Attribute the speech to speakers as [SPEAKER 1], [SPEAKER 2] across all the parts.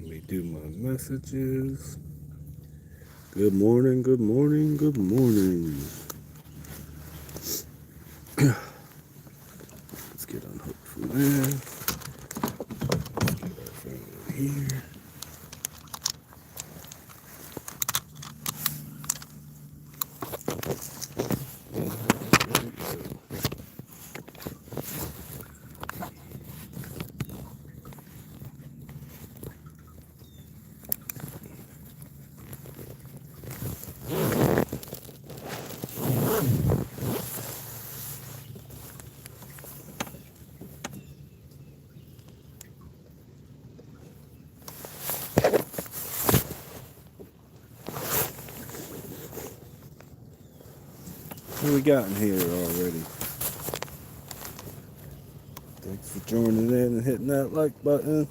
[SPEAKER 1] Let me do my messages. Good morning, good morning, good morning. Let's get unhooked from there. Get our phone in here. What we got in here already? Thanks for joining in and hitting that like button.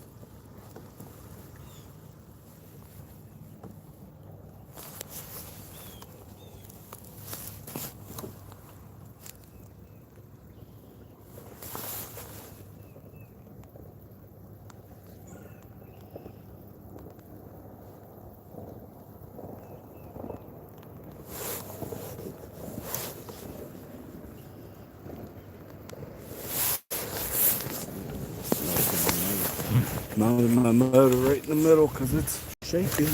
[SPEAKER 1] Mounted my motor right in the middle because it's shaking.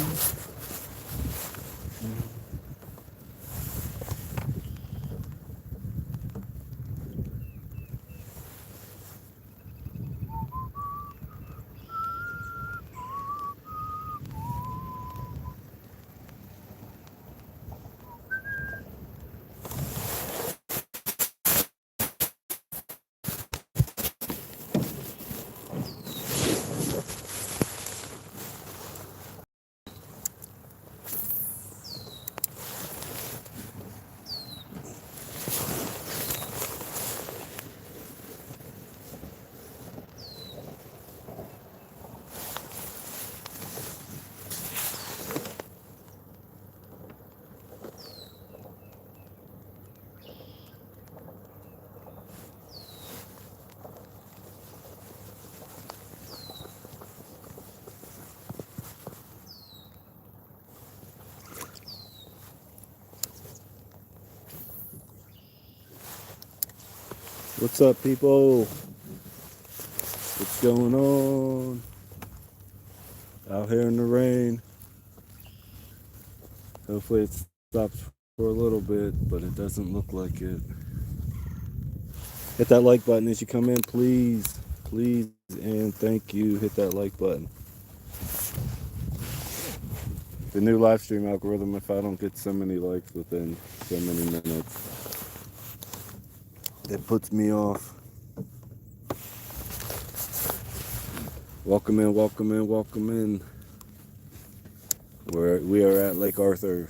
[SPEAKER 1] What's up, people? What's going on? Out here in the rain. Hopefully it stops for a little bit, but it doesn't look like it. Hit that like button as you come in, please. Please and thank you. Hit that like button. The new live stream algorithm, if I don't get so many likes within so many minutes, it puts me off. Welcome in, welcome in, welcome in. We are at Lake Arthur.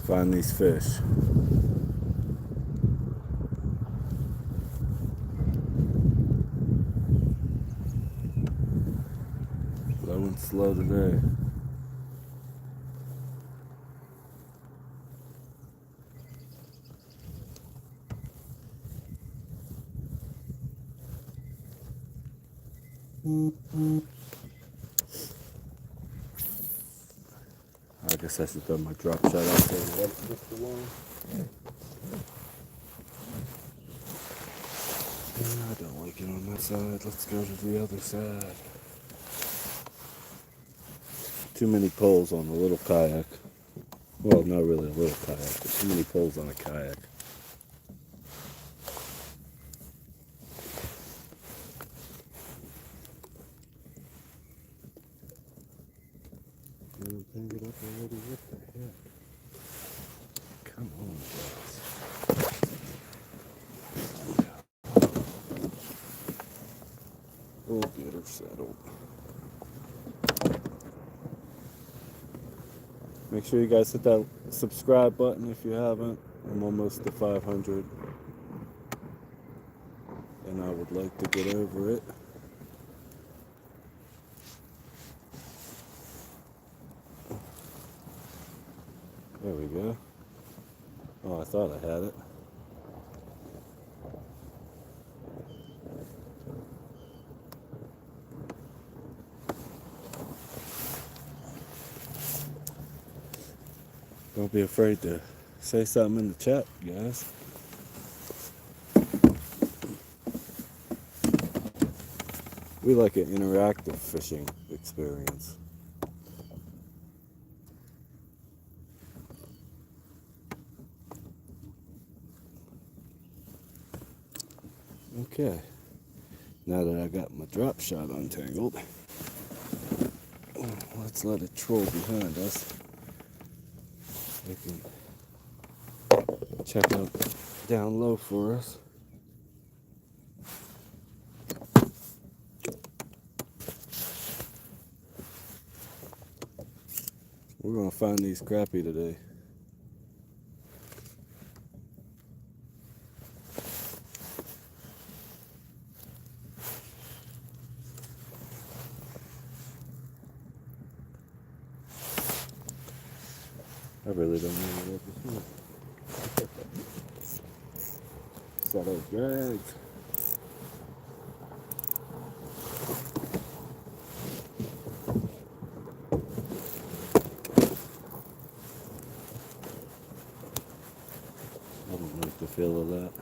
[SPEAKER 1] Find these fish. Low and slow today. I guess I should throw my drop shot out there. What, Mr. Wong? I don't like it on that side. Let's go to the other side. Too many poles on a little kayak. Well, not really a little kayak, but too many poles on a kayak. Hang it up already? What the heck? Come on, guys. We'll get her settled. Make sure you guys hit that subscribe button if you haven't. I'm almost to 500. And I would like to get over it. There we go. Oh, I thought I had it. Don't be afraid to say something in the chat, guys. We like an interactive fishing experience. Okay, now that I got my drop shot untangled, let's let it troll behind us. They can check out down low for us. We're gonna find these crappie today. I really don't know what this is. Saw those drags. I don't like the feel of that.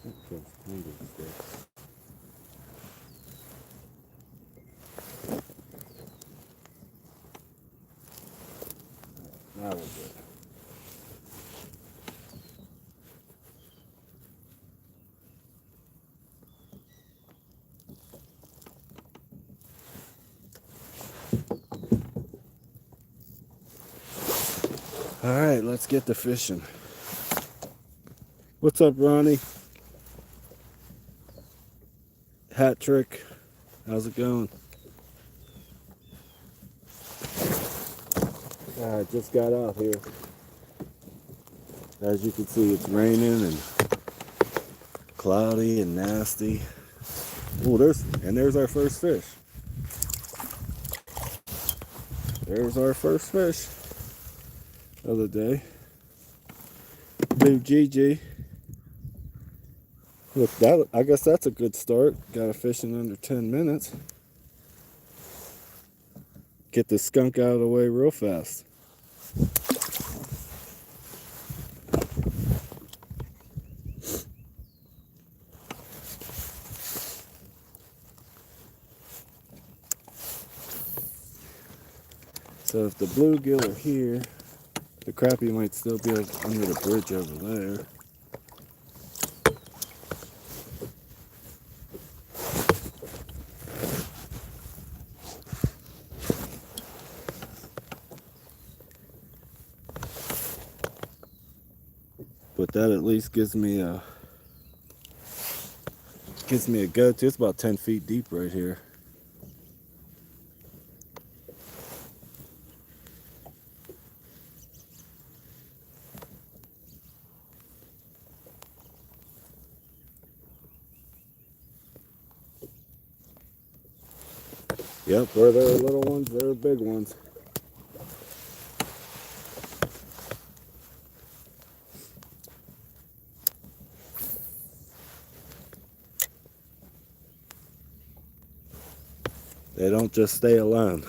[SPEAKER 1] Okay, I'm gonna stay. Now we're good. All right, let's get to fishing. What's up, Ronnie? Hat trick. How's it going? I just got out here. As you can see, it's raining and cloudy and nasty. Oh, there's our first fish. There's our first fish of the day. Blue GG. Look, I guess that's a good start. Got a fish in under 10 minutes. Get the skunk out of the way real fast. So if the bluegill are here, the crappie might still be under the bridge over there. But that at least gives me a go-to. It's about 10 feet deep right here. Yep, where there are little ones, there are big ones. They don't just stay alone.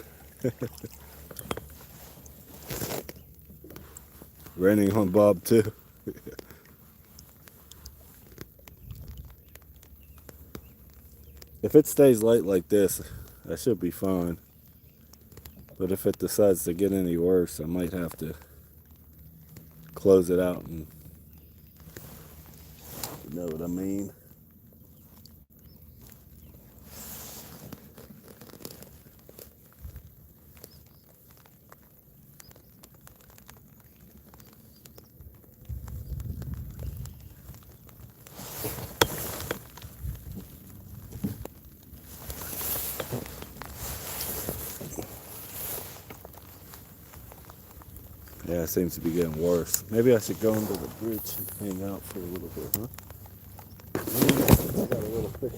[SPEAKER 1] Raining on Bob too. If it stays light like this, I should be fine. But if it decides to get any worse, I might have to close it out, and you know what I mean. Yeah, it seems to be getting worse. Maybe I should go into the bridge and hang out for a little bit, huh? I got a little fish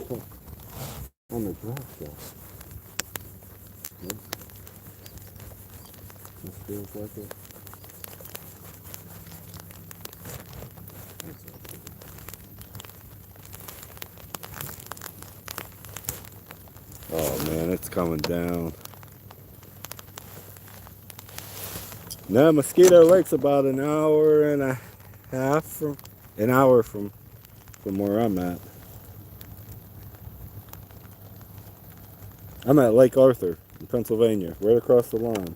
[SPEAKER 1] on the drop though. Yeah, this feels like it. Oh man, it's coming down. No, Mosquito Lake's about an hour and a half from where I'm at. I'm at Lake Arthur in Pennsylvania, right across the line.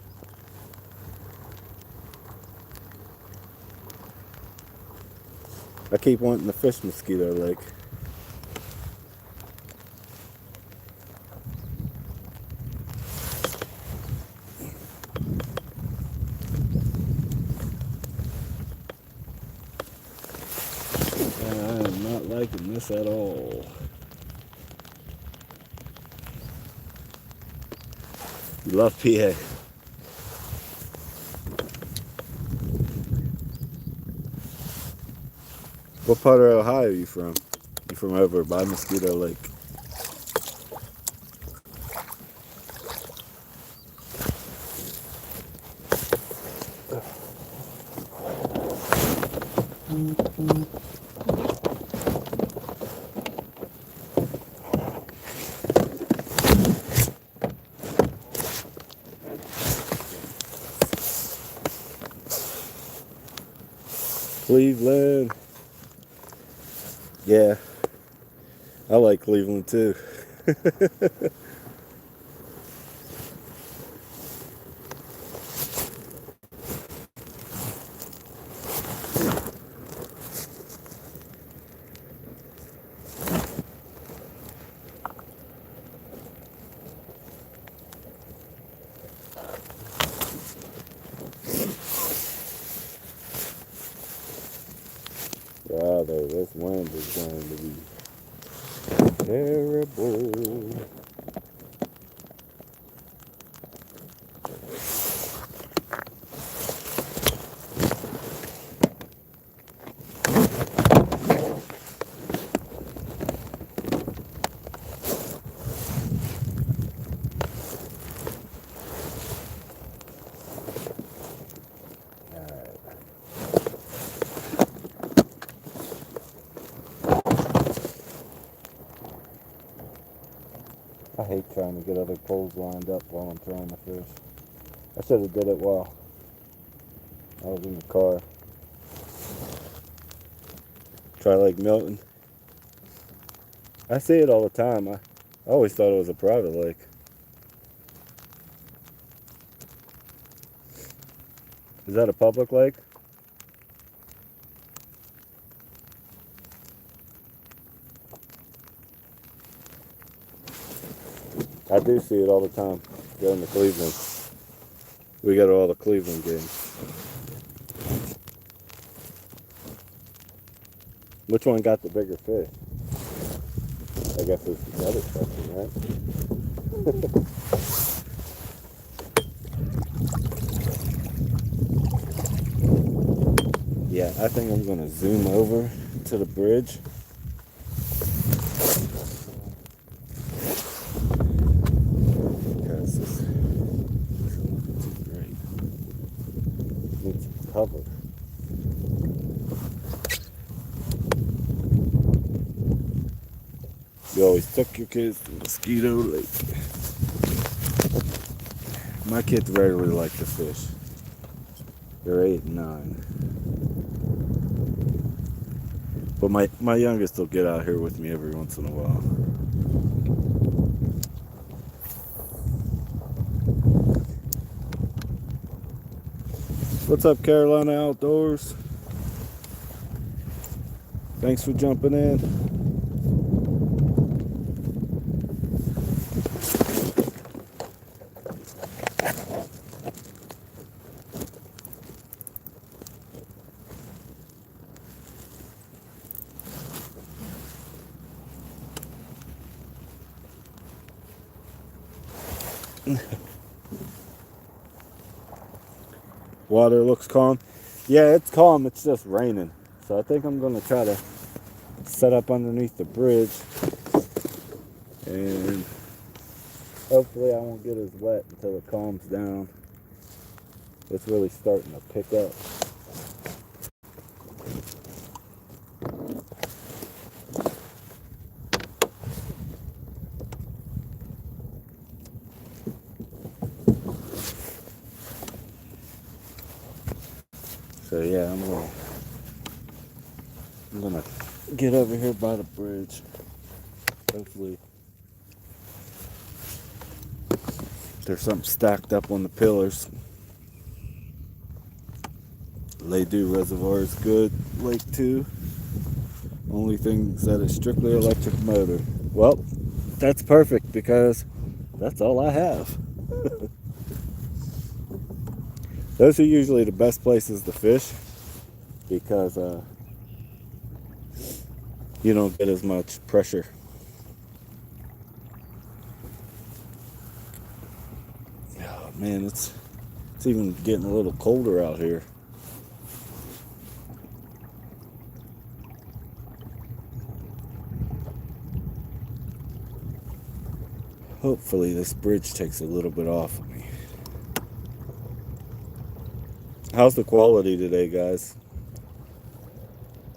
[SPEAKER 1] I keep wanting to fish Mosquito Lake. And I am not liking this at all. You love PA. What part of Ohio are you from? You from over by Mosquito Lake? Cleveland. Yeah, I like Cleveland too. Rather, this wind is going to be terrible. I hate trying to get other poles lined up while I'm trying to fish. I should have did it while I was in the car. Try Lake Milton. I see it all the time. I always thought it was a private lake. Is that a public lake? I do see it all the time going to Cleveland. We go to all the Cleveland games. Which one got the bigger fish? I guess it's the other question, right? Yeah, I think I'm going to zoom over to the bridge. Because this isn't looking too great. Needs some cover. You always took your kids to Mosquito Lake. My kids rarely like to fish. They're 8 and 9. But my youngest will get out here with me every once in a while. What's up, Carolina Outdoors? Thanks for jumping in. Water looks calm. Yeah, it's calm. It's just raining. So I think I'm going to try to set up underneath the bridge. And hopefully I won't get as wet until it calms down. It's really starting to pick up. So yeah, I'm gonna get over here by the bridge. Hopefully there's something stacked up on the pillars. Laydew Reservoir is good. Lake 2. Only thing is that it's strictly electric motor. Well, that's perfect because that's all I have. Those are usually the best places to fish because you don't get as much pressure. Oh man, it's even getting a little colder out here. Hopefully this bridge takes a little bit off of me. How's the quality today, guys?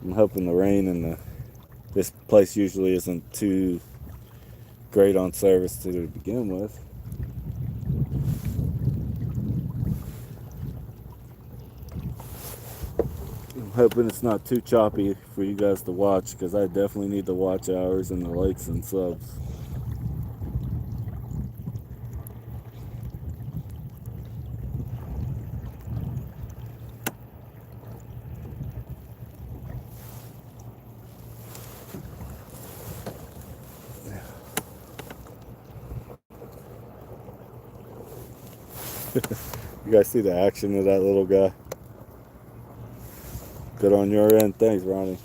[SPEAKER 1] I'm hoping the rain and this place usually isn't too great on service to begin with. I'm hoping it's not too choppy for you guys to watch because I definitely need the watch hours and the likes and subs. You guys see the action of that little guy? Good on your end. Thanks, Ronnie.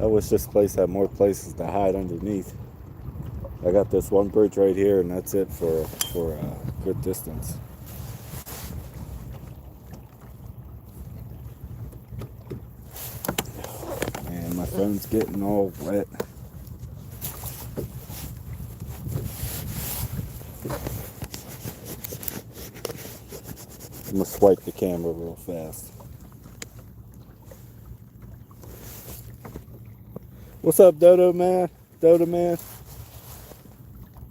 [SPEAKER 1] I wish this place had more places to hide underneath. I got this one bridge right here, and that's it for a good distance. And my phone's getting all wet. I'm gonna swipe the camera real fast. What's up, Dodo man? Dodo man?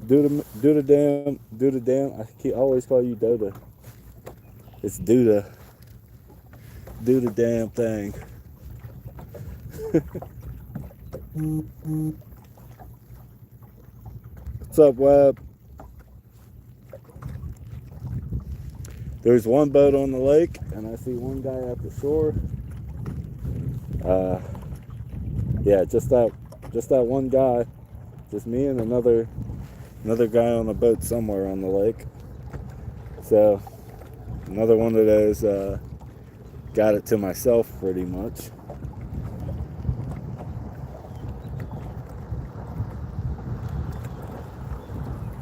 [SPEAKER 1] Do the damn. I always call you Dodo. It's Duda. Do the damn thing. What's up, Webb? There's one boat on the lake, and I see one guy at the shore. Yeah, just that one guy, just me and another guy on a boat somewhere on the lake. So another one of those got it to myself pretty much.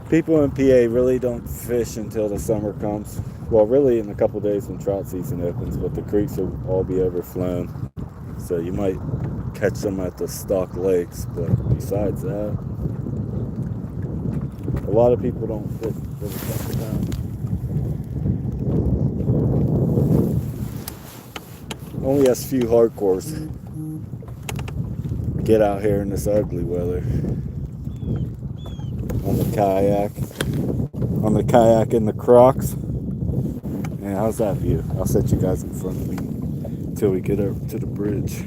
[SPEAKER 1] People in PA really don't fish until the summer comes. Well, really in a couple days when trout season opens, but the creeks will all be overflown. So you might catch them at the stock lakes, but besides that, a lot of people don't fish until the summertime. Only us few hardcores get out here in this ugly weather. On the kayak and the Crocs. And how's that view? I'll set you guys in front of me until we get up to the bridge.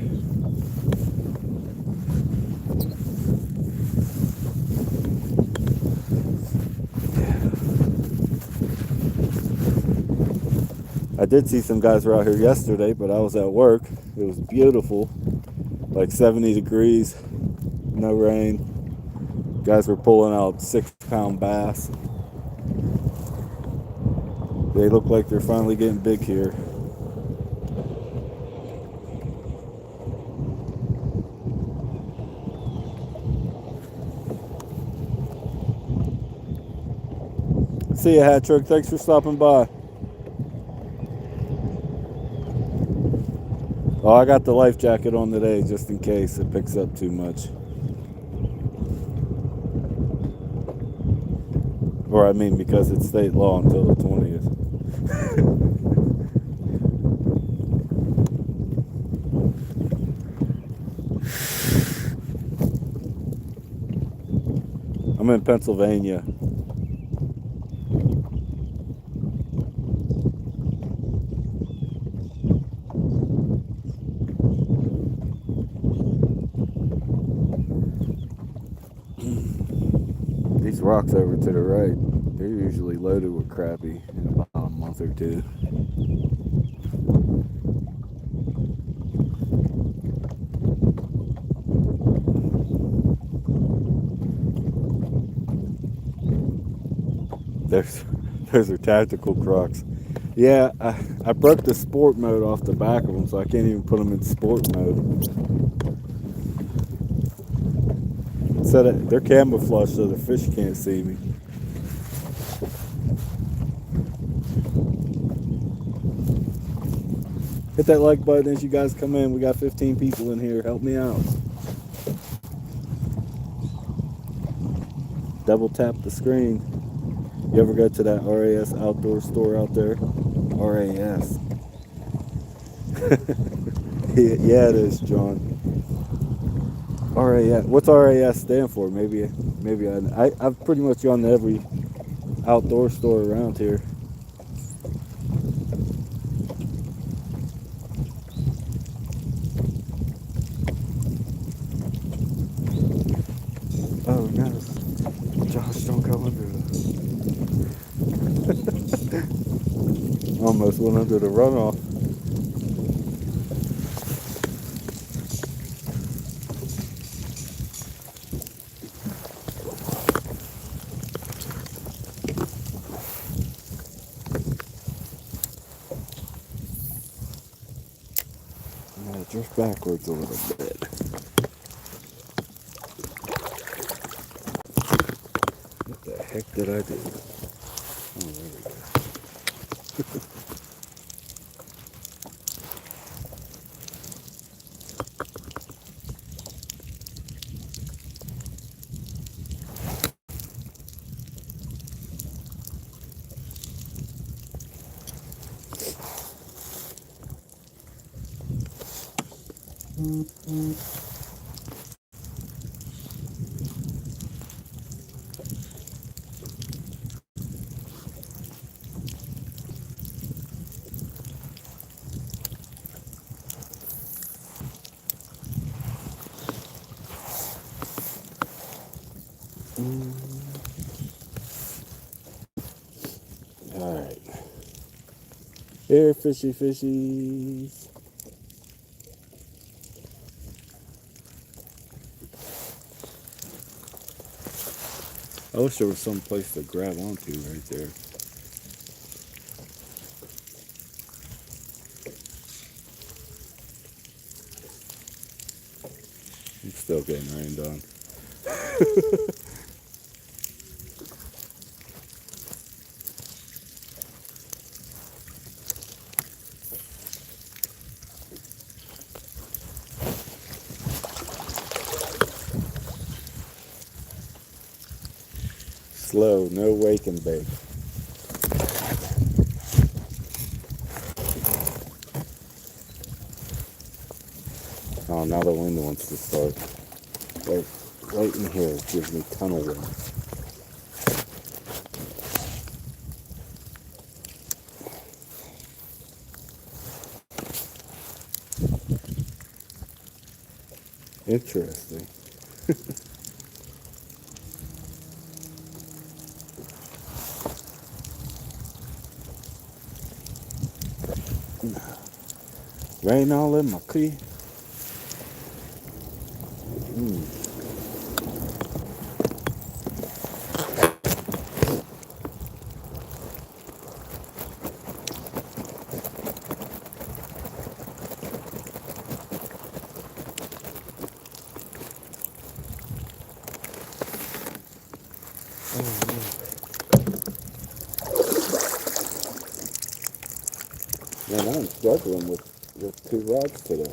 [SPEAKER 1] I did see some guys were out here yesterday, but I was at work. It was beautiful, like 70 degrees, no rain. Guys were pulling out 6-pound bass. They look like they're finally getting big here. See you, Hattrick. Thanks for stopping by. Oh, I got the life jacket on today just in case it picks up too much. Or I mean, because it's state law until the 20th. I'm in Pennsylvania. These rocks over to the right, they're usually loaded with crappie in about a month or two. Those are tactical crocs. Yeah, I broke the sport mode off the back of them, so I can't even put them in sport mode. So they're camouflaged so the fish can't see me. Hit that like button as you guys come in. We got 15 people in here. Help me out. Double tap the screen. You ever go to that RAS outdoor store out there? RAS. Yeah, it is, John. RAS. What's RAS stand for? Maybe I've pretty much gone to every outdoor store around here. Oh no, Josh, don't go under the. Almost went under the runoff. Drift backwards a little bit. What the heck did I do? Oh, there we go. Alright. Here, fishy fishies. I wish there was some place to grab onto right there. I'm still getting rained on. Slow, no wake and bake. Oh, now the wind wants to start. Right in here, it gives me tunnel wind. Interesting. Rain all in my key. struggling with 2 rods today.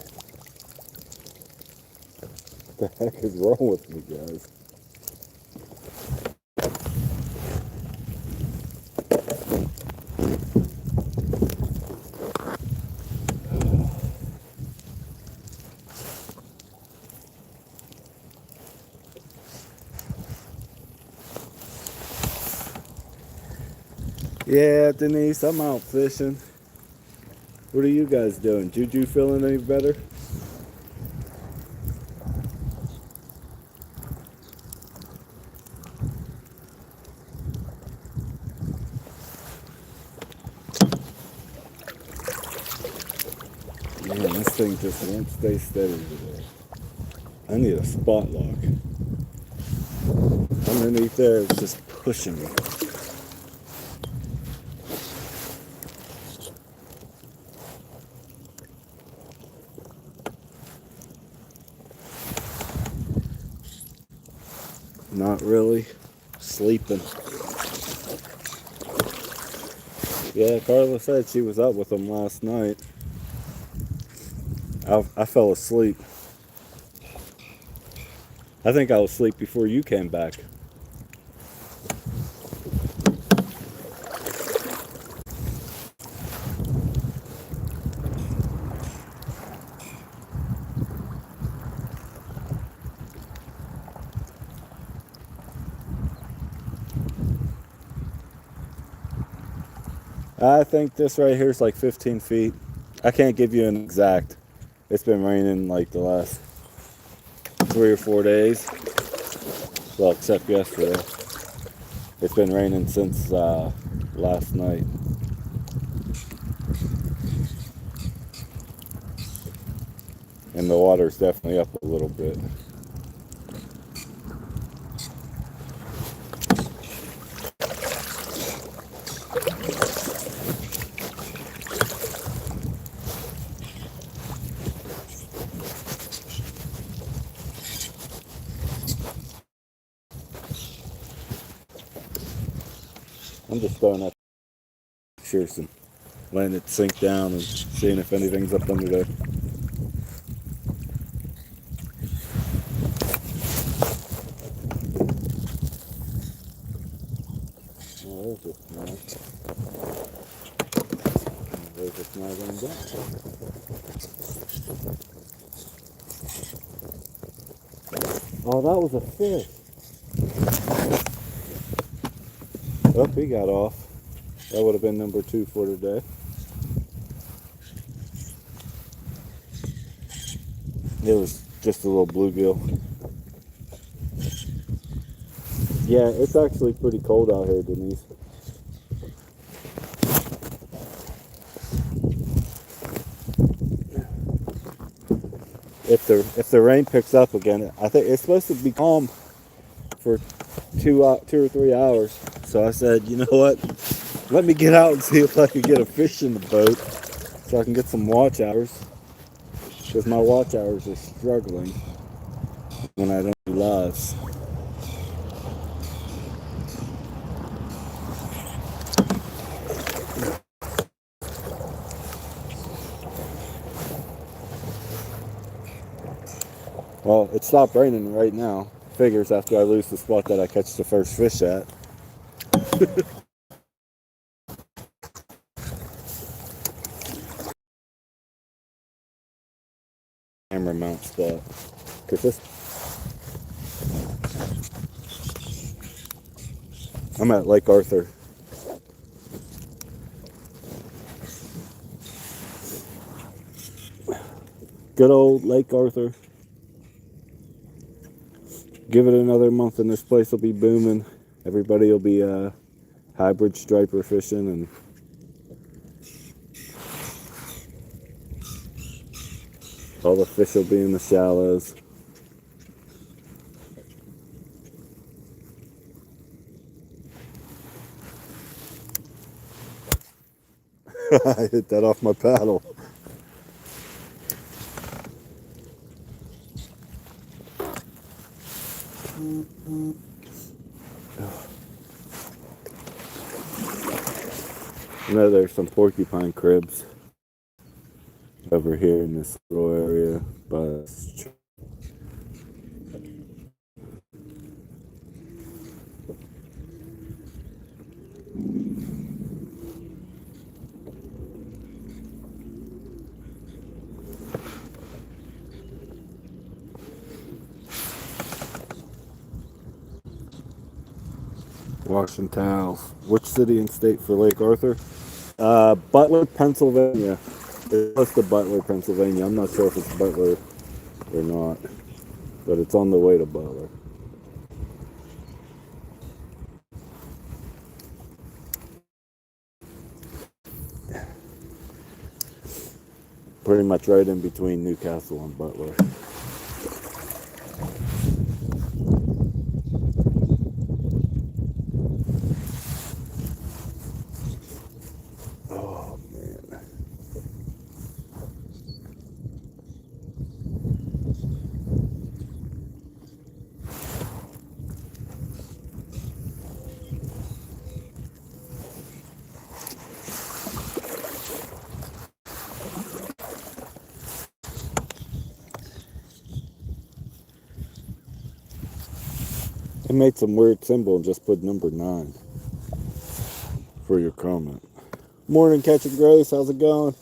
[SPEAKER 1] What the heck is wrong with me, guys? Yeah, Denise, I'm out fishing. What are you guys doing? Juju feeling any better? Man, this thing just won't stay steady today. I need a spot lock. Underneath there, it's just pushing me. Not really. Sleeping. Yeah, Carla said she was up with them last night. I fell asleep. I think I was asleep before you came back. I think this right here is like 15 feet. I can't give you an exact. It's been raining like the last 3 or 4 days. Well, except yesterday. It's been raining since last night. And the water's definitely up a little bit. I'm just throwing up pictures and letting it sink down and seeing if anything's up under there. Oh, there's a snag. There's a snag on that. Oh, that was a fish. Oh, he got off. That would have been number 2 for today. It was just a little bluegill. Yeah, it's actually pretty cold out here, Denise. If the rain picks up again, I think it's supposed to be calm for 2 or 3 hours. So I said, you know what? Let me get out and see if I can get a fish in the boat so I can get some watch hours. Because my watch hours are struggling when I don't do lives. Well, it stopped raining right now. Figures after I lose the spot that I catch the first fish at. Camera mount spot. Cause this, I'm at Lake Arthur. Good old Lake Arthur. Give it another month and this place will be booming. Everybody will be hybrid striper fishing and all the fish will be in the shallows. I hit that off my paddle. I know there's some porcupine cribs. over here in this little area by Washington. Which city and state for Lake Arthur? Butler, Pennsylvania. It's close to Butler, Pennsylvania. I'm not sure if it's Butler or not, but it's on the way to Butler. Pretty much right in between Newcastle and Butler. Oh man. I made some weird symbol and just put number 9 for your comment. Morning, Catching Grace. How's it going?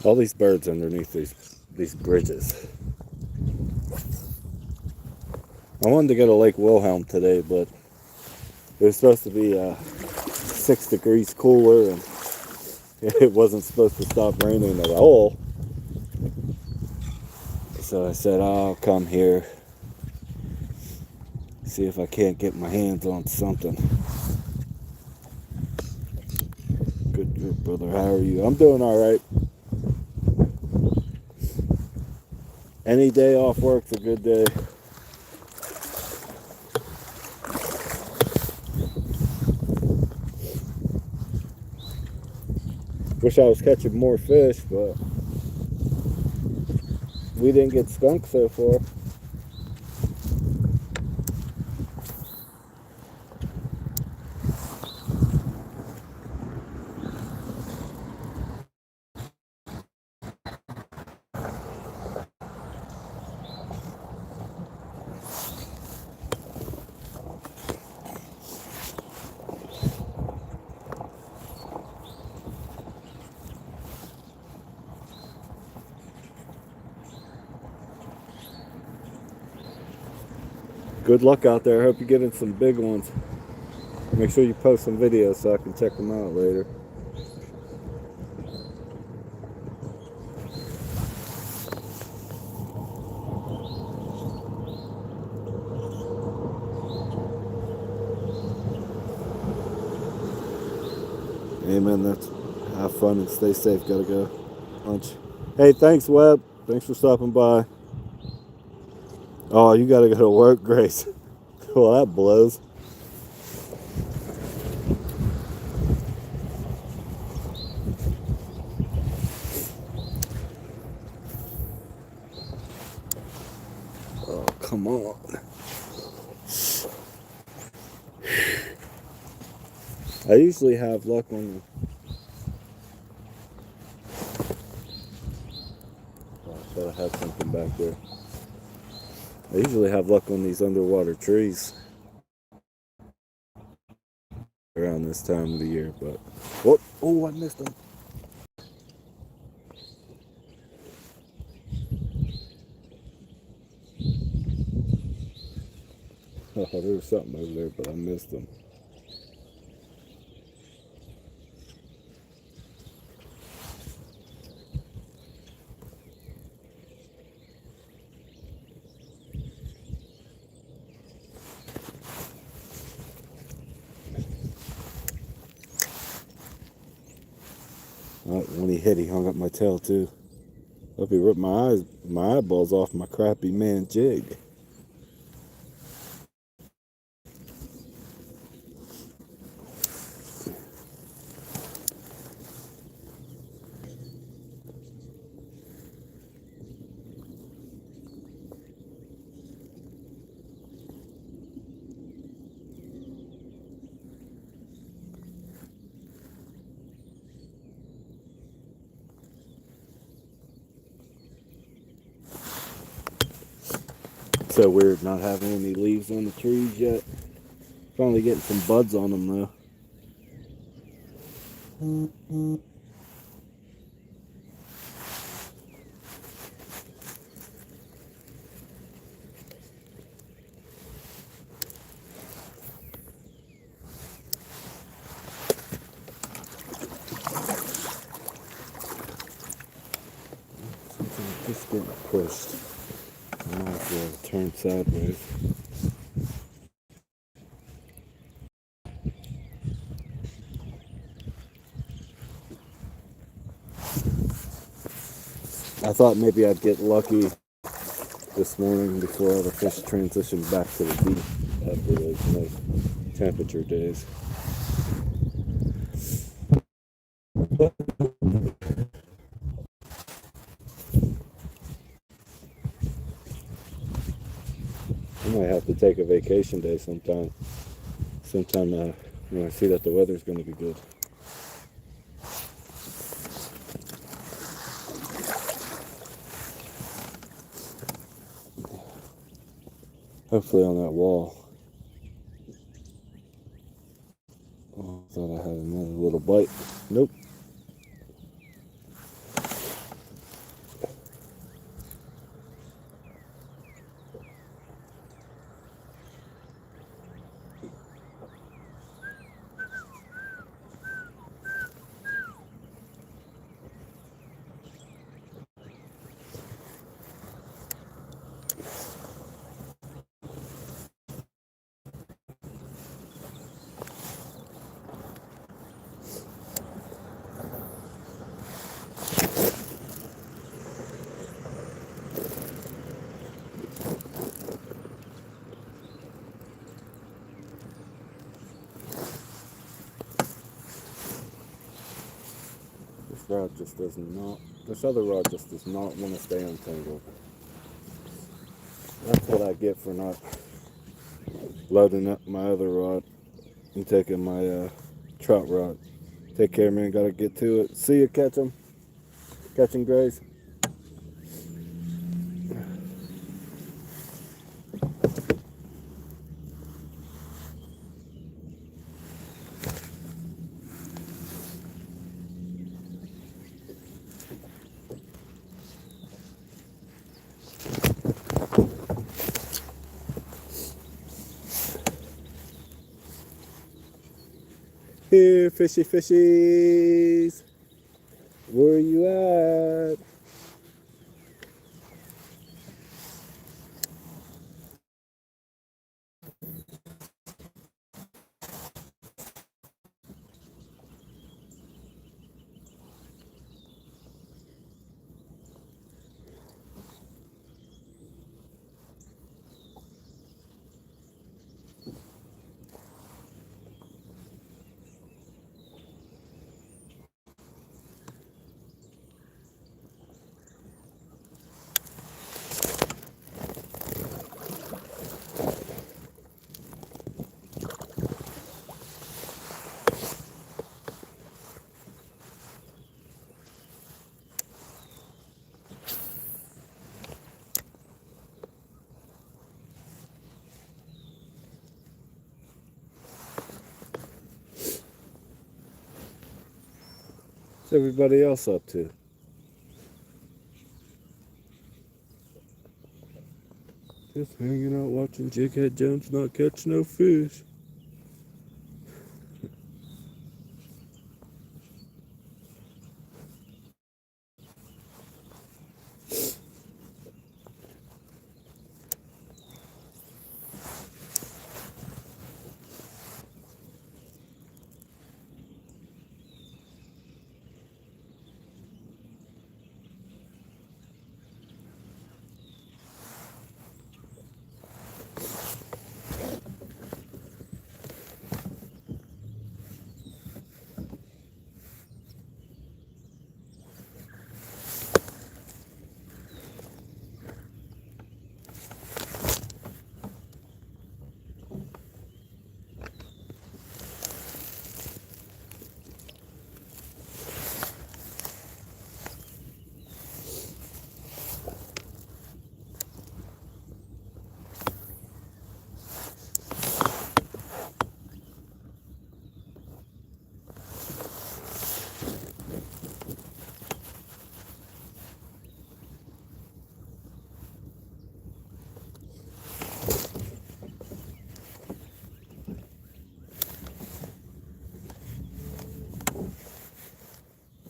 [SPEAKER 1] All these birds underneath these bridges. I wanted to go to Lake Wilhelm today, but it was supposed to be 6 degrees cooler, and it wasn't supposed to stop raining at all. So I said, I'll come here, see if I can't get my hands on something. Good, brother. How are you? I'm doing all right. Any day off work's a good day. Wish I was catching more fish, but we didn't get skunked so far. Good luck out there. I hope you get in some big ones. Make sure you post some videos so I can check them out later. Amen. That's have fun and stay safe. Gotta go lunch. Hey, thanks, Webb. Thanks for stopping by. Oh, you gotta go to work, Grace. Well, that blows. Oh, come on. I usually have luck on the... Oh, I thought I had something back there. I usually have luck on these underwater trees around this time of the year, but... Oh, I missed them. Oh, there was something over there, but I missed them. When he hit, he hung up my tail too. Hope he ripped my eyeballs off my crappy man jig. So weird not having any leaves on the trees yet. Finally getting some buds on them though. Something's just getting pushed. I might as well turn sideways. I thought maybe I'd get lucky this morning before all the fish transitioned back to the beach after those nice temperature days. I might have to take a vacation day sometime when I see that the weather's going to be good. Hopefully on that wall. Oh, I thought I had another little bite. Nope. This other rod just does not want to stay untangled. That's what I get for not loading up my other rod and taking my trout rod. Take care, man. Gotta get to it. See you, catch 'em. Catching grays. Here, fishy fishies. Where you at? What's everybody else up to? Just hanging out watching Jighead Jones not catch no fish.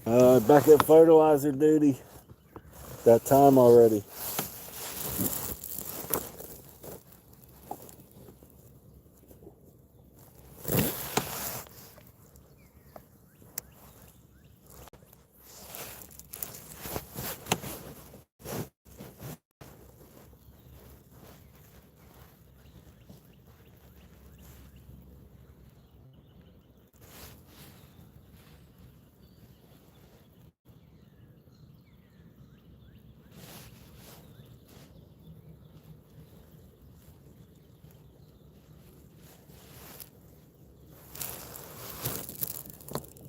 [SPEAKER 1] Back at fertilizer duty. That time already.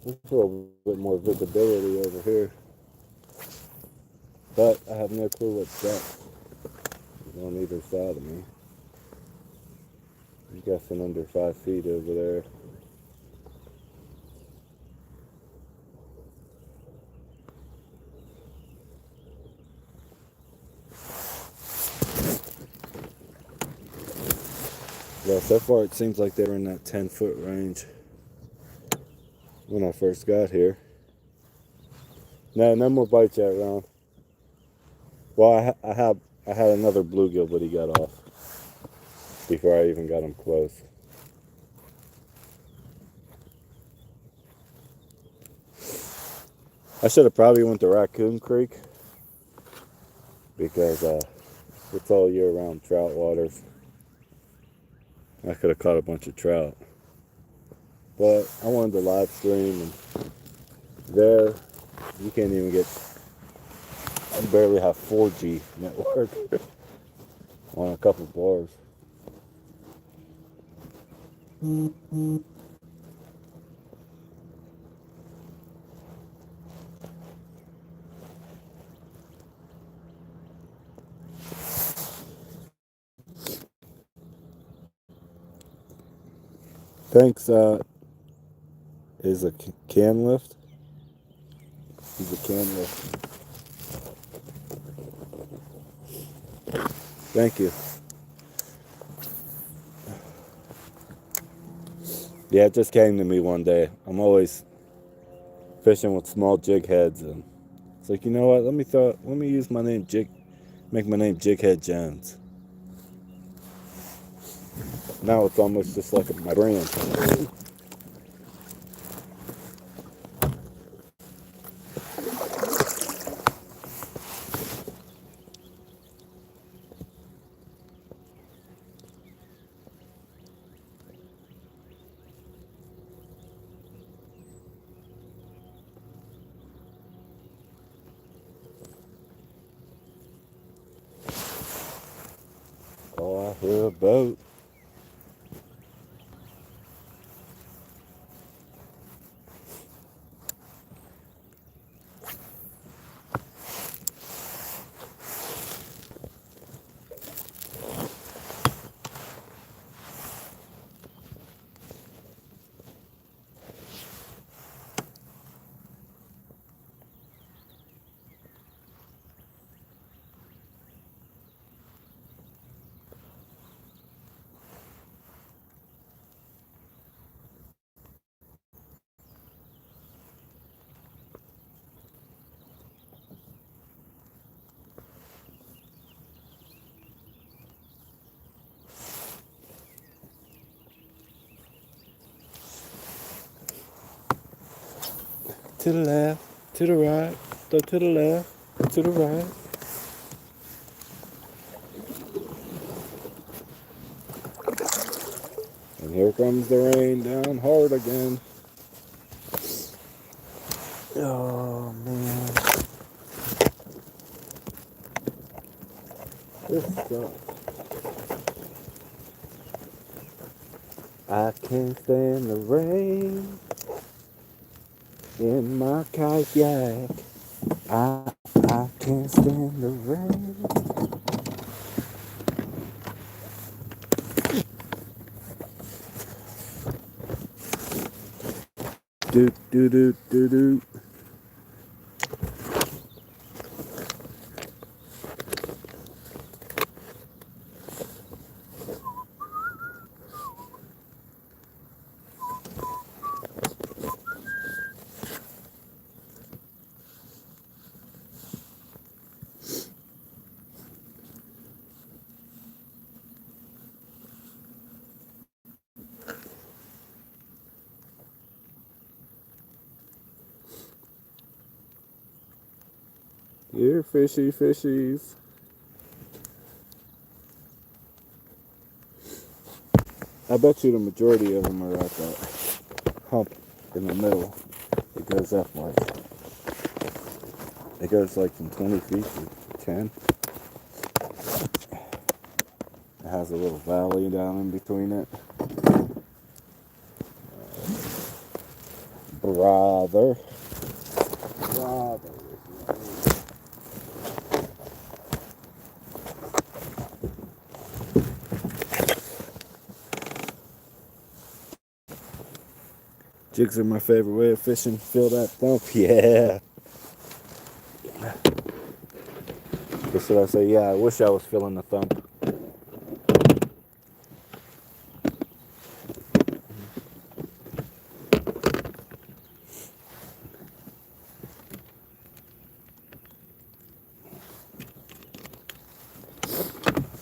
[SPEAKER 1] There's a little bit more visibility over here, but I have no clue what's depth on either side of me. I'm guessing under 5 feet over there. Yeah, so far it seems like they were in that 10-foot range when I first got here. No more bites yet, Ron. Well, I had another bluegill, but he got off before I even got him close. I should have probably went to Raccoon Creek because it's all year-round trout waters. I could have caught a bunch of trout, but I wanted to live stream, and there you can't even get. I barely have 4G network on a couple bars. Thanks, is a can lift. He's a can lift. Thank you. Yeah, it just came to me one day. I'm always fishing with small jig heads, and it's like, you know what? Let me use my name make my name Jighead Jones. Now it's almost just like my brand. Oh, I hear a boat. To the left, to the right, go to the left, to the right. And here comes the rain down hard again. Oh man. This sucks. I can't stand the rain in my kayak. I can't stand the rain. Doot doot doot doot doot. Here, fishy, fishies. I bet you the majority of them are at that hump in the middle. It goes up like, it goes like from 20 feet to 10. It has a little valley down in between it. Brother. Jigs are my favorite way of fishing. Feel that thump? Yeah. Or should I say, yeah, I wish I was feeling the thump.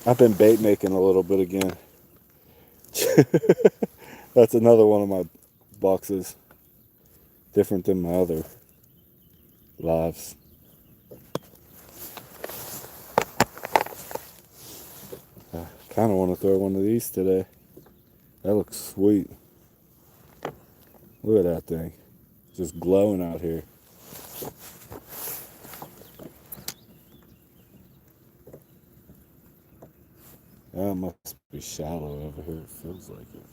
[SPEAKER 1] I've been bait making a little bit again. That's another one of my boxes. Different than my other lives. I kind of want to throw one of these today. That looks sweet. Look at that thing. Just glowing out here. That must be shallow over here. It feels like it.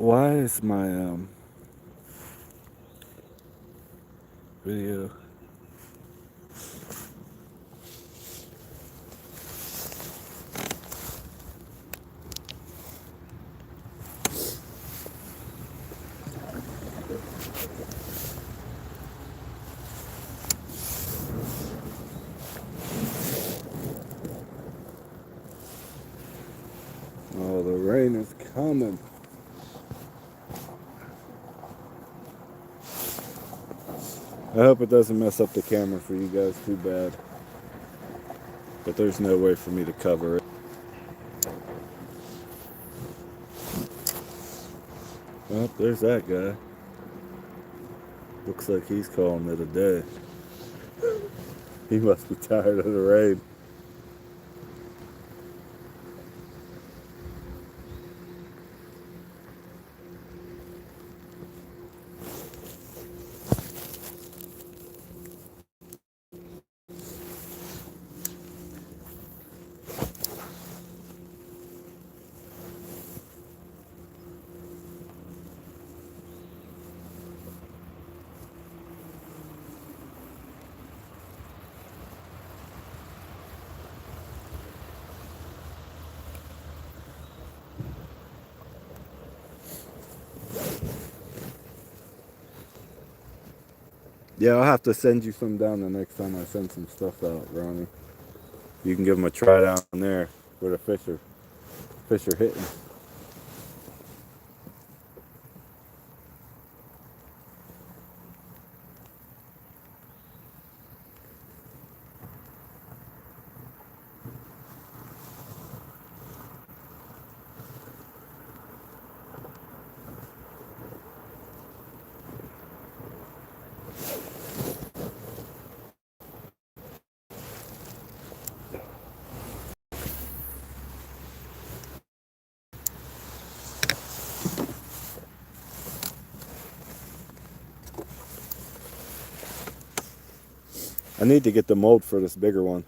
[SPEAKER 1] Why is my video? Oh, the rain is coming. I hope it doesn't mess up the camera for you guys too bad. But there's no way for me to cover it. Well, there's that guy. Looks like he's calling it a day. He must be tired of the rain. Yeah, I'll have to send you some down the next time I send some stuff out, Ronnie. You can give them a try down there where the fish are hitting. I need to get the mold for this bigger one.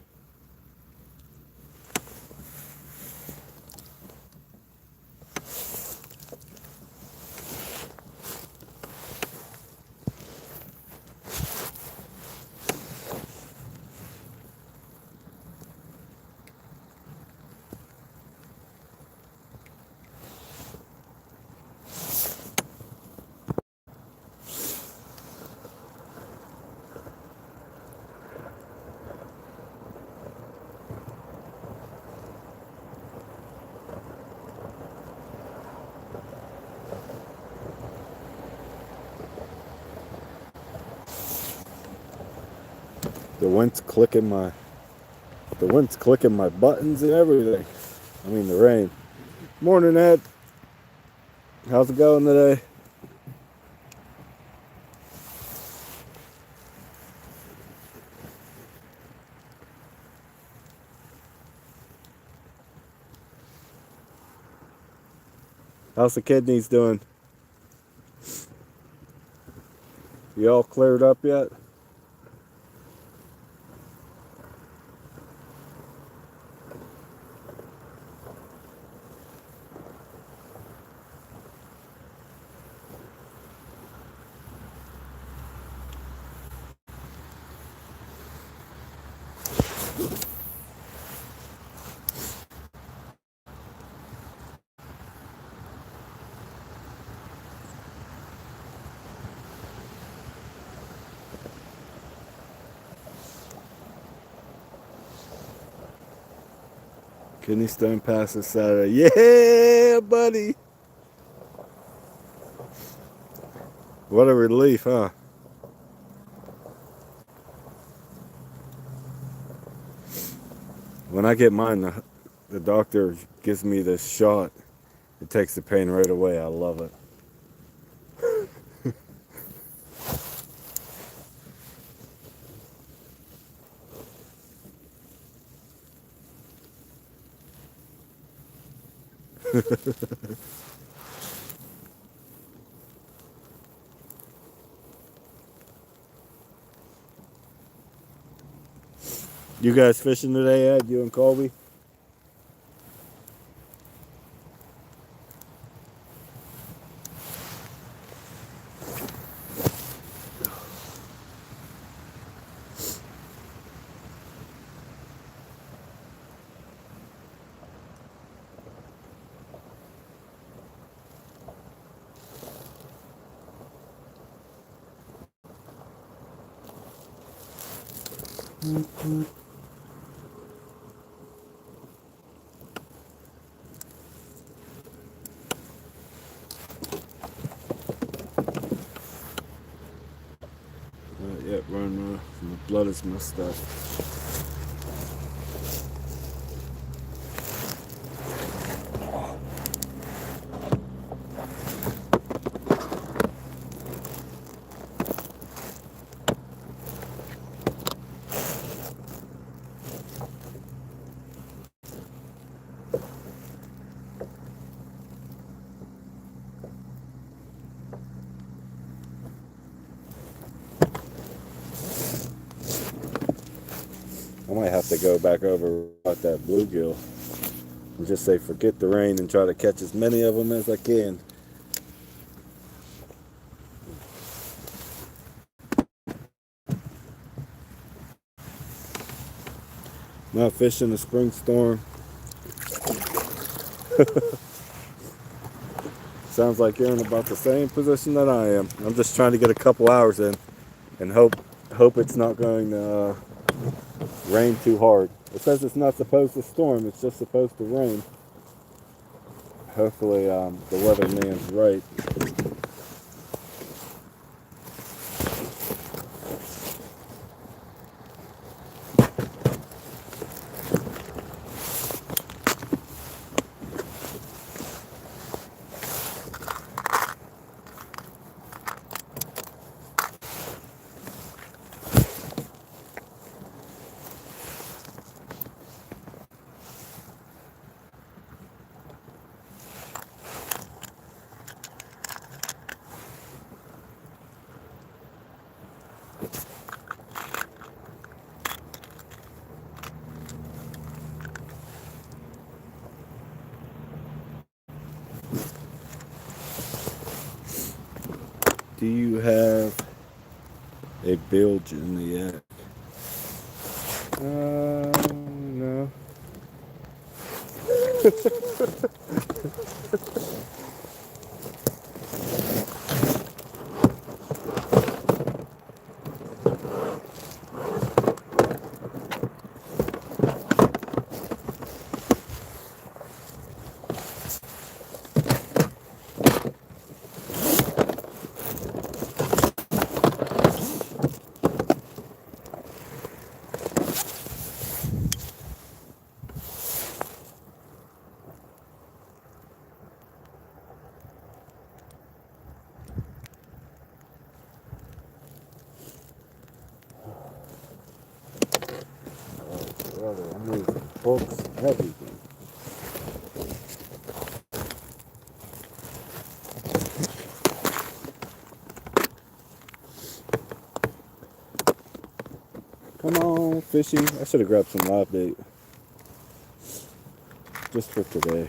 [SPEAKER 1] The wind's clicking my buttons and everything. I mean the rain. Morning, Ed. How's it going today? How's the kidneys doing? You all cleared up yet? Kidney stone passes Saturday. Yeah, buddy. What a relief, huh? When I get mine, the doctor gives me this shot. It takes the pain right away. I love it. You guys fishing today, Ed? You and Colby? Not yet, run. My blood is messed up. I might have to go back over about that bluegill and just say forget the rain and try to catch as many of them as I can. Not fishing a spring storm. Sounds like you're in about the same position that I am. I'm just trying to get a couple hours in and hope it's not going to rain too hard. It says it's not supposed to storm, it's just supposed to rain. Hopefully the weatherman's right. Do you have a bilge in the yak? No. brother, I mean, hooks, everything. Come on, fishing. I should have grabbed some live bait. Just for today.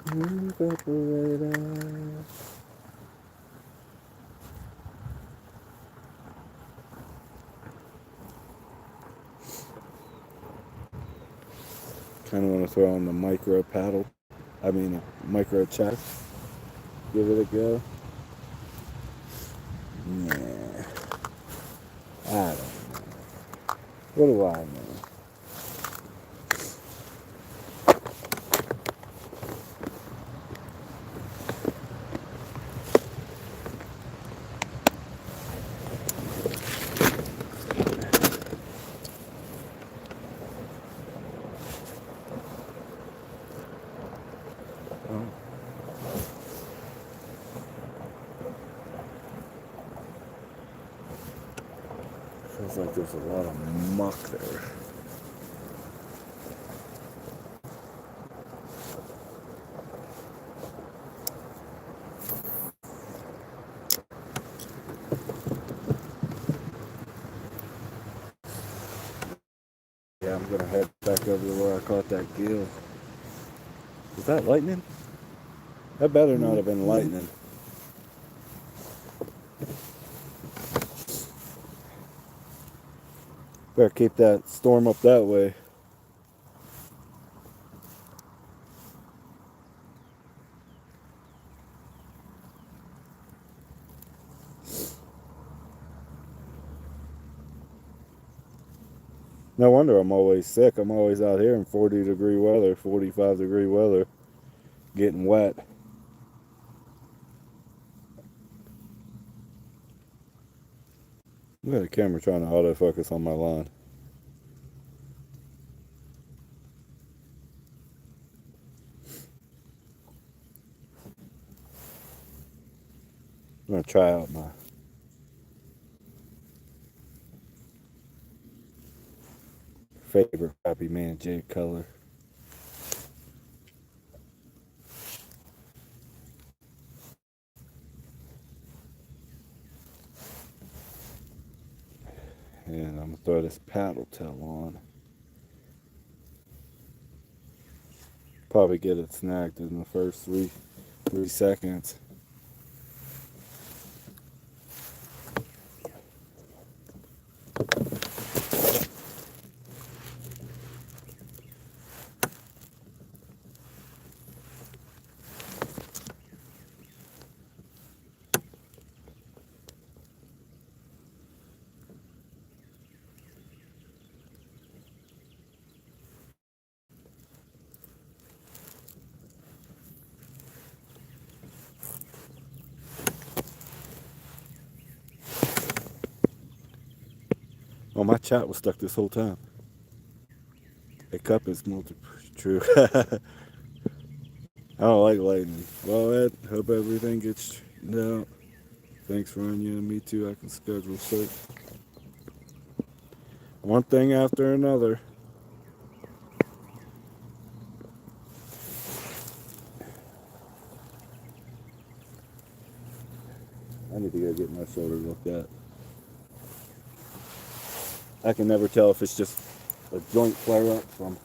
[SPEAKER 1] Evaporator. Kind of want to throw on the micro paddle. I mean, a micro chest. Give it a go. Nah. I don't know. What do I know? Feels like there's a lot of muck there. Yeah, I'm gonna head back over to where I caught that gill. Is that lightning? That better not have been lightning. Better keep that storm up that way. No wonder I'm always sick. I'm always out here in 40-degree weather, 45-degree weather, getting wet. Look at the camera trying to autofocus on my line. I'm going to try out my favorite Happy Man jig color. And I'm going to throw this paddle tail on. Probably get it snagged in the first three seconds. Oh, my chat was stuck this whole time. A cup is true. I don't like lightning. Well, Ed, hope everything gets straightened out. Thanks for onion. Me too. I can schedule sick. One thing after another. I need to go get my shoulder looked at. I can never tell if it's just a joint flare up from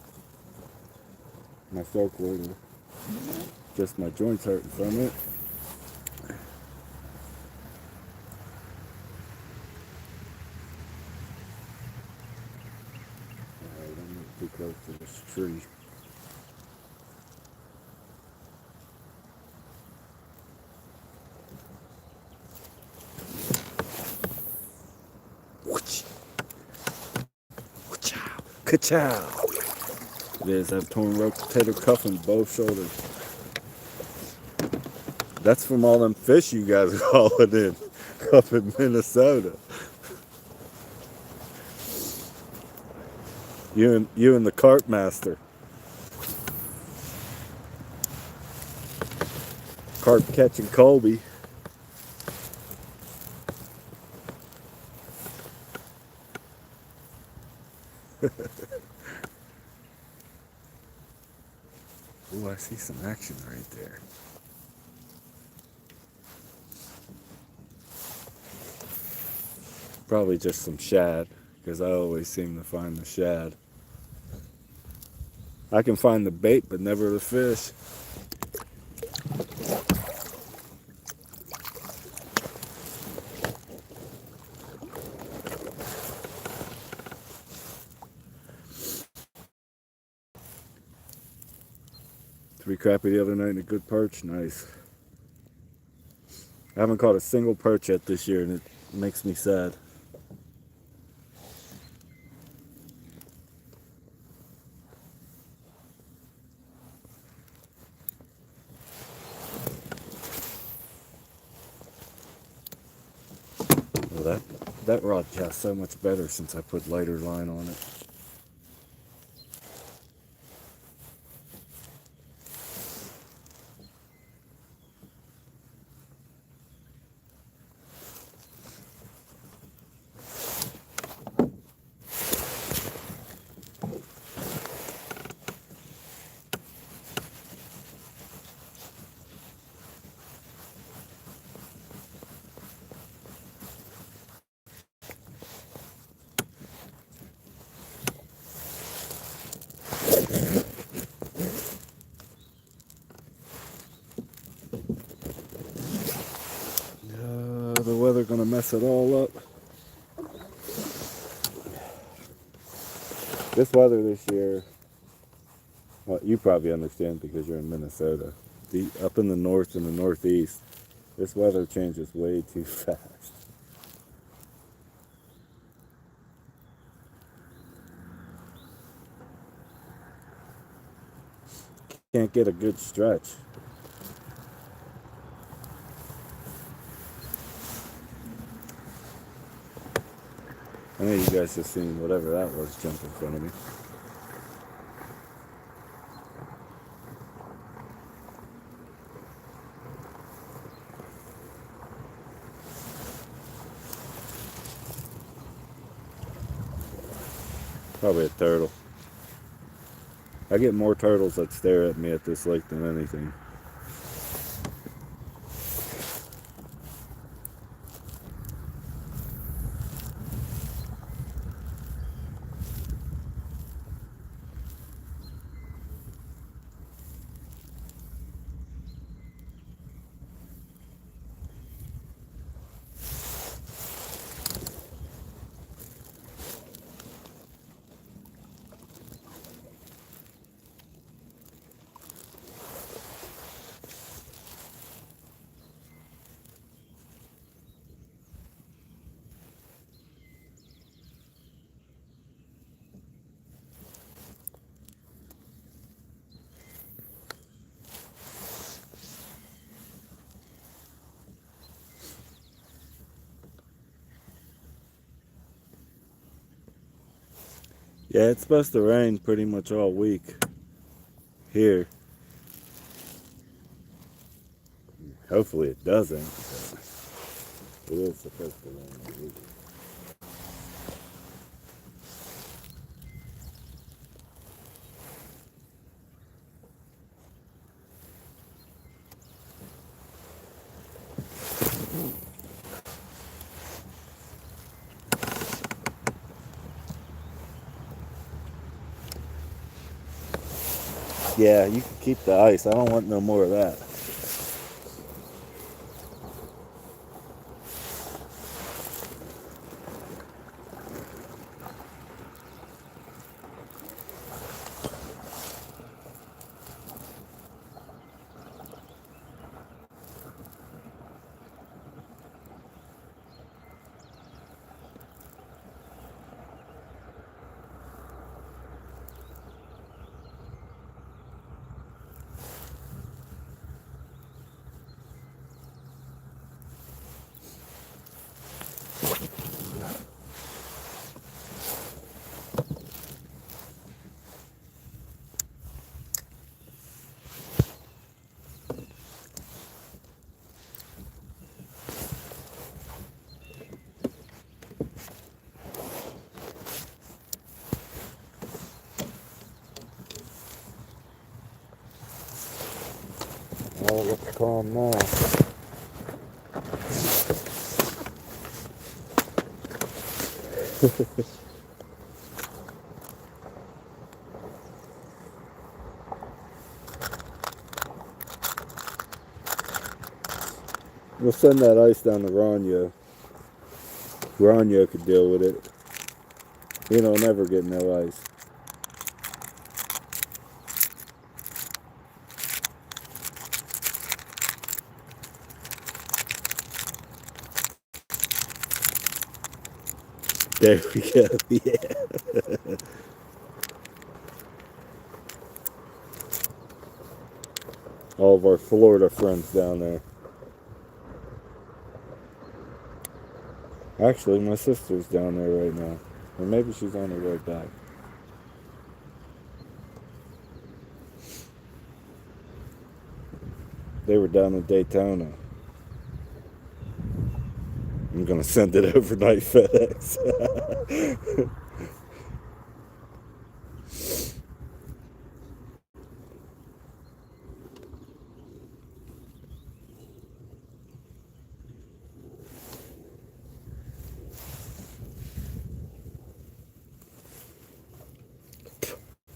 [SPEAKER 1] my circlet or just my joints hurting from it. Alright, I'm not too close to this tree. Ka-chow! It is. I've torn rotator cuff in both shoulders. That's from all them fish you guys are hauling in up in Minnesota. You and the cart master. Carp catching Colby. see some action right there. Probably just some shad, because I always seem to find the shad. I can find the bait, but never the fish. Three crappie the other night and a good perch. Nice. I haven't caught a single perch yet this year, and it makes me sad. Well, that rod casts so much better since I put lighter line on it. The weather gonna mess it all up. This weather this year, well, you probably understand because you're in Minnesota. Up in the north and the northeast, this weather changes way too fast. Can't get a good stretch. I know you guys just seen whatever that was jump in front of me. Probably a turtle. I get more turtles that stare at me at this lake than anything. Yeah, it's supposed to rain pretty much all week here. Hopefully it doesn't. It is supposed to rain all week. Yeah, you can keep the ice. I don't want no more of that. Looks calm now. We'll send that ice down to Rania. Rania could deal with it. You know, never get no ice. There we go, yeah. All of our Florida friends down there. Actually, my sister's down there right now. Or maybe she's on her way back. They were down in Daytona. I'm gonna send it overnight FedEx.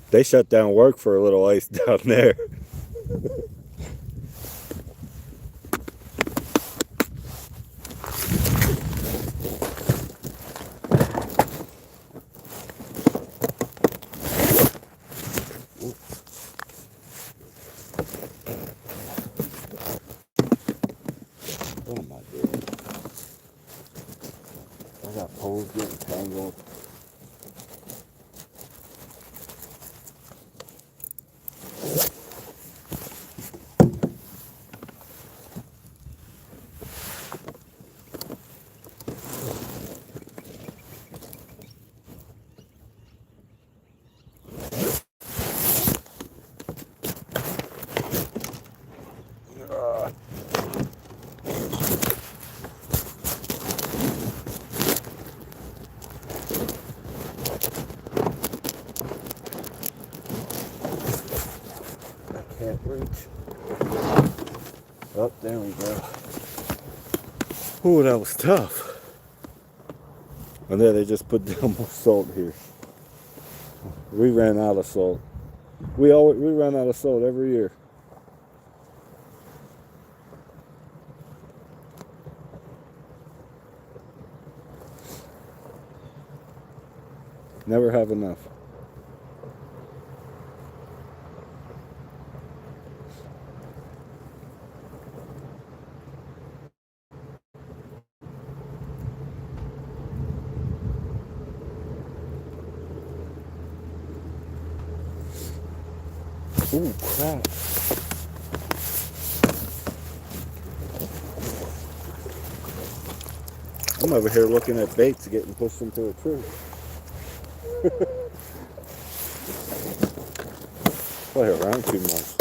[SPEAKER 1] They shut down work for a little ice down there. What am I doing? I got poles getting tangled. Can't reach. Oh, there we go. Ooh, that was tough. And then they just put down more salt here. We ran out of salt. We run out of salt every year. Never have enough. Ooh, crap. I'm over here looking at baits getting pushed into a tree. Play around too much.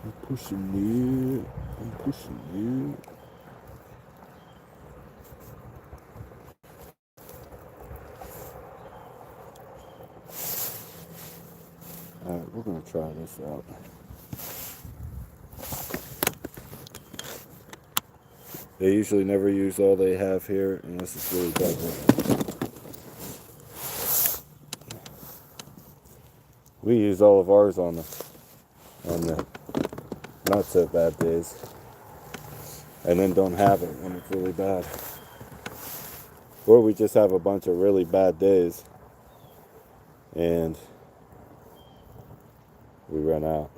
[SPEAKER 1] I'm pushing it. I'm pushing it. Alright, we're going to try this out. They usually never use all they have here unless it's really bad. We use all of ours on the not so bad days, and then don't have it when it's really bad. Or we just have a bunch of really bad days and we run out.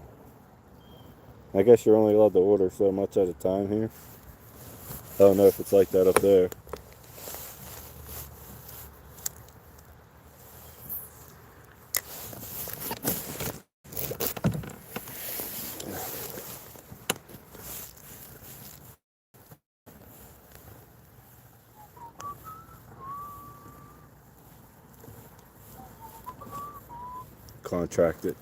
[SPEAKER 1] I guess you're only allowed to order so much at a time here. I don't know if it's like that up there. Contract it.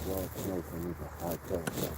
[SPEAKER 1] Well, it's nice and need a high tail. Yeah.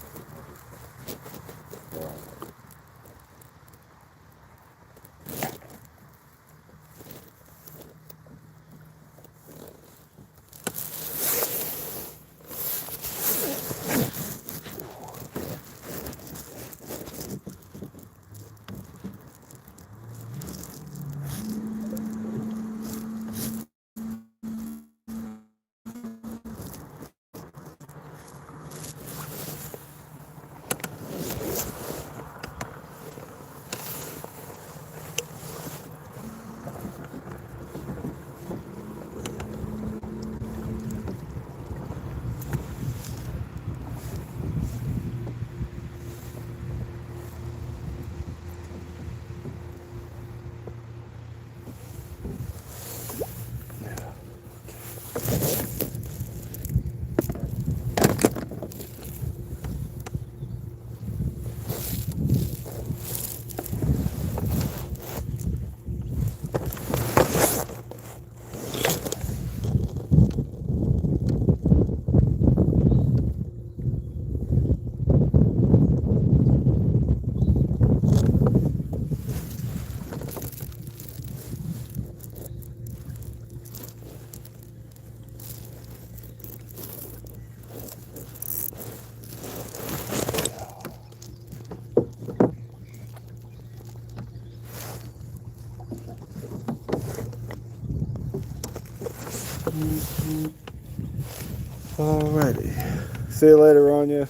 [SPEAKER 1] Alrighty. See you later, Anya.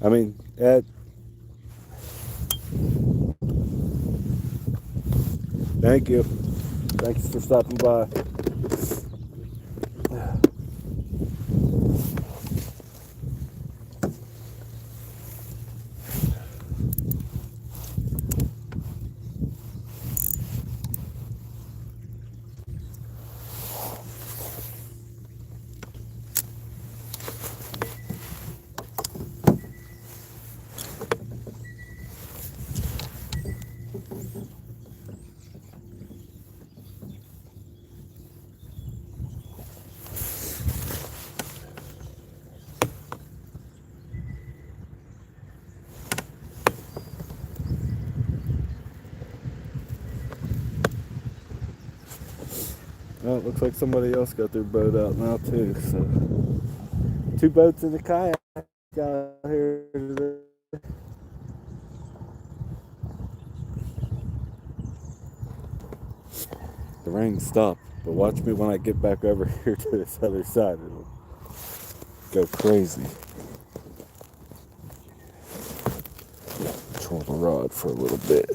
[SPEAKER 1] I mean, Ed. Thank you. Thanks for stopping by. Well, it looks like somebody else got their boat out now too. So, 2 boats and a kayak out here today. The rain stopped, but watch me when I get back over here to this other side. It'll go crazy. Control the rod for a little bit.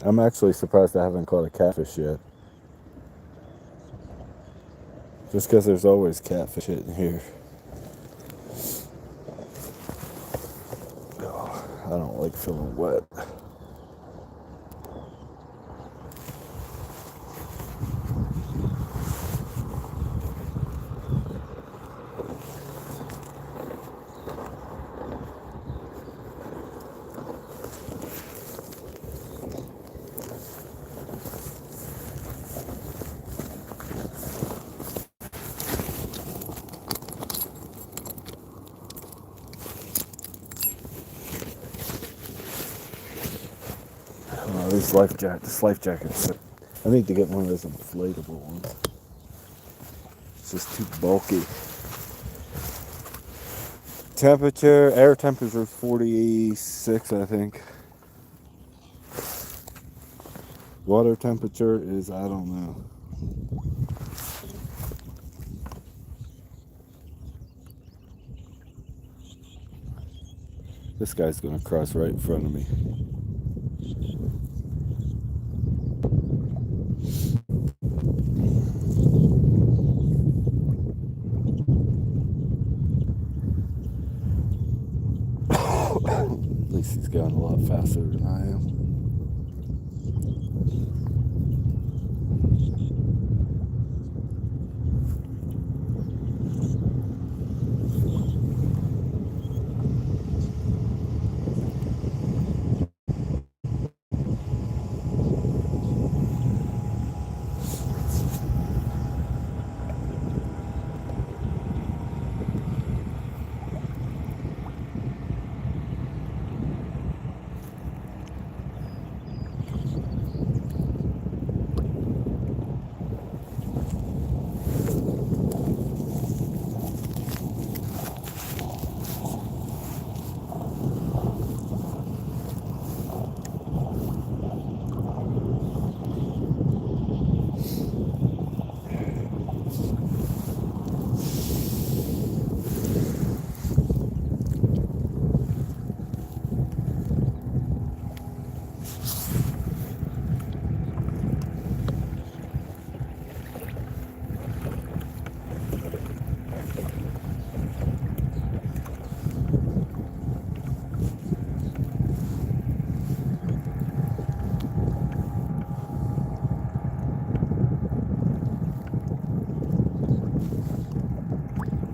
[SPEAKER 1] I'm actually surprised I haven't caught a catfish yet. Just because there's always catfish in here. Oh, I don't like feeling wet. These this life jackets. I need to get one of those inflatable ones. It's just too bulky. Temperature, air temperature is 46, I think. Water temperature is, I don't know. This guy's gonna cross right in front of me. At least he's going a lot faster than I am.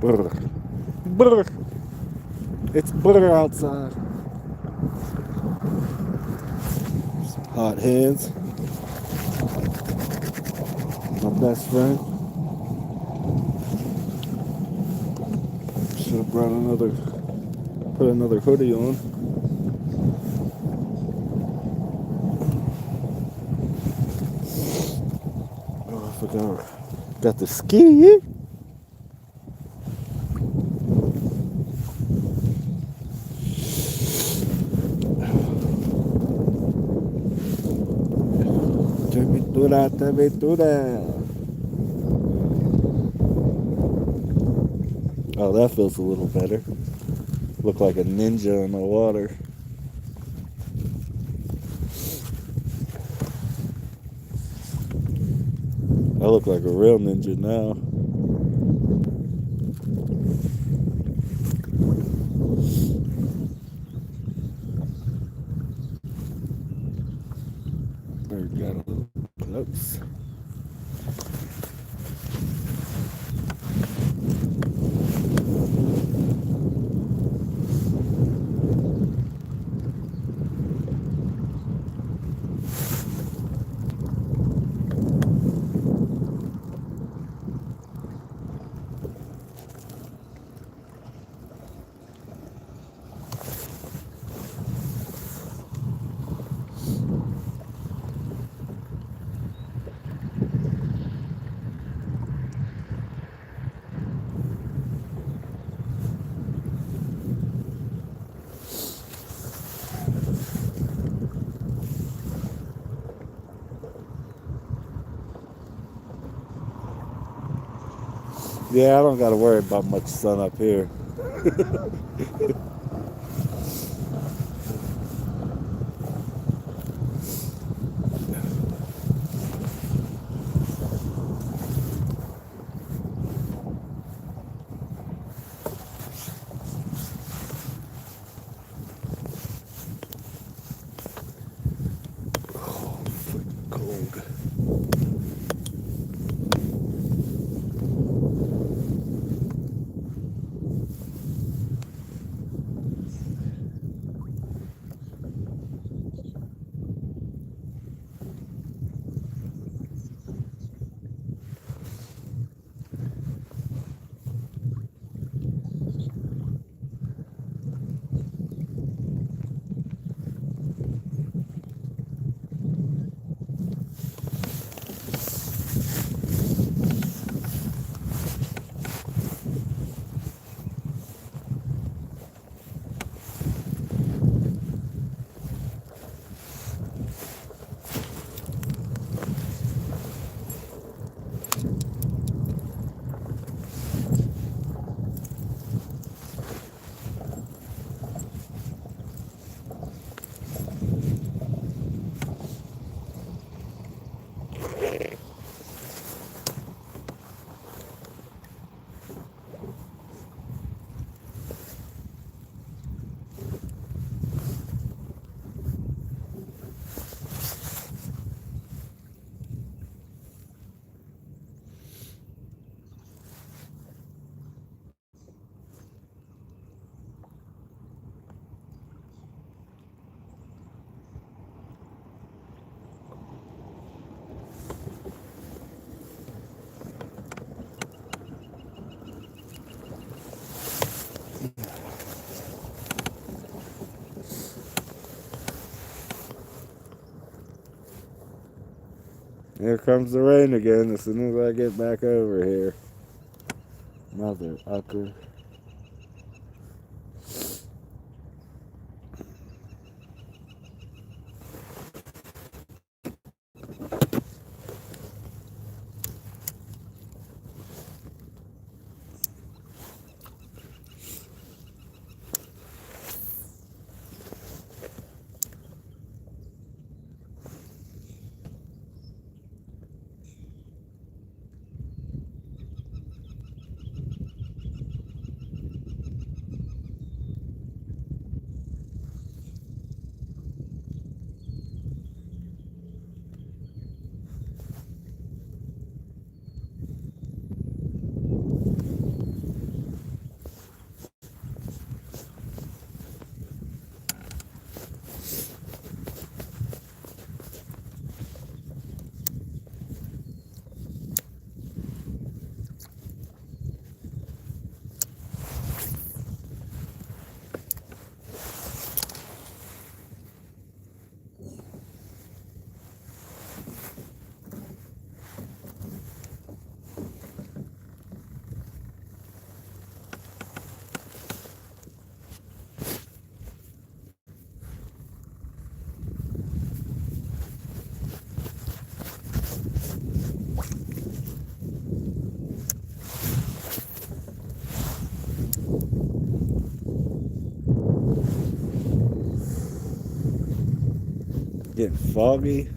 [SPEAKER 1] Brr. Brr. It's brr outside. Some hot hands. My best friend. Should have put another hoodie on. Oh, I forgot. Got the ski. Termitura. Oh, that feels a little better. Look like a ninja in the water. I look like a real ninja now. Bird got a little close. Yeah, I don't got to worry about much sun up here. Oh, freaking cold. Here comes the rain again as soon as I get back over here. Mother ucker. Getting foggy.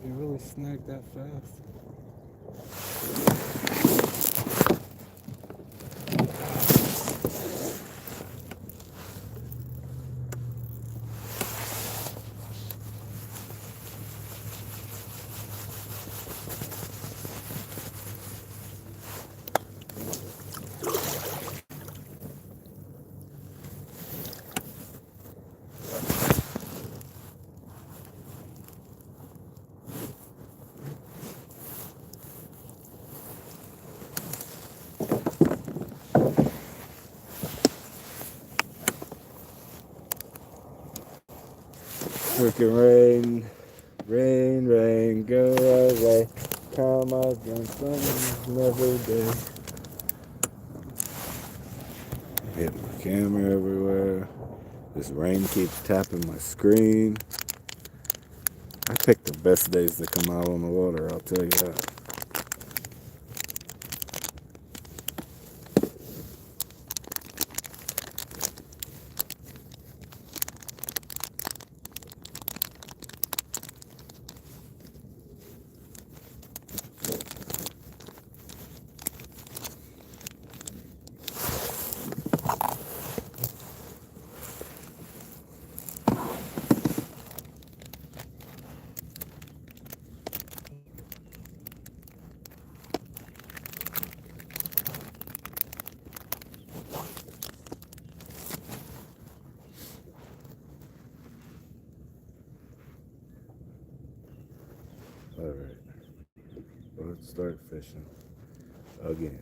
[SPEAKER 1] You really snagged that fast. Freaking rain, rain, rain, go away. Come again some another day. Hit my camera everywhere. This rain keeps tapping my screen. I picked the best days to come out on the water, I'll tell you that. Alright, let's start fishing again.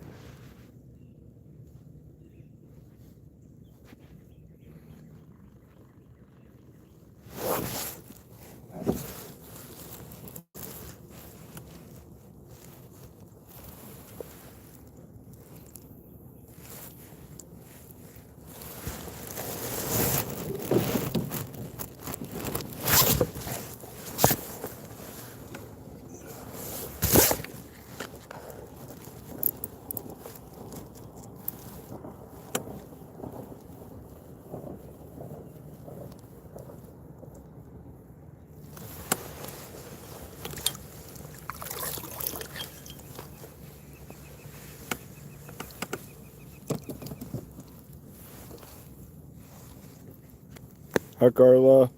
[SPEAKER 1] Hi Carla,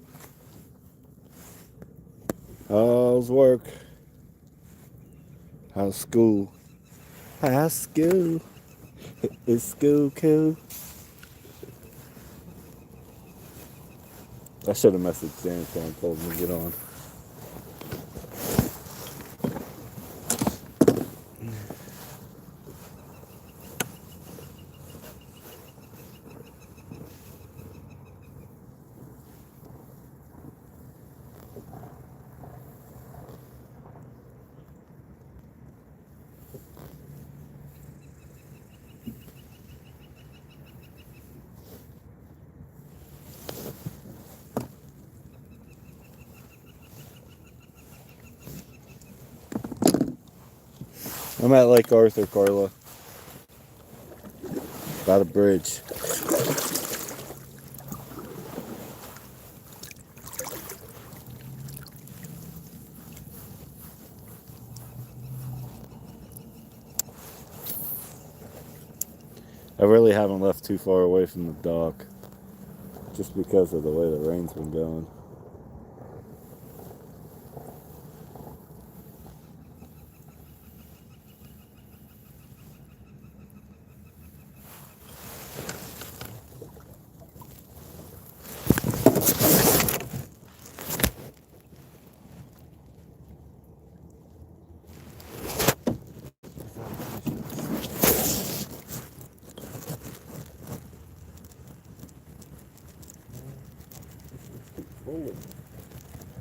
[SPEAKER 1] how's work? How's school? How's school? Is school cool? I should have messaged Dan and told him to get on. I'm at Lake Arthur, Carla. By the bridge. I really haven't left too far away from the dock, just because of the way the rain's been going.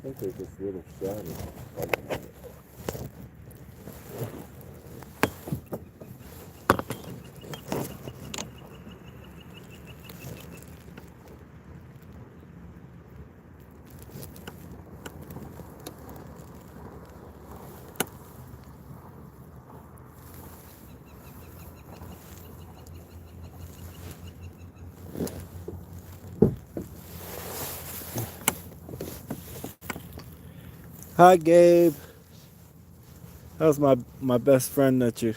[SPEAKER 1] I think they're just little shadows. Hi, Gabe. How's my best friend that you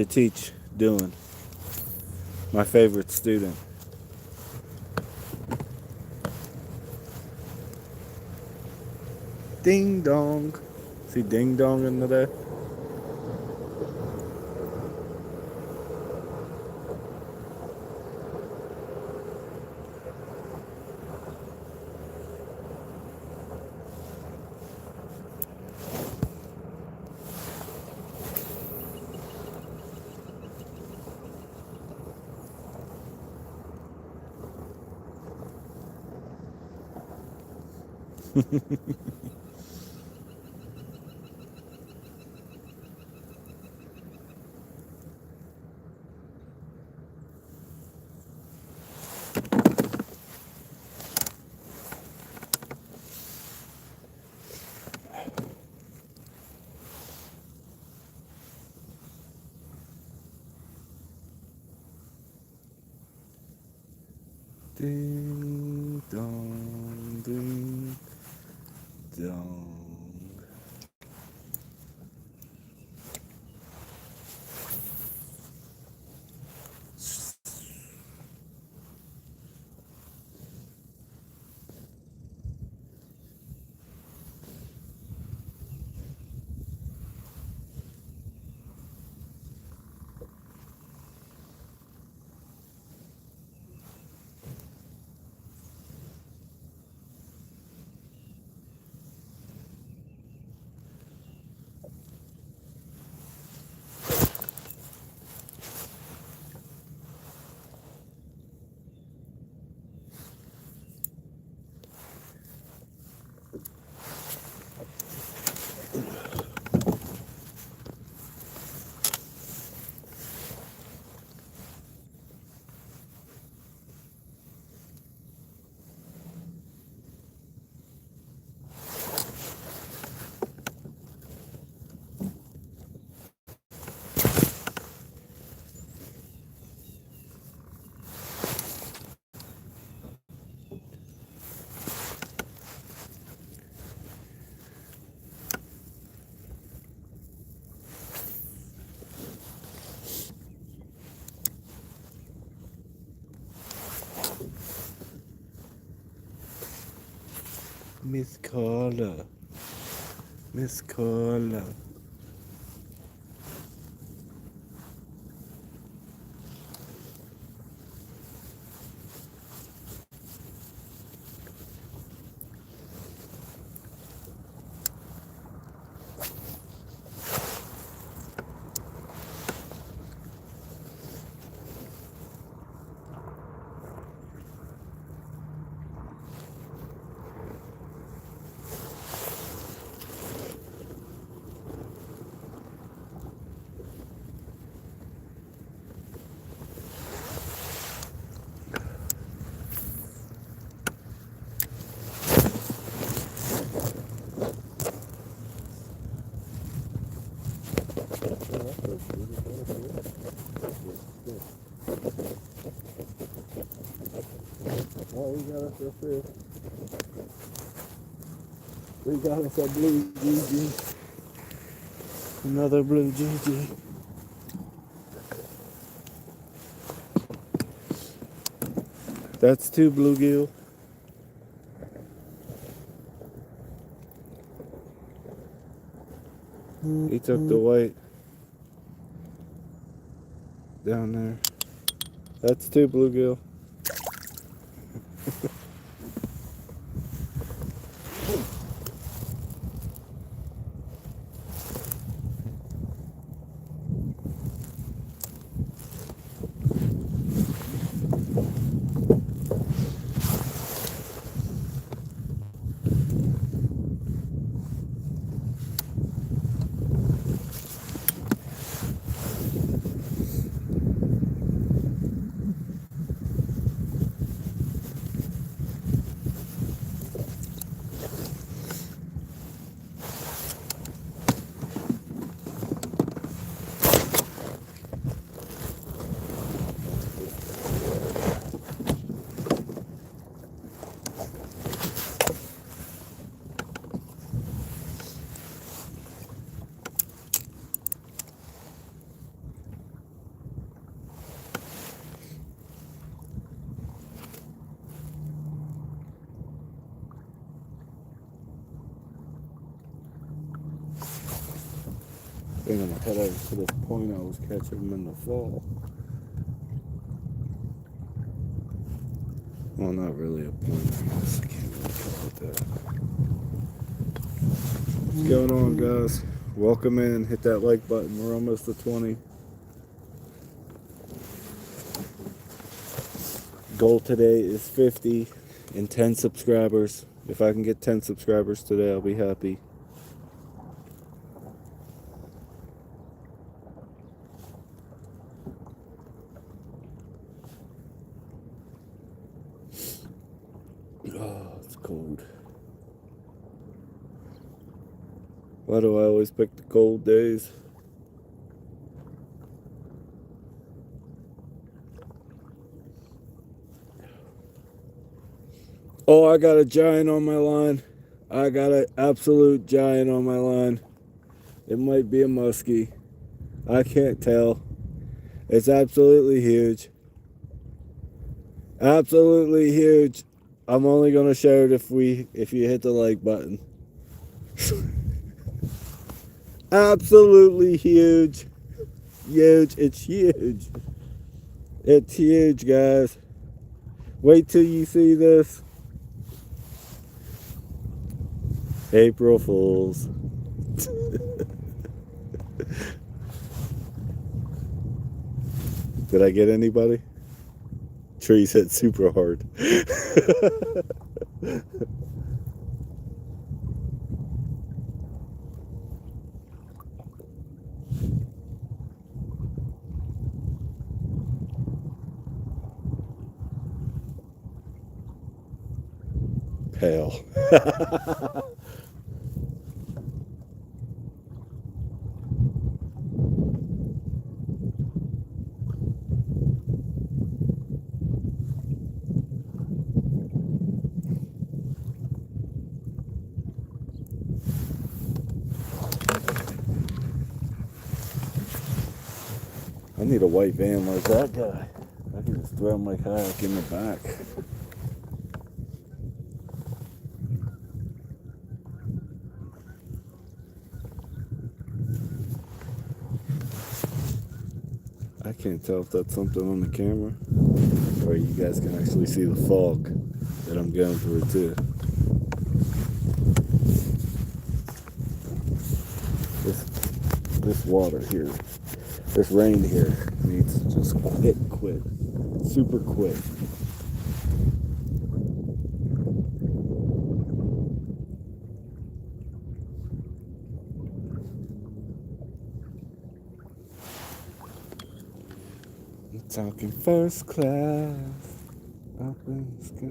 [SPEAKER 1] teach doing? My favorite student. Ding dong. See ding dong in there? Ding dong, ding dong. Miss Carla. Miss Carla. Oh, we got us a fish. We got us a blue GG. Another blue GG. That's 2 bluegill. He took the white down there. That's 2 bluegill. Thing on my head over to this point I was catching them in the fall. Well, not really a point, I guess. I can't really call it that. What's going on, guys? Welcome in. Hit that like button. We're almost to 20. Goal today is 50 and 10 subscribers. If I can get 10 subscribers today, I'll be happy. Oh, it's cold. Why do I always pick the cold days? Oh, I got a giant on my line. I got an absolute giant on my line. It might be a muskie. I can't tell. It's absolutely huge. Absolutely huge. I'm only gonna share it if you hit the like button. Absolutely huge. Huge. It's huge. It's huge, guys. Wait till you see this. April Fools. Did I get anybody? Trees hit super hard. Pale. I need a white van like that guy. I can just throw my kayak in the back. I can't tell if that's something on the camera or you guys can actually see the fog that I'm going through too. This water here, this rain here needs to just quit, super quick. I'm talking first class, up in the sky.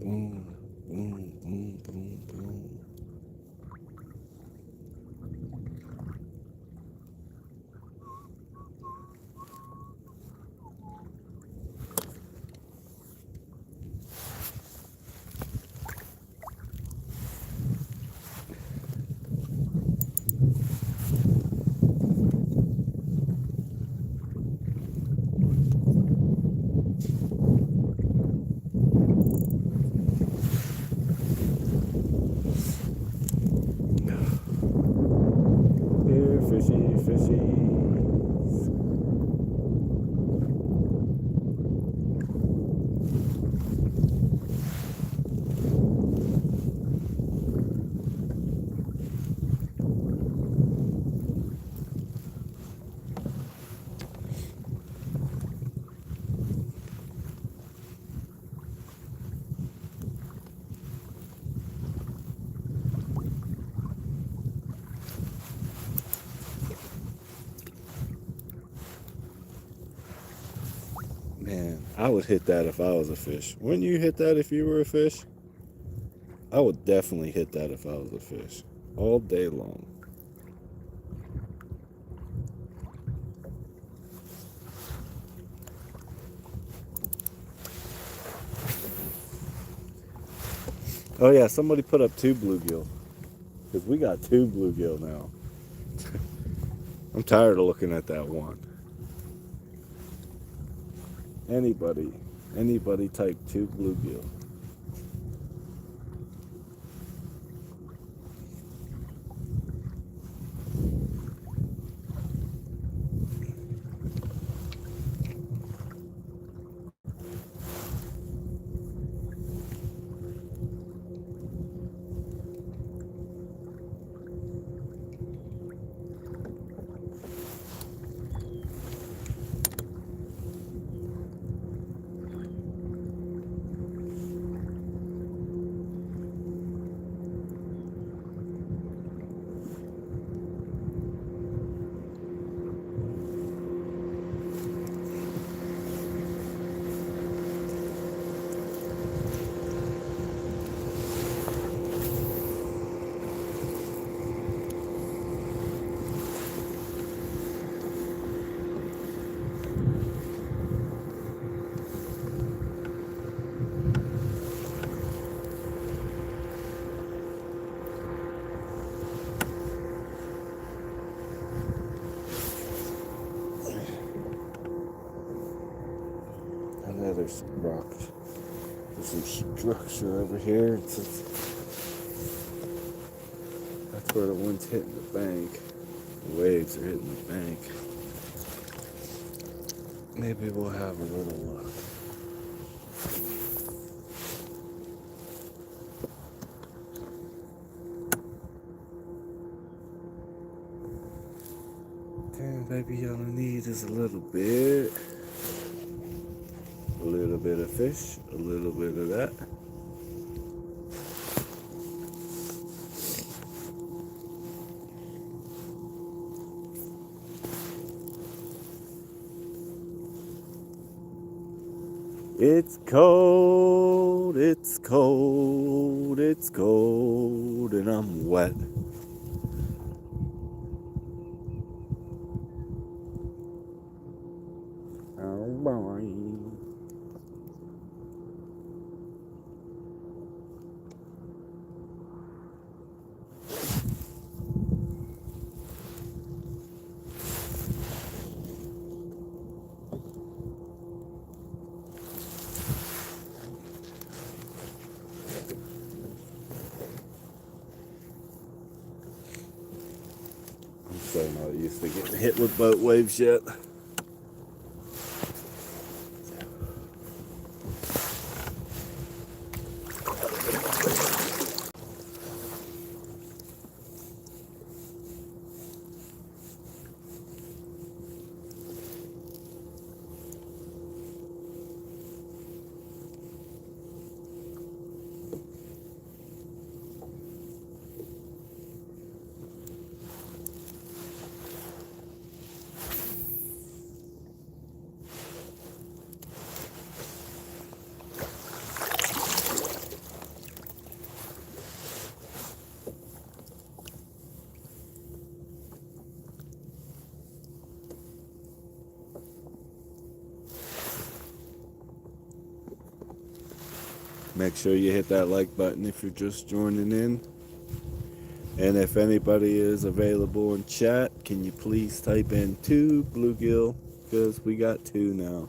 [SPEAKER 1] Boom, boom, boom, boom, boom. fishies. Man, I would hit that if I was a fish. Wouldn't you hit that if you were a fish? I would definitely hit that if I was a fish. All day long. Oh yeah, somebody put up 2 bluegill. Because we got 2 bluegill now. I'm tired of looking at that one. Anybody type 2 bluegill. I know there's some rocks. There's some structure over here. That's where the wind's hitting the bank. The waves are hitting the bank. Maybe we'll have a little luck. And maybe all I need is a little bit of fish, a little bit of that. It's cold, it's cold, it's cold, and I'm wet. Oh boy. I'm so not used to getting hit with boat waves yet. Make sure you hit that like button if you're just joining in. And if anybody is available in chat, can you please type in 2 bluegill? Because we got 2 now.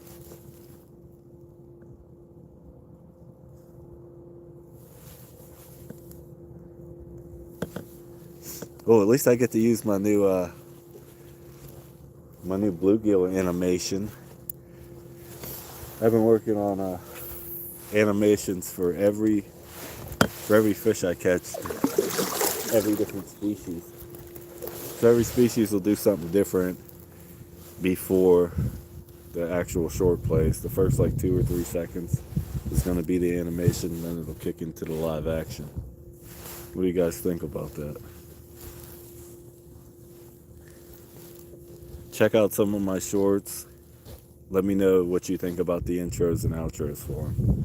[SPEAKER 1] Oh, at least I get to use my new my new bluegill animation. I've been working on animations for every fish I catch, every different species. So every species will do something different before the actual short plays. The first like 2 or 3 seconds is going to be the animation, and then it'll kick into the live action. What do you guys think about that? Check out some of my shorts. Let me know what you think about the intros and outros for them.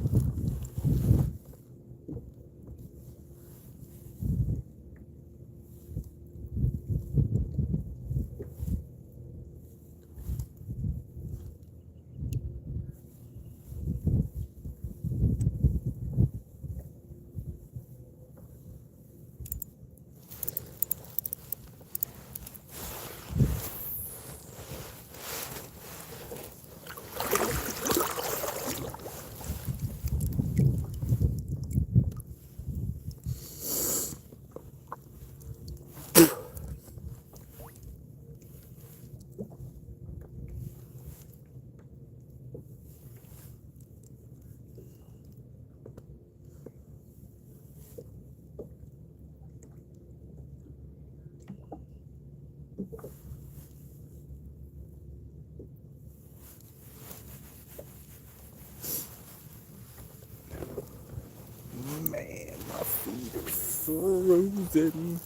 [SPEAKER 1] Man, my feet are frozen.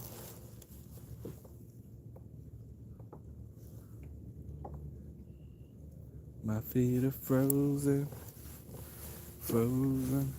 [SPEAKER 1] My feet are frozen, frozen.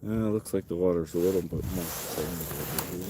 [SPEAKER 1] Yeah, it looks like the water's a little bit more sustainable over here.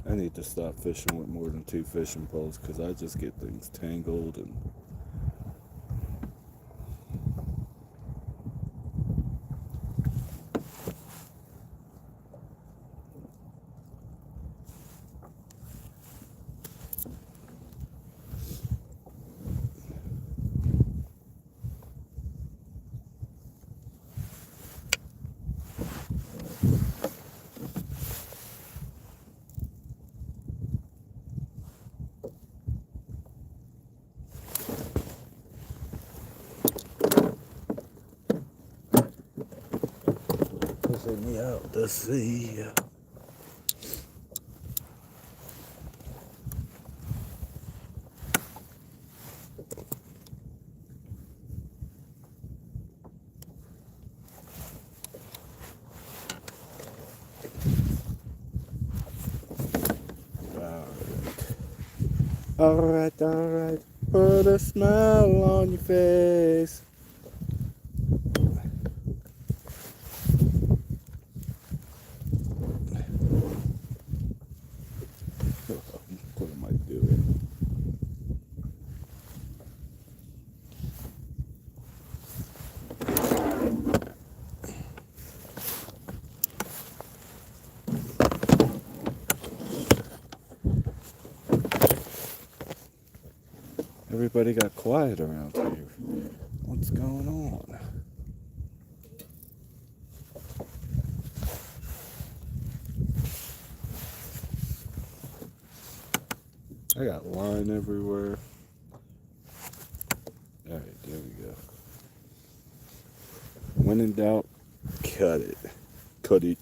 [SPEAKER 1] I need to stop fishing with more than 2 fishing poles because I just get things tangled and pushing me out to sea. Alright, alright. Put a smile on your face. What am I doing? Everybody got quiet around here. What's going on? I got line everywhere. Alright, there we go. When in doubt, cut it. Cut it.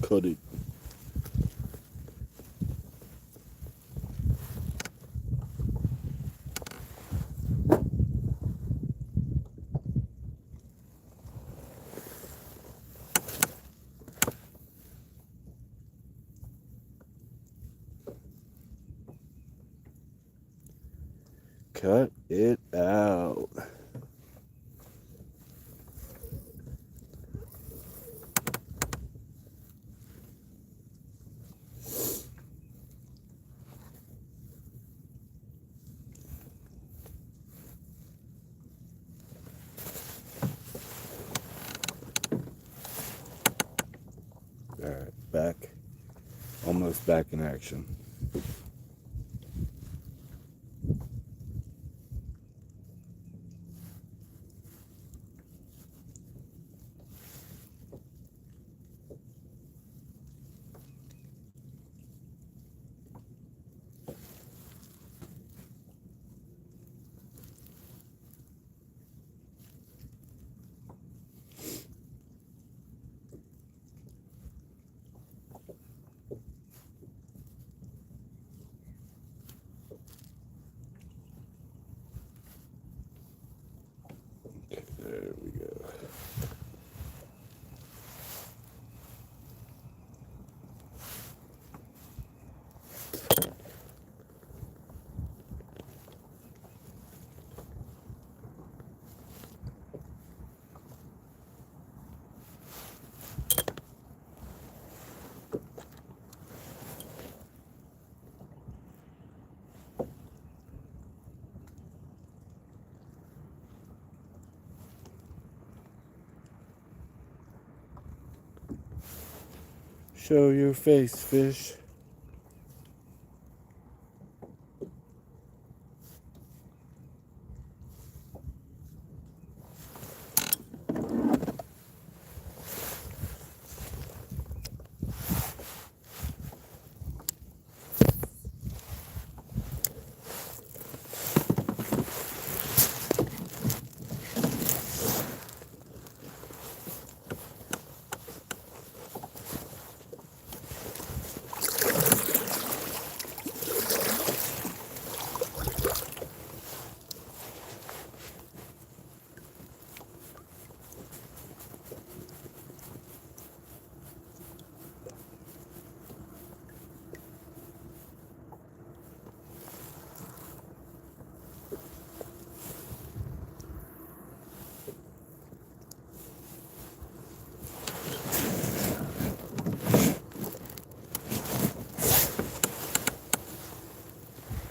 [SPEAKER 1] Cut it. Cut it out. Alright, back. Almost back in action. There we go. Show your face, fish.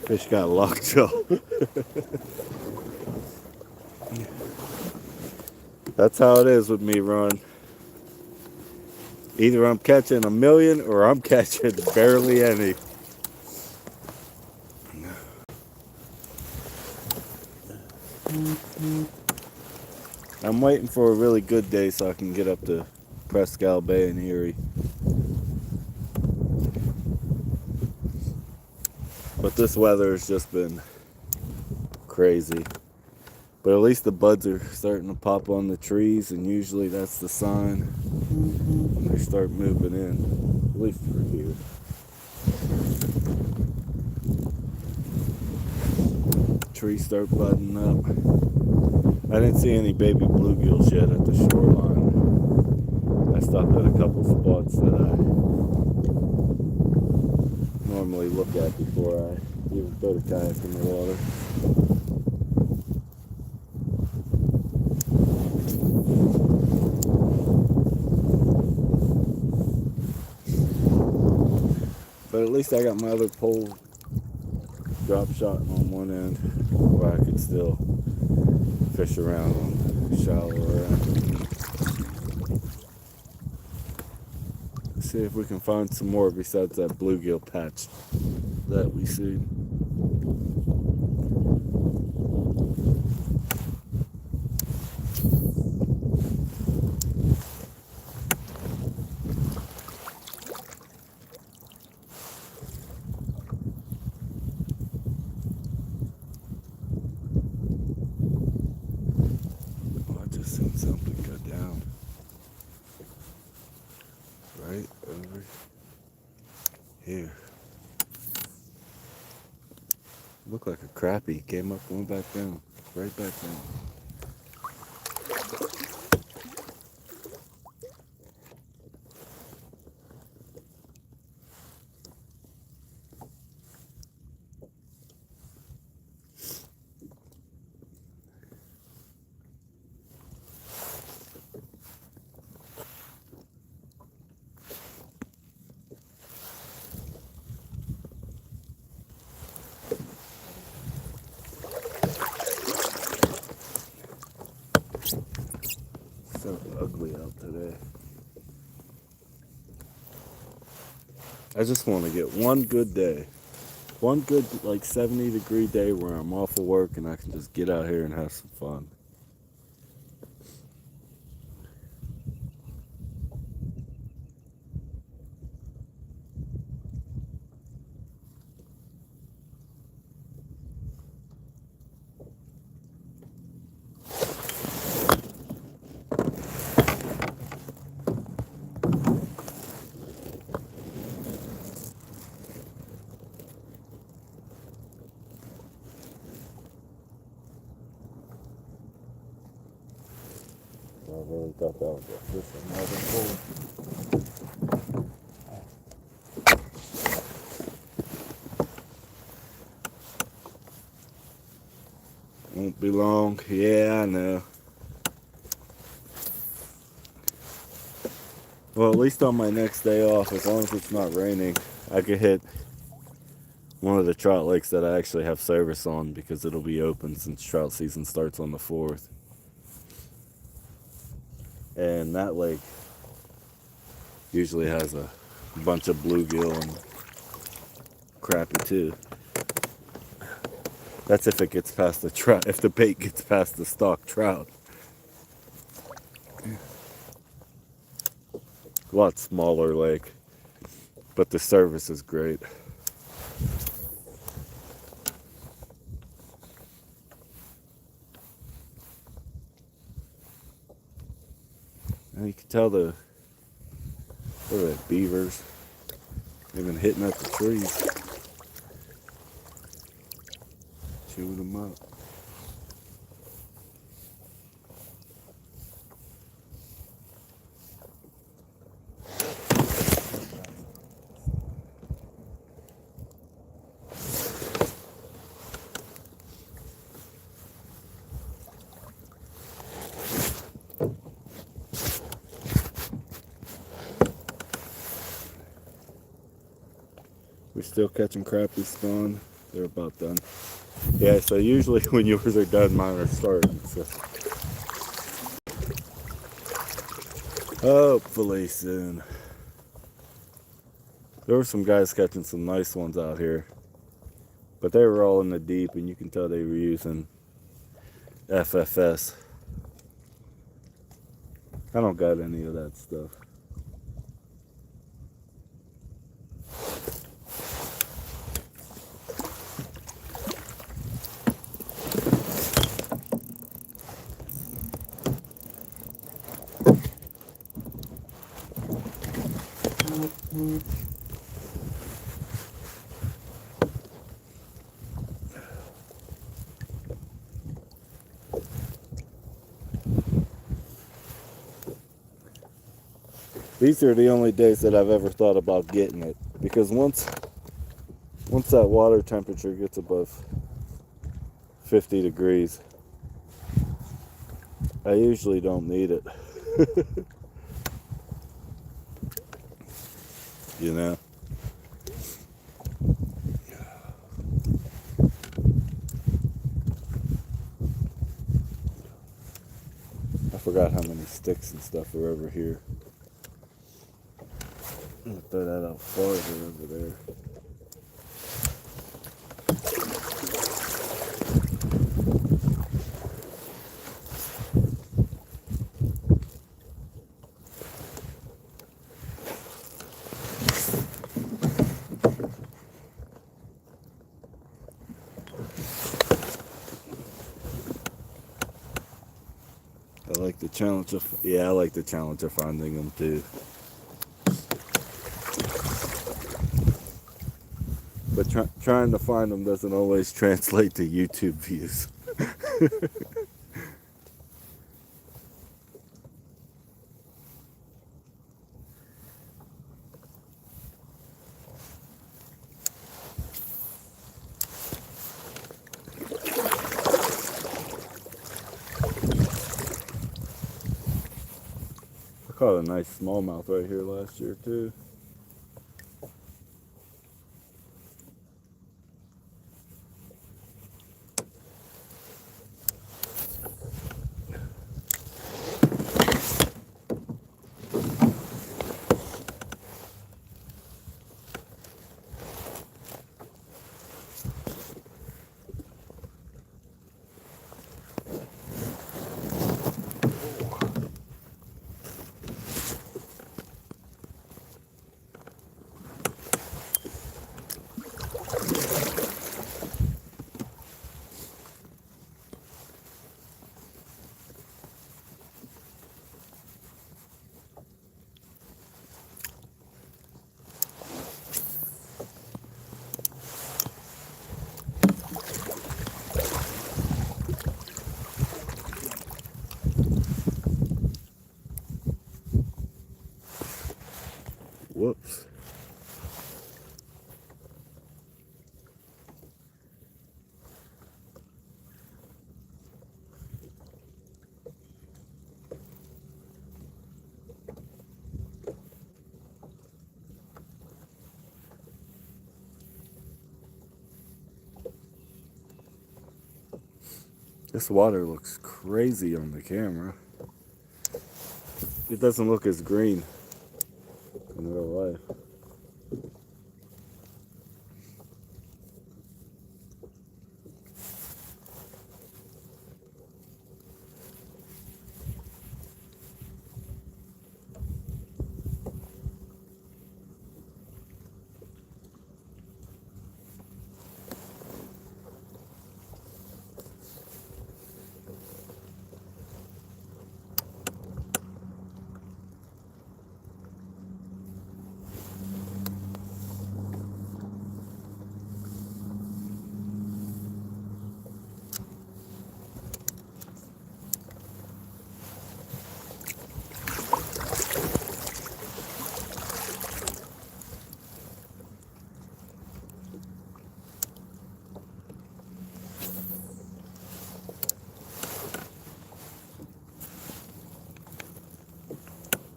[SPEAKER 1] Fish got locked up. That's how it is with me, Ron. Either I'm catching a million or I'm catching barely any. I'm waiting for a really good day so I can get up to Presque Bay and Erie. But this weather has just been crazy. But at least the buds are starting to pop on the trees, and usually that's the sign when they start moving in, at least for here. Trees start budding up. I didn't see any baby bluegills yet at the shoreline. I stopped at a couple spots that I normally look at before I even throw the kayak in the water. But at least I got my other pole drop shot on one end where I could still fish around on shallower end. Let's see if we can find some more besides that bluegill patch that we see. Seen something go down right over here. Looked like a crappie. Came up, went back down, right back down. So ugly out today. I just want to get one good day. One good, like 70-degree day where I'm off of work and I can just get out here and have some fun. I really thought that was just another hole. Won't be long. Yeah, I know. Well, at least on my next day off, as long as it's not raining, I could hit one of the trout lakes that I actually have service on because it'll be open since trout season starts on the 4th. And that lake usually has a bunch of bluegill and crappie too. That's if it gets past the trout, if the bait gets past the stock trout. A lot smaller lake, but the service is great. And you can tell the beavers, they've been hitting up the trees, chewing them up. We're still catching crappie spawn. They're about done. Yeah, so usually when yours are done, mine are starting. So hopefully soon. There were some guys catching some nice ones out here, but they were all in the deep, and you can tell they were using FFS. I don't got any of that stuff. These are the only days that I've ever thought about getting it, because once once that water temperature gets above 50 degrees, I usually don't need it. You know? I forgot how many sticks and stuff are over here. I'm gonna throw that out farther over there. I like the challenge of, yeah, I like the challenge of finding them too. But trying to find them doesn't always translate to YouTube views. I caught a nice smallmouth right here last year too. Whoops. This water looks crazy on the camera. It doesn't look as green in real life.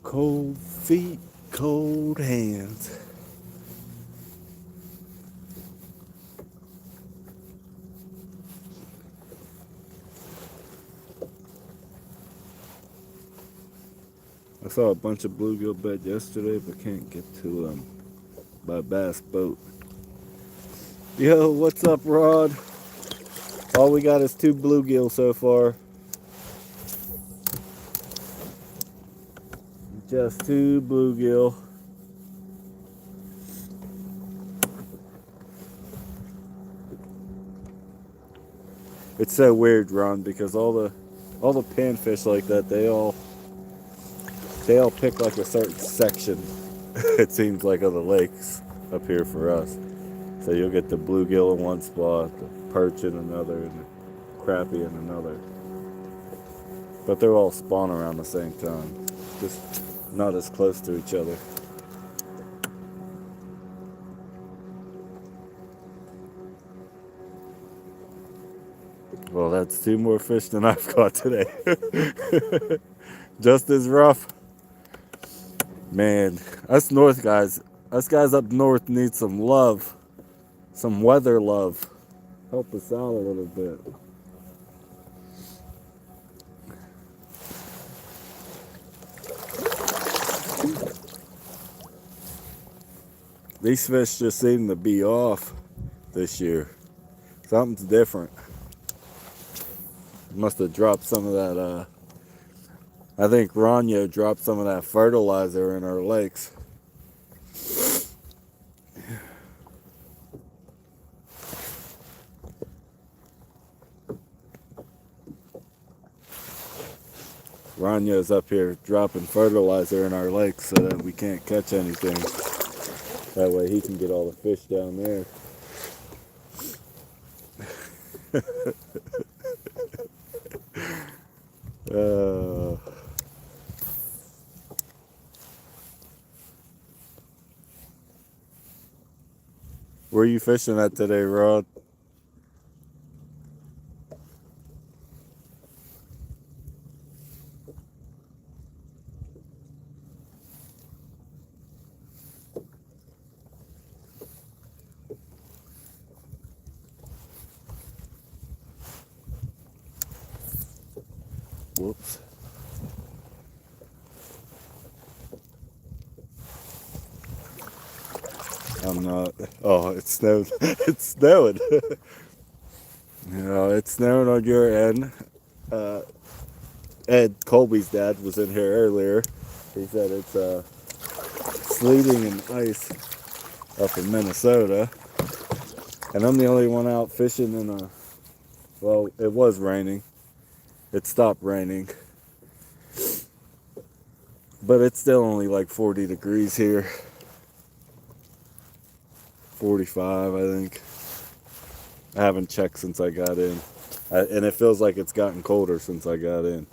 [SPEAKER 1] Cold feet, cold hands. I saw a bunch of bluegill bed yesterday, but can't get to them by bass boat. Yo, what's up, Rod? All we got is 2 bluegill so far. Just 2 bluegill. It's so weird, Ron, because all the panfish like that, they all pick like a certain section. It seems like of the lakes up here for us. So you'll get the bluegill in one spot, the perch in another, and the crappie in another. But they're all spawn around the same time, just not as close to each other. Well, that's 2 more fish than I've caught today. Just as rough. Man, us guys up north need some love, some weather love. Help us out a little bit. These fish just seem to be off this year. Something's different. Must have dropped some of that, I think Ronyo dropped some of that fertilizer in our lakes. Ranya's up here dropping fertilizer in our lakes so that we can't catch anything. That way he can get all the fish down there. Where are you fishing at today, Rod? Whoops. I'm not. Oh, it snowed. It's snowing. You know, it's snowing on your end. Ed, Colby's dad, was in here earlier. He said it's sleeting and ice up in Minnesota. And I'm the only one out fishing in a... Well, it was raining. It stopped raining. But it's still only like 40 degrees here. 45, I think. I haven't checked since I got in. And it feels like it's gotten colder since I got in.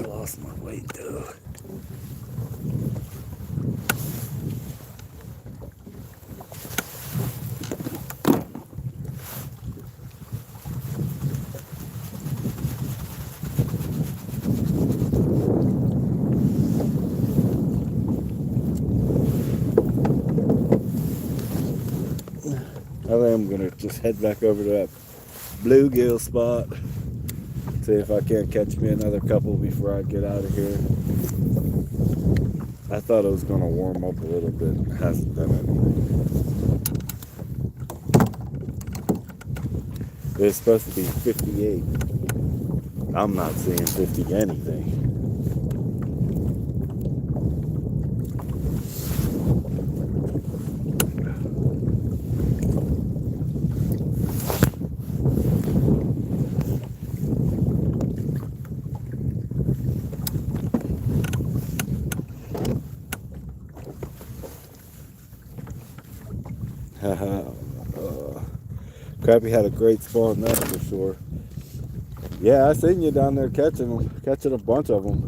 [SPEAKER 1] Lost my weight though. I think I'm gonna just head back over to that bluegill spot. See if I can't catch me another couple before I get out of here. I thought it was going to warm up a little bit. It hasn't done anything. It's supposed to be 58. I'm not seeing 50 anything. Crappie had a great spawn, that's for sure. Yeah, I seen you down there catching them, catching a bunch of them.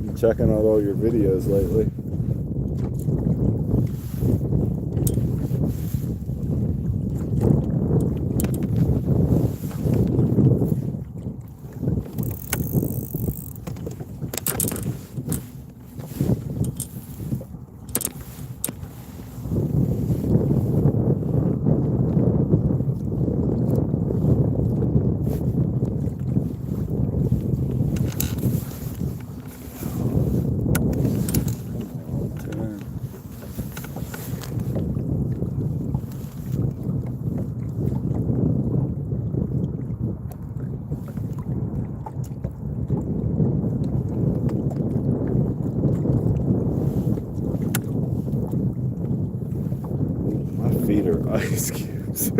[SPEAKER 1] I'm checking out all your videos lately. Feet are ice cubes.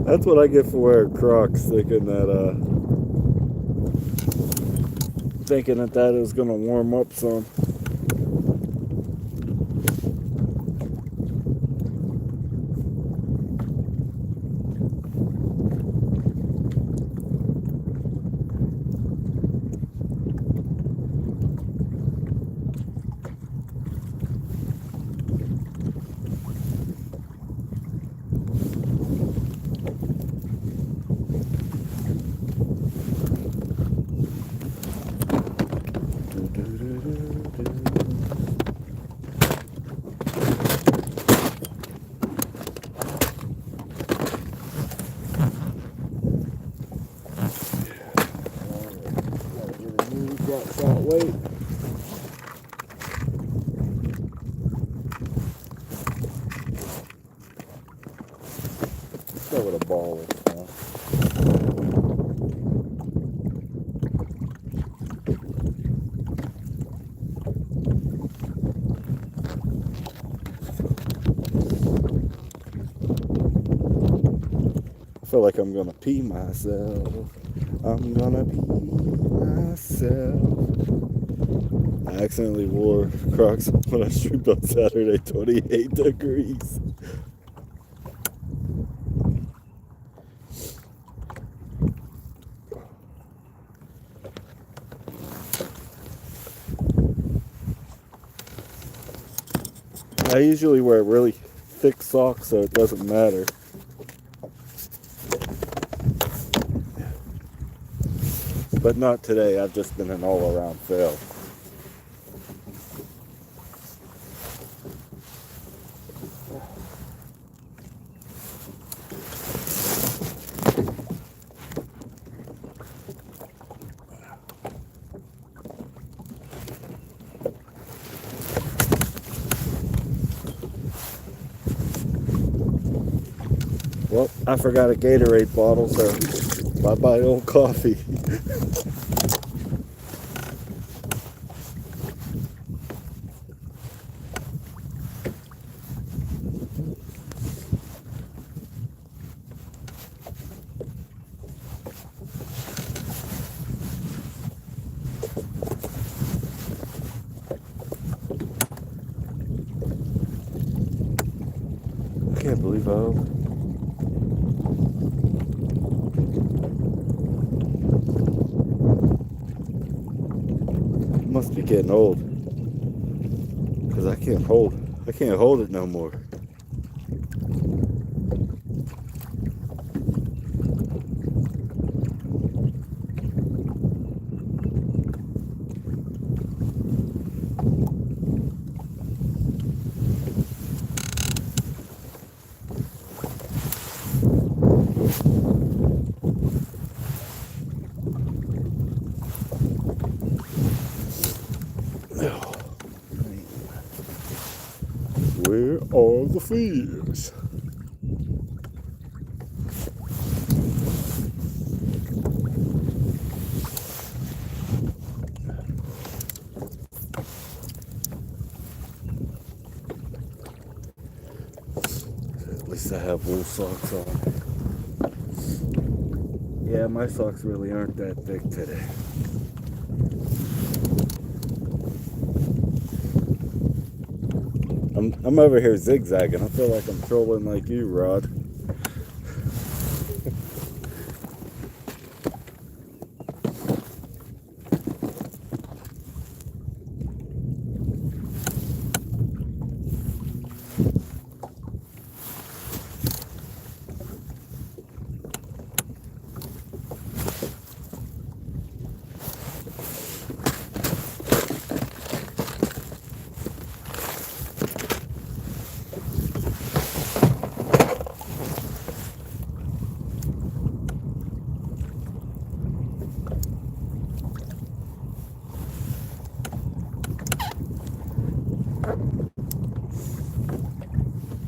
[SPEAKER 1] That's what I get for wearing Crocs, thinking that is gonna warm up some. Wait. Let's go with a ball now. I feel like I'm gonna pee myself. I'm gonna pee myself. I accidentally wore Crocs when I streamed on Saturday, 28 degrees. I usually wear really thick socks so it doesn't matter. But not today, I've just been an all-around fail. Well, I forgot a Gatorade bottle, so bye-bye old coffee. I can't believe I must be getting old, because I can't hold it no more. Where are the fish? At least I have wool socks on. Yeah, my socks really aren't that thick today. I'm over here zigzagging. I feel like I'm trolling like you, Rod.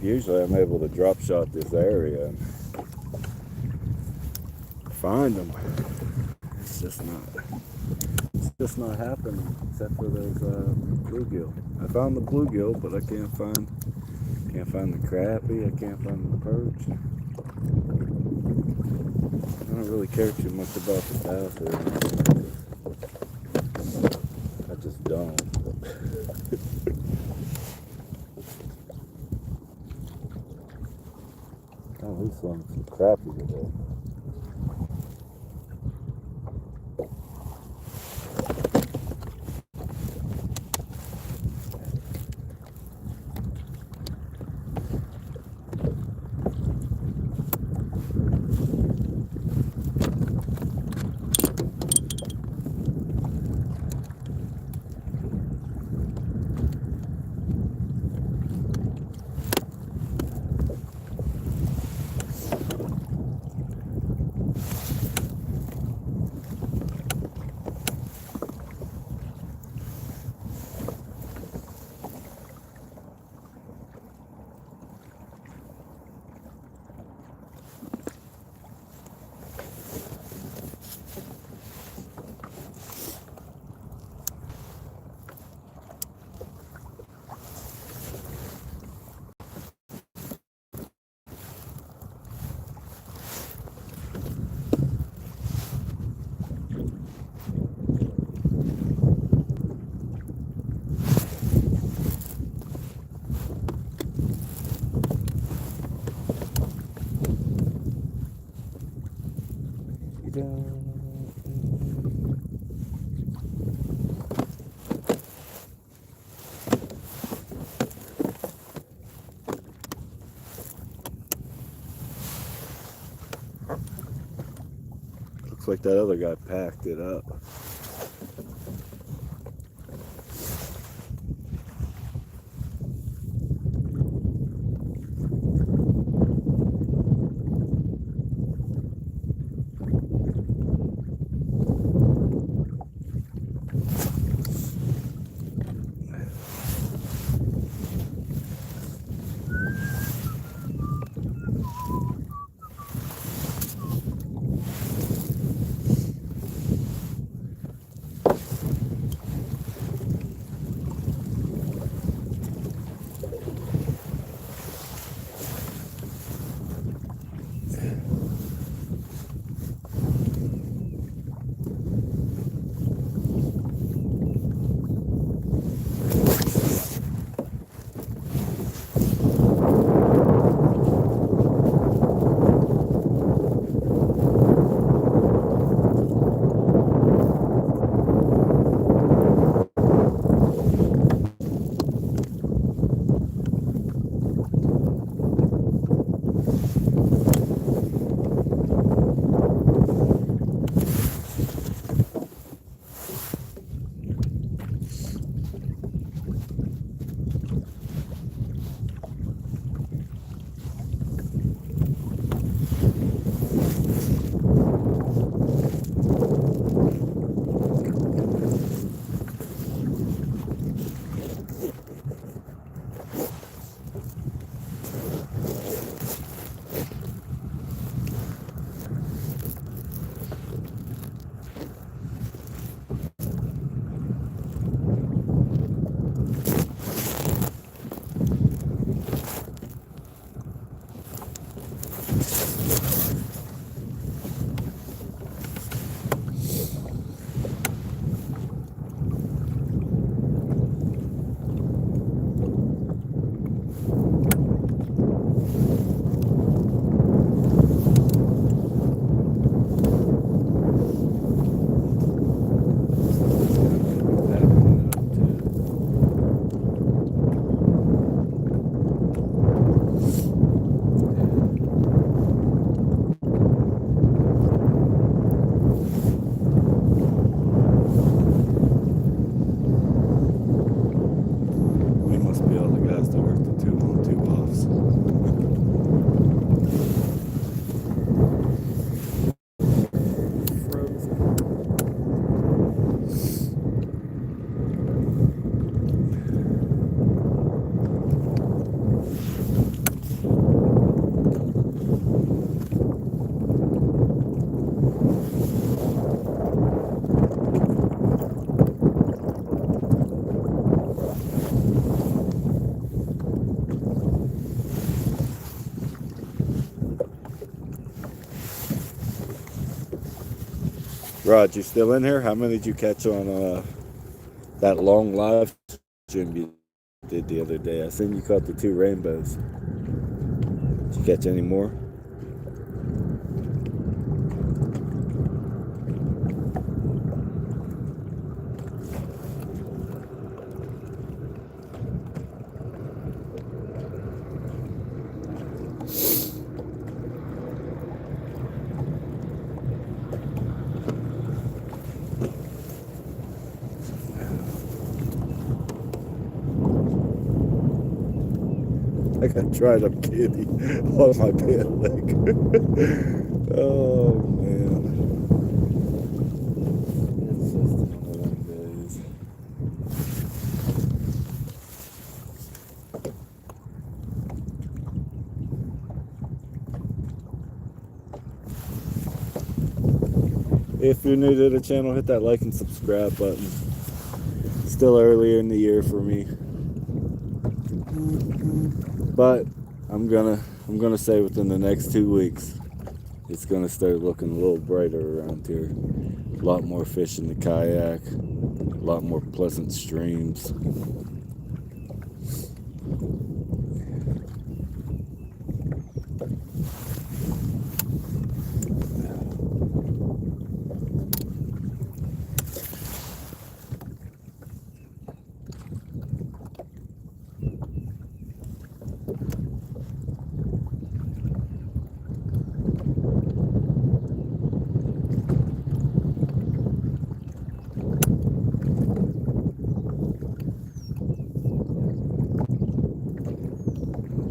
[SPEAKER 1] Usually I'm able to drop shot this area and find them. It's just not happening except for those bluegill. I found the bluegill, but I can't find the crappie. I can't find the perch. I don't really care too much about the bass or anything. I just don't. Oh, we saw some crappie today. Looks like that other guy packed it up. Rod, you still in here? How many did you catch on that long live stream you did the other day? I seen you caught the 2 rainbows. Did you catch any more? I got dried up kitty on my pant leg. Oh man. It's just one of them days. If you're new to the channel, hit that like and subscribe button. Still earlier in the year for me. But I'm gonna say within the next 2 weeks, it's gonna start looking a little brighter around here. A lot more fish in the kayak, a lot more pleasant streams.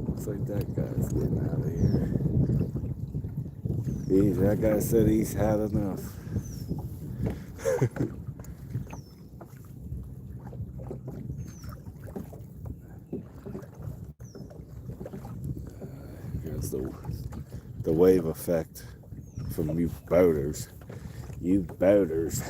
[SPEAKER 1] Looks like that guy's getting out of here. That guy said he's had enough. Here's the wave effect from you boaters. You boaters.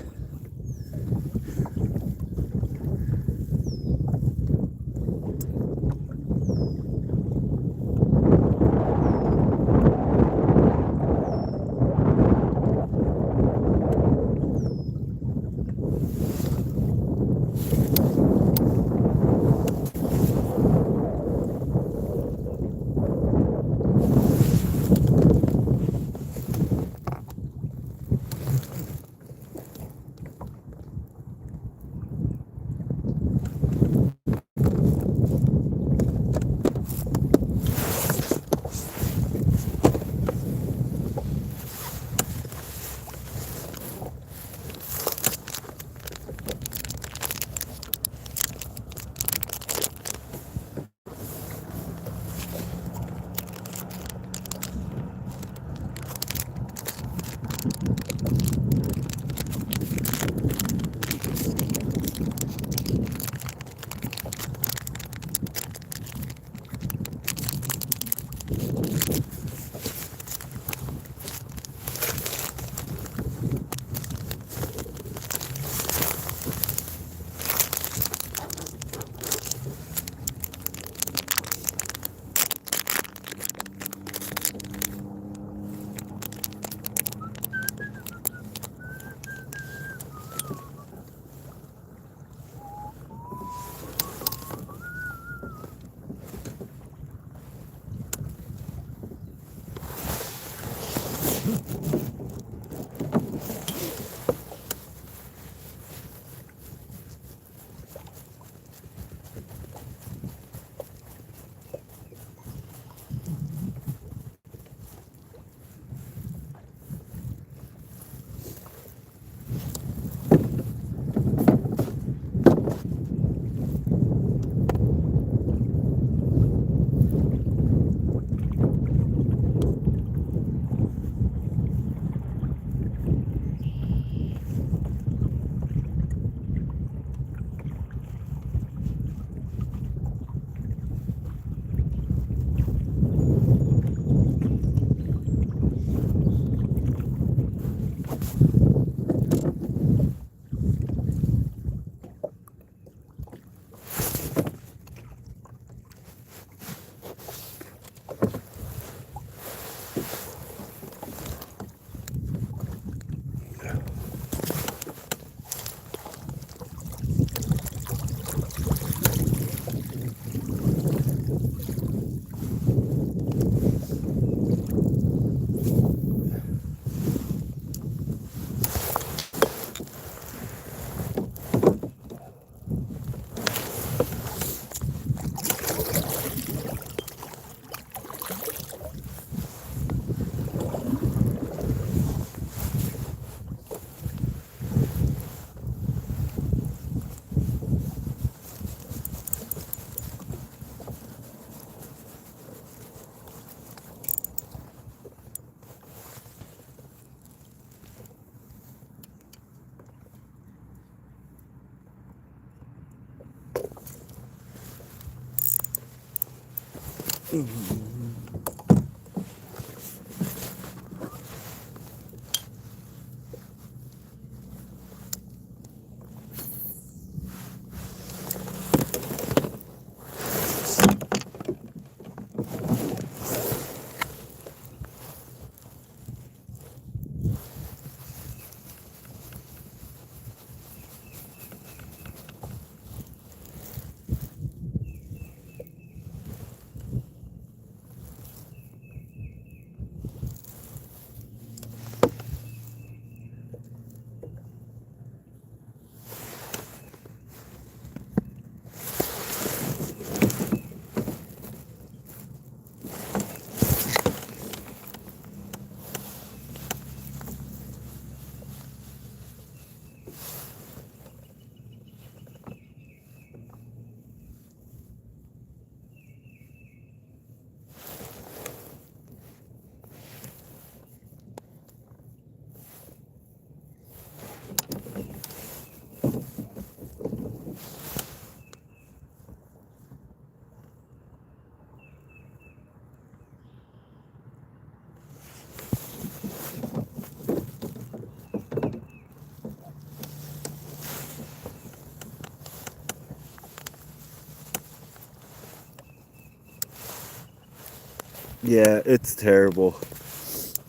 [SPEAKER 1] Yeah, it's terrible.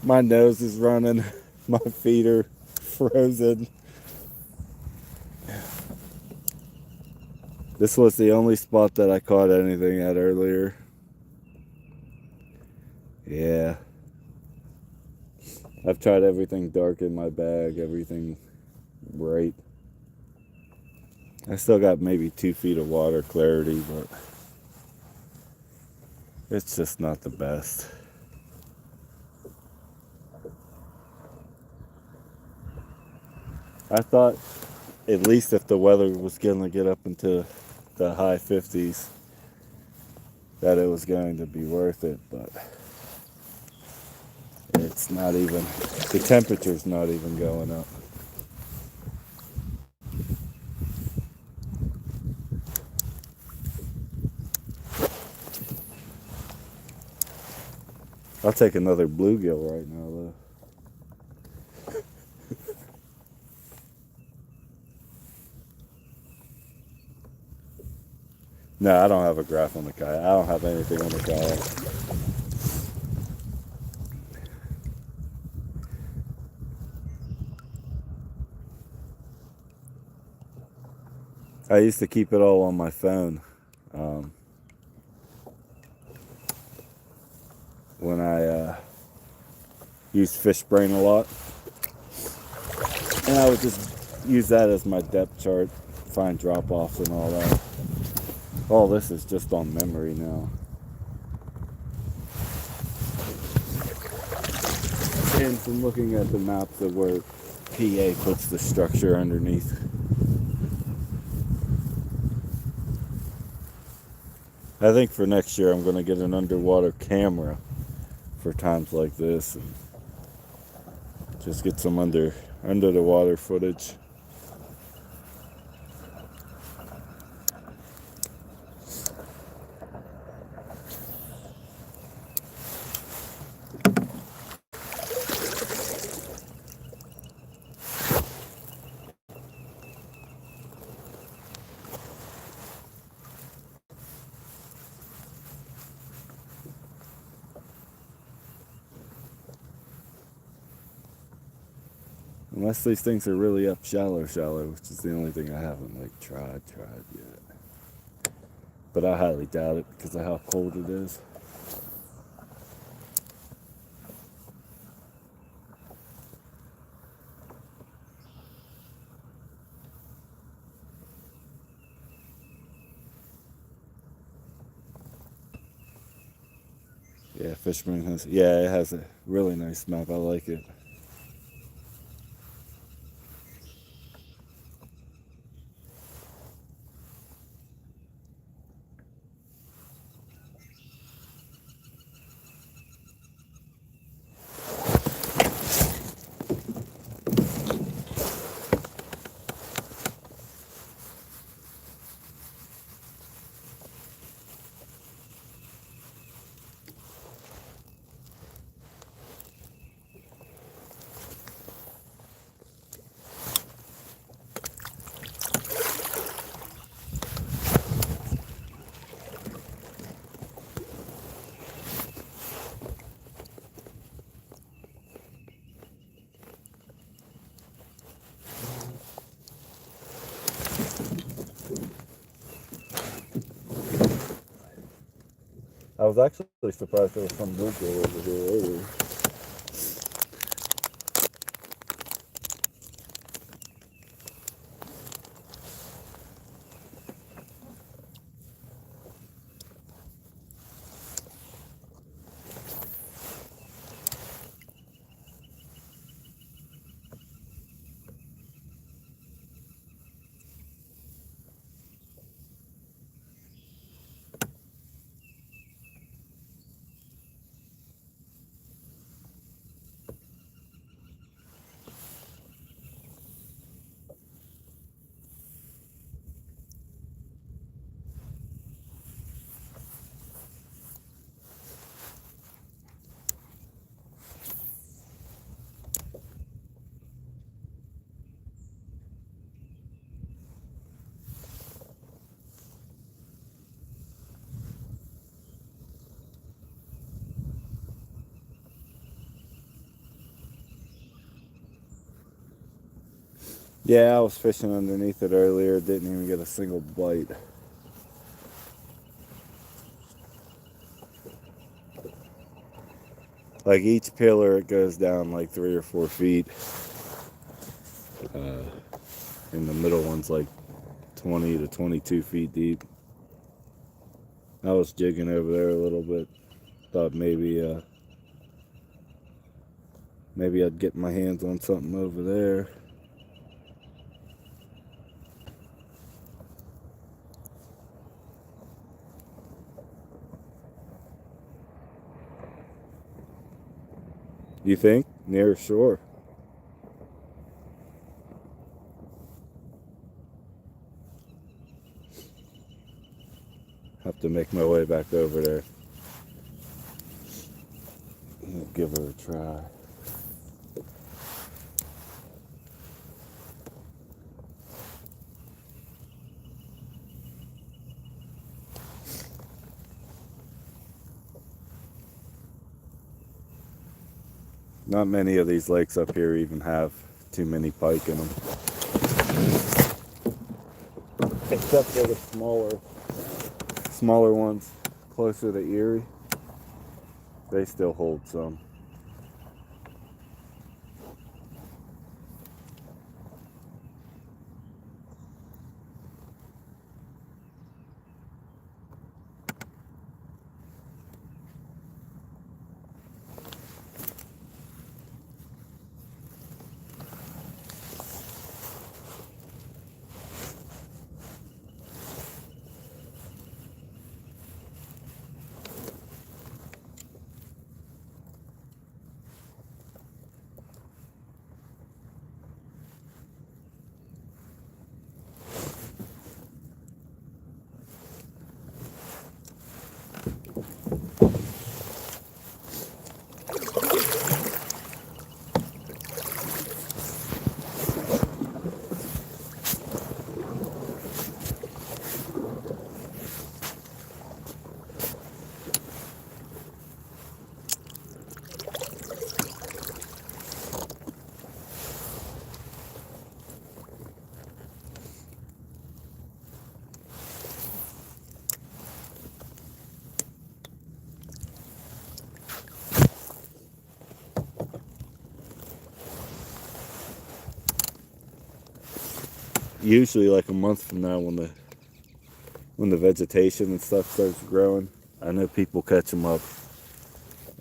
[SPEAKER 1] My nose is running. My feet are frozen. This was the only spot that I caught anything at earlier. Yeah. I've tried everything dark in my bag, everything bright. I still got maybe 2 feet of water clarity, but it's just not the best. I thought at least if the weather was going to get up into the high 50s that it was going to be worth it, but it's not even, the temperature's not even going up. I'll take another bluegill right now, though. No, I don't have a graph on the kayak. I don't have anything on the kayak. I used to keep it all on my phone when I used Fishbrain a lot. And I would just use that as my depth chart, find drop-offs and all that. All this is just on memory now. And from looking at the maps of where PA puts the structure underneath. I think for next year I'm going to get an underwater camera for times like this and just get some under the water footage. Unless these things are really up shallow, which is the only thing I haven't tried yet. But I highly doubt it because of how cold it is. Yeah, Fishman has, yeah, it has a really nice map. I like it. was actually surprised there was some bluegill over here earlier. Yeah, I was fishing underneath it earlier. Didn't even get a single bite. Like each pillar, it goes down like 3 or 4 feet. And the middle one's like 20 to 22 feet deep. I was jigging over there a little bit. Thought maybe I'd get my hands on something over there. You think? Near shore. Have to make my way back over there. Give her a try. Not many of these lakes up here even have too many pike in them. Except for the smaller ones closer to Erie. They still hold some. Usually like a month from now when the vegetation and stuff starts growing, I know people catch them up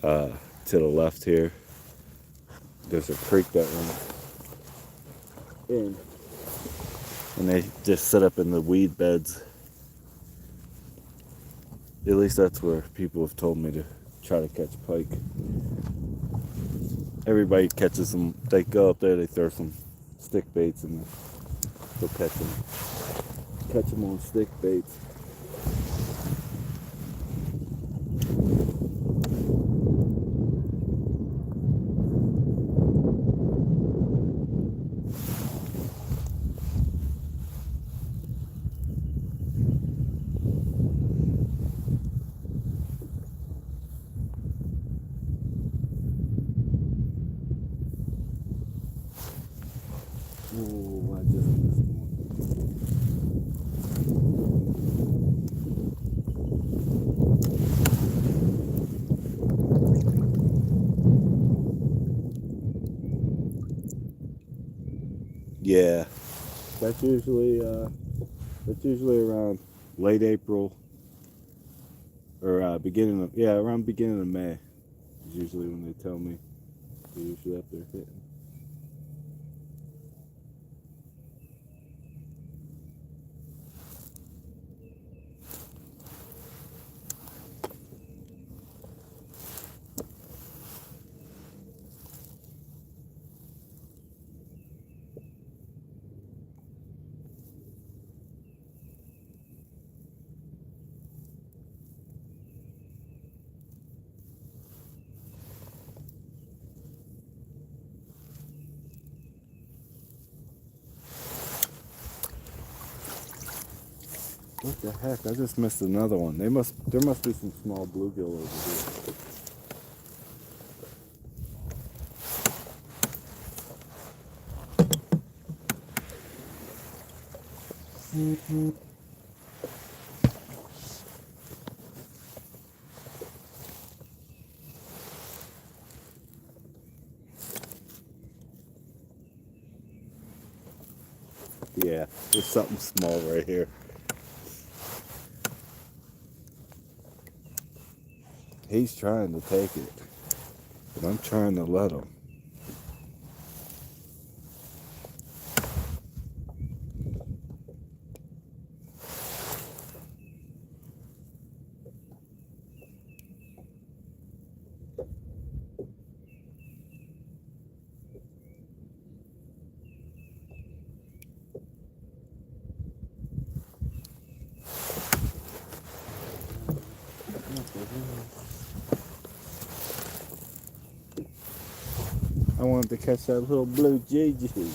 [SPEAKER 1] to the left here. There's a creek that runs in, and they just set up in the weed beds. At least that's where people have told me to try to catch pike. Everybody catches them. They go up there, they throw some stick baits, and they'll catch them on stick baits. Oh, I just missed one. Yeah, that's usually around late April or around beginning of May is usually when they tell me they're usually up there hitting. What the heck? I just missed another one. There must be some small bluegill over here. Yeah, there's something small right here. He's trying to take it, but I'm trying to let him. I wanted to catch that little blue Jighead.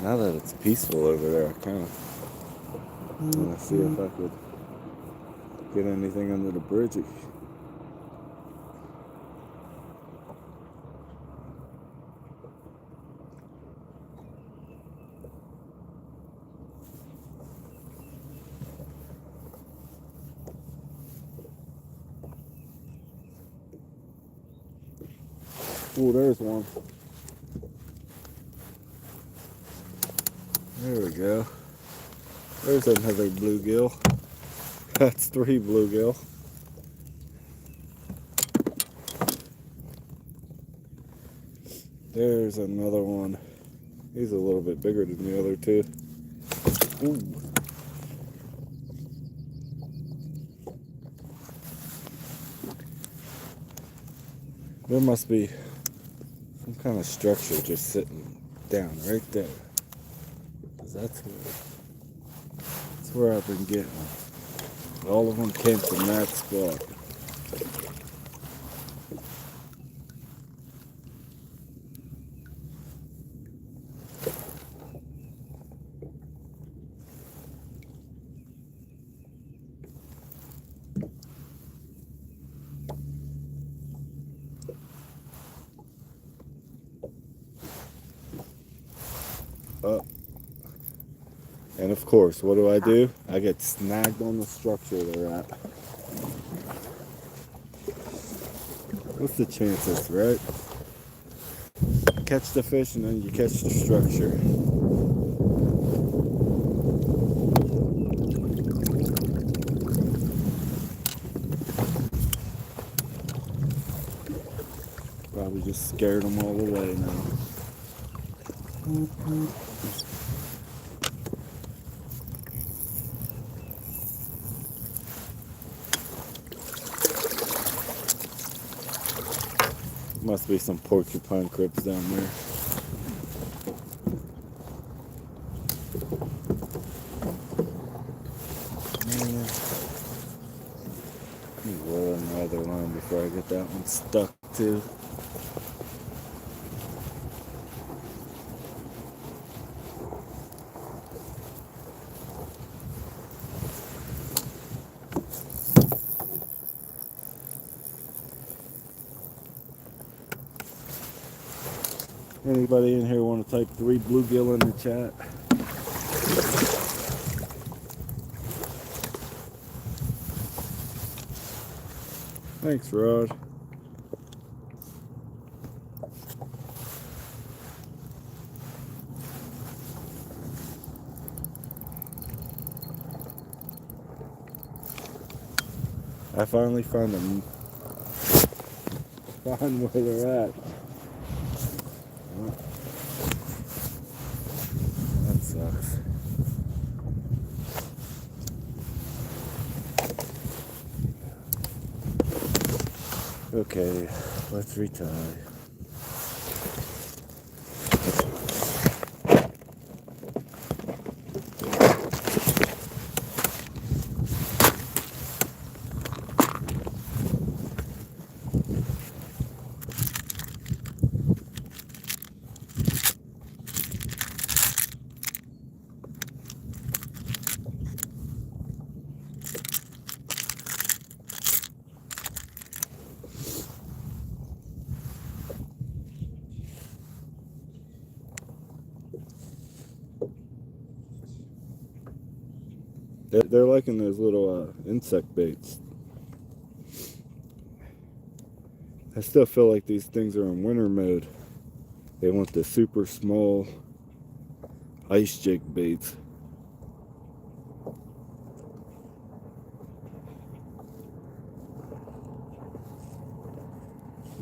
[SPEAKER 1] Now that it's peaceful over there, I kind of want to see if I could get anything under the bridge. Oh, there's one. There we go. There's another bluegill. That's 3 bluegill. There's another one. He's a little bit bigger than the other 2. Ooh. There must be some kind of structure just sitting down right there. Because that's where I've been getting them. All of them came from that spot. And of course, what do? I get snagged on the structure they're at. What's the chances, right? Catch the fish and then you catch the structure. Probably just scared them all away now. Must be some porcupine crips down there. Let me roll in the other line before I get that one stuck too. Anybody in here want to type 3 bluegill in the chat? Thanks, Rod. I finally found them. Found where they're at. That sucks. Okay, let's retie. They're liking those little insect baits. I still feel like these things are in winter mode. They want the super small ice jig baits.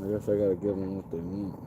[SPEAKER 1] I guess I gotta give them what they want.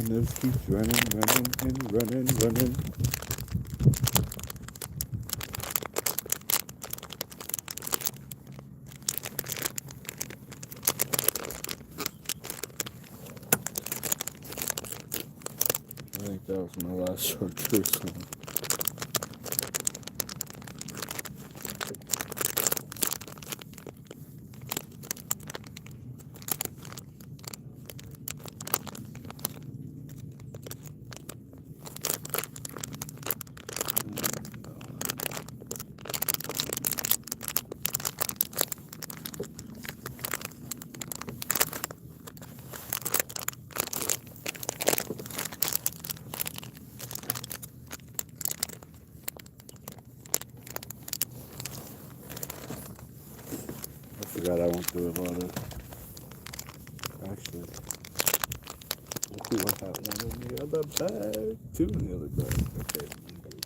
[SPEAKER 1] nose keeps running, running, and running, running. I think that was my last chartreuse one. I forgot I went through a lot of. Actually, I had one in the other bag. Two in the other bag. Okay, I'm good.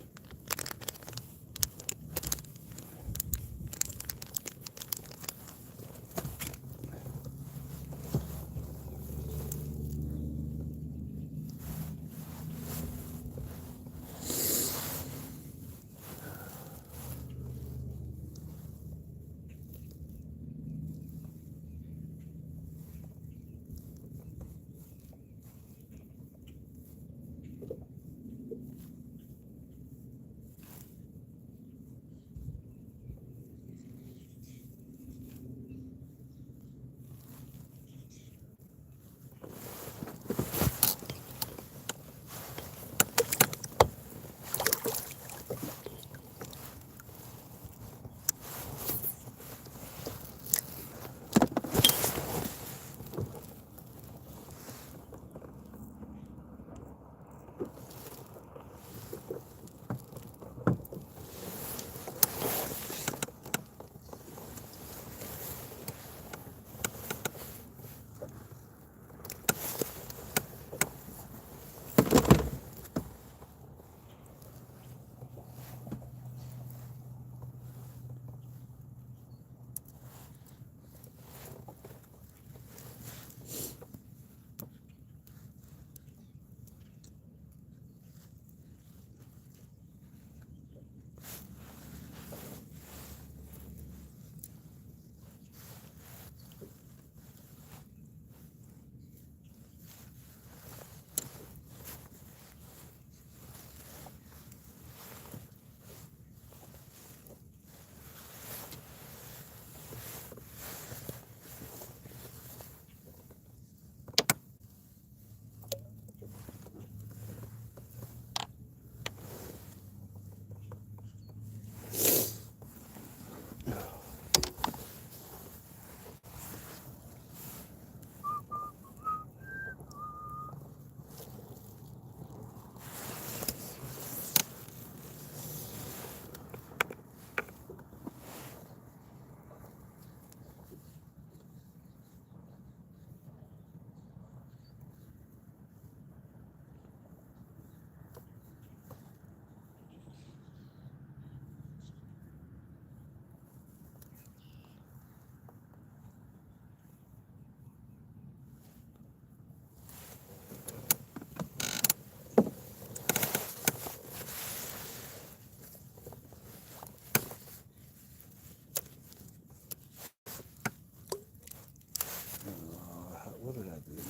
[SPEAKER 1] What did I do now?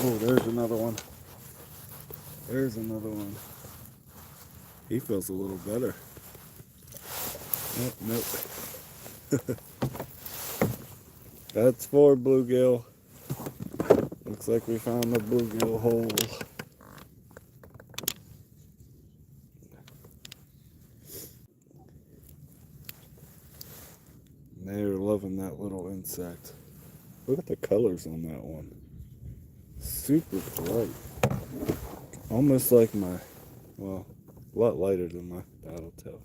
[SPEAKER 1] Oh, there's another one. There's another one. He feels a little better. Nope. That's 4 bluegill. Looks like we found the bluegill hole. They're loving that little insect. Look at the colors on that one. Super bright. Almost like my, well, a lot lighter than my battle tail.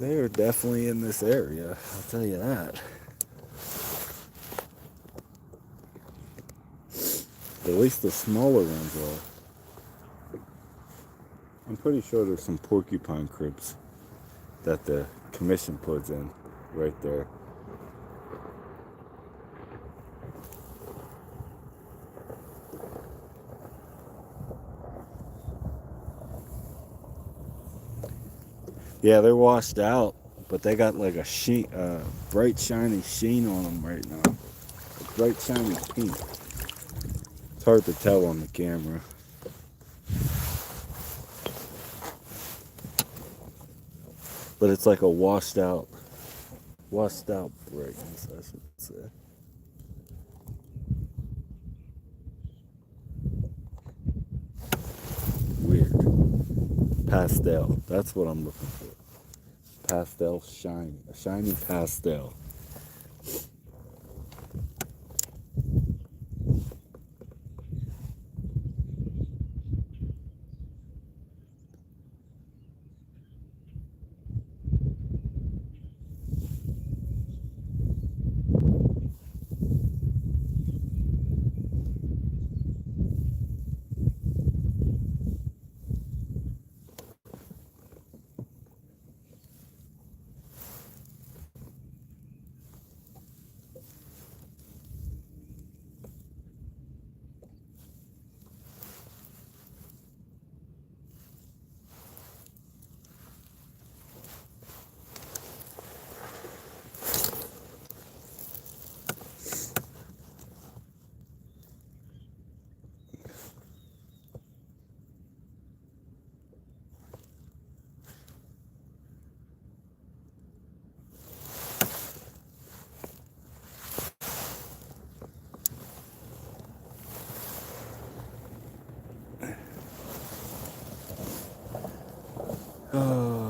[SPEAKER 1] They are definitely in this area, I'll tell you that. At least the smaller ones are. I'm pretty sure there's some porcupine cribs that the commission puts in right there. Yeah, they're washed out, but they got like a bright shiny sheen on them right now. A bright shiny pink. It's hard to tell on the camera. But it's like a washed out brightness, I should say. Weird. Pastel. That's what I'm looking for. Pastel shiny. A shiny pastel. Oh.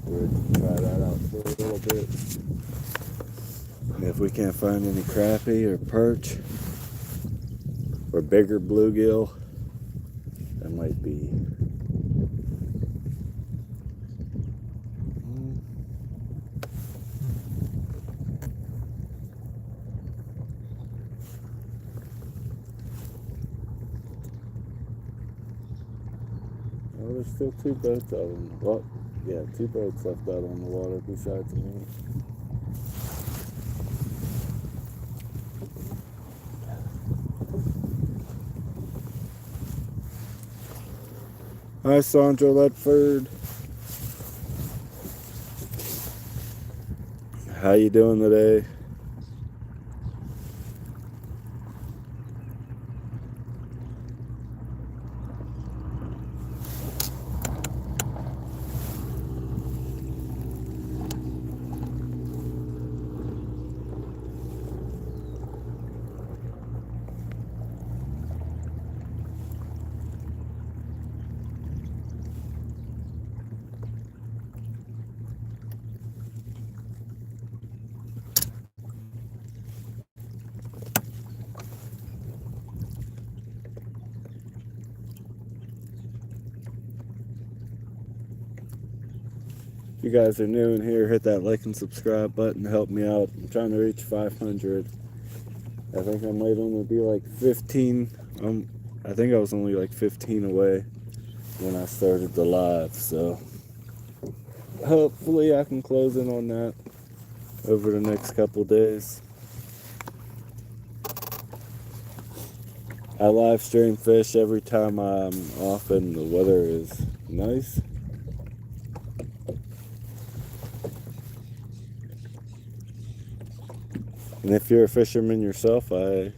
[SPEAKER 1] Try that out for a little bit. And if we can't find any crappie or perch or bigger bluegill, that might be. Well, there's still two boats out on. Well, yeah, two boats left out on the water besides me. Hi, Sandra Ledford. How you doing today? If you guys are new in here, hit that like and subscribe button to help me out. I'm trying to reach 500. I think I might only be like 15. I think I was only like 15 away when I started the live, so hopefully I can close in on that over the next couple days. I live stream fish every time I'm off and the weather is nice. And if you're a fisherman yourself, I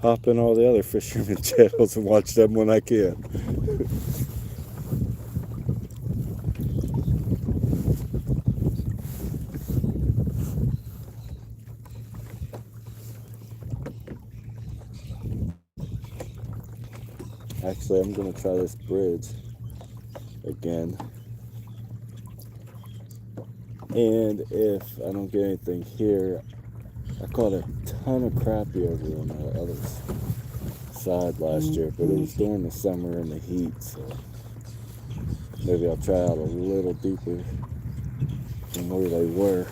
[SPEAKER 1] hop in all the other fisherman channels and watch them when I can. Actually, I'm going to try this bridge again. And if I don't get anything here, I caught a ton of crappie over on the other side last year, but it was during the summer and the heat, so maybe I'll try out a little deeper than where they were.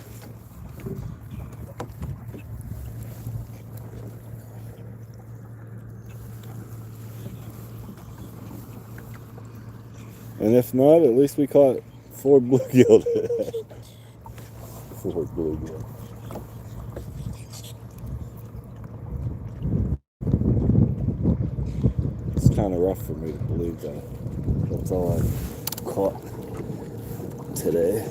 [SPEAKER 1] And if not, at least we caught 4 bluegill today. 4 bluegill. It's kind of rough for me to believe that. That's all I caught today.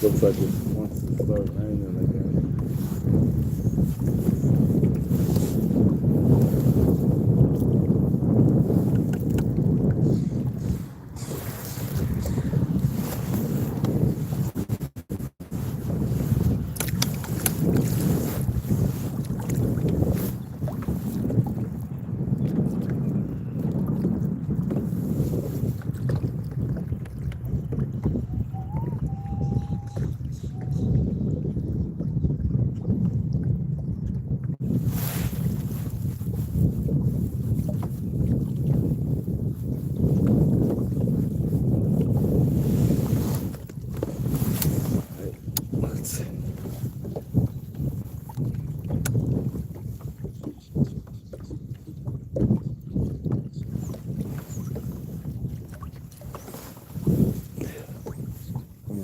[SPEAKER 1] Looks like it wants to start raining again.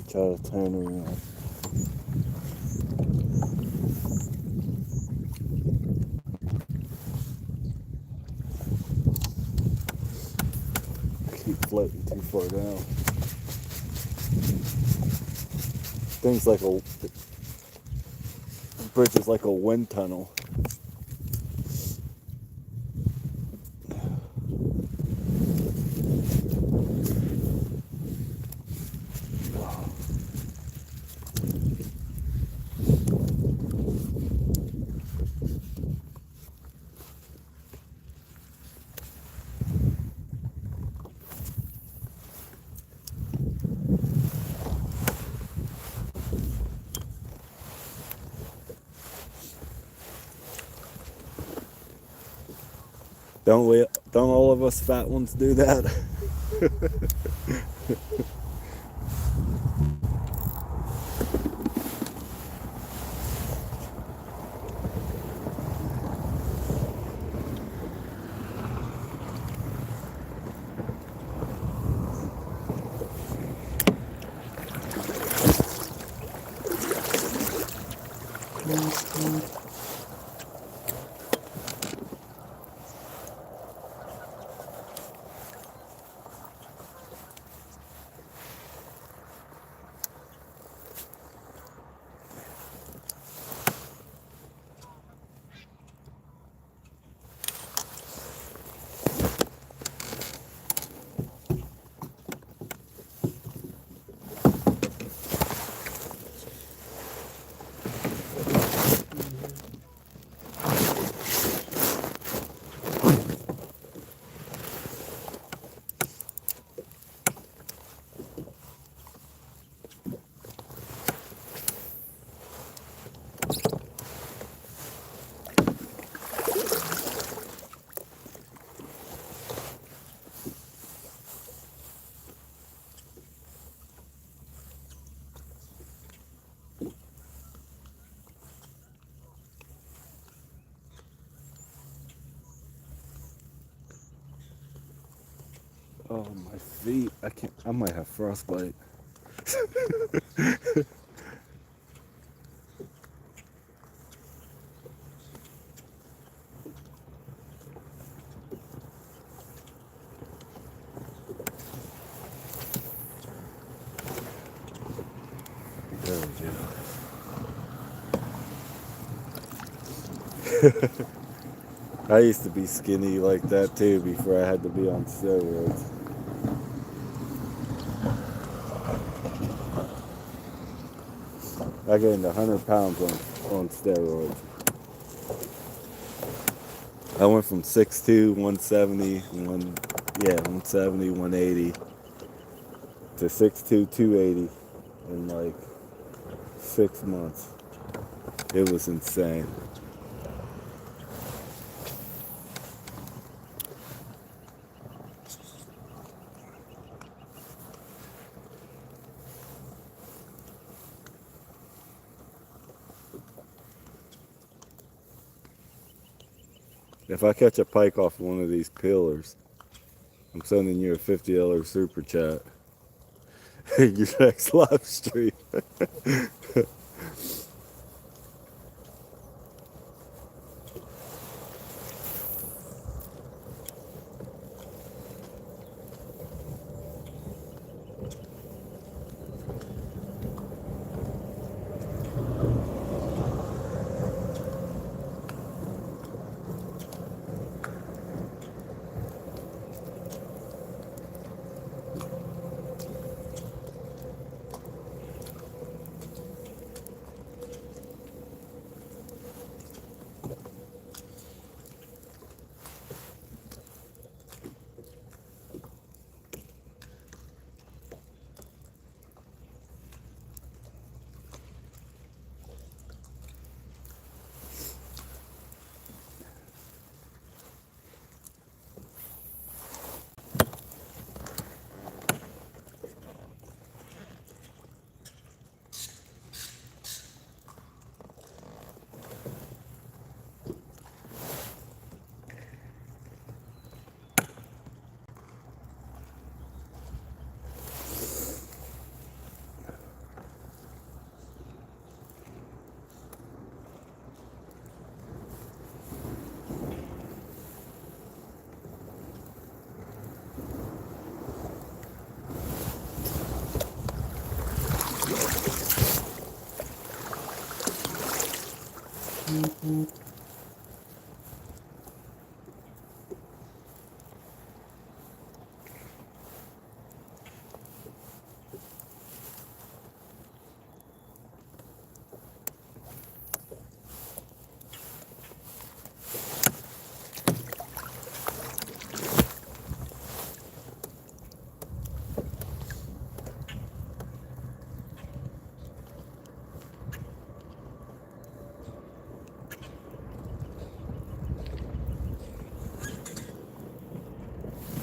[SPEAKER 1] Try to turn around. floating too far down. Things like a bridge is like a wind tunnel. Don't all of us fat ones do that? Oh, my feet. I might have frostbite. There we go. I used to be skinny like that too before I had to be on steroids. I gained 100 pounds on steroids. I went from 6'2", 170, 170, 180 to 6'2", 280 in like 6 months. It was insane. If I catch a pike off one of these pillars, I'm sending you a $50 super chat. Your next live stream.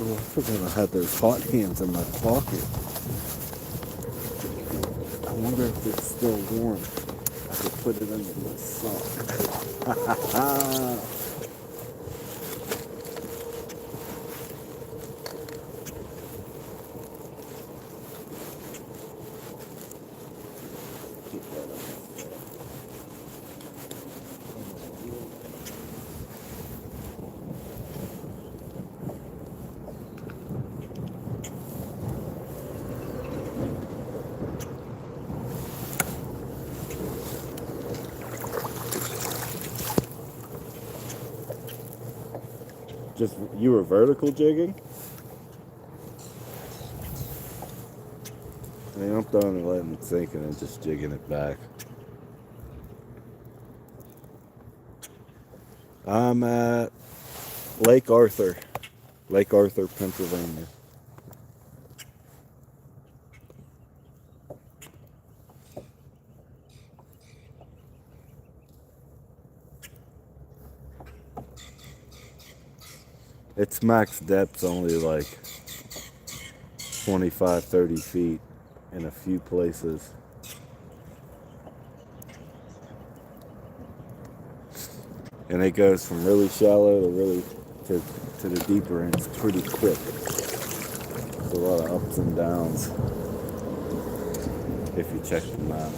[SPEAKER 1] Oh, I forgot I had those hot hands in my pocket. I wonder if it's still warm. I could put it under my sock. Just, you were vertical jigging? I mean, I'm throwing it, letting it sink, and then just jigging it back. I'm at Lake Arthur, Pennsylvania. Its max depth's only like 25, 30 feet in a few places. And it goes from really shallow to really to the deeper ends pretty quick. There's a lot of ups and downs if you check the map.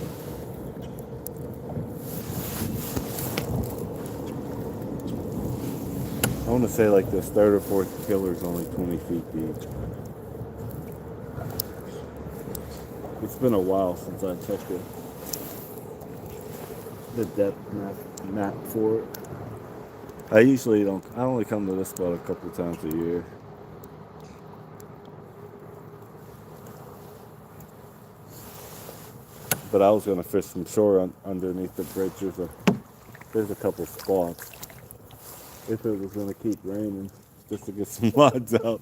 [SPEAKER 1] I want to say like this third or fourth killer is only 20 feet deep. It's been a while since I checked the depth map for it. I usually don't. I only come to this spot a couple times a year. But I was gonna fish from shore underneath the bridge. There's a couple spots. If it was gonna keep raining, just to get some rods out.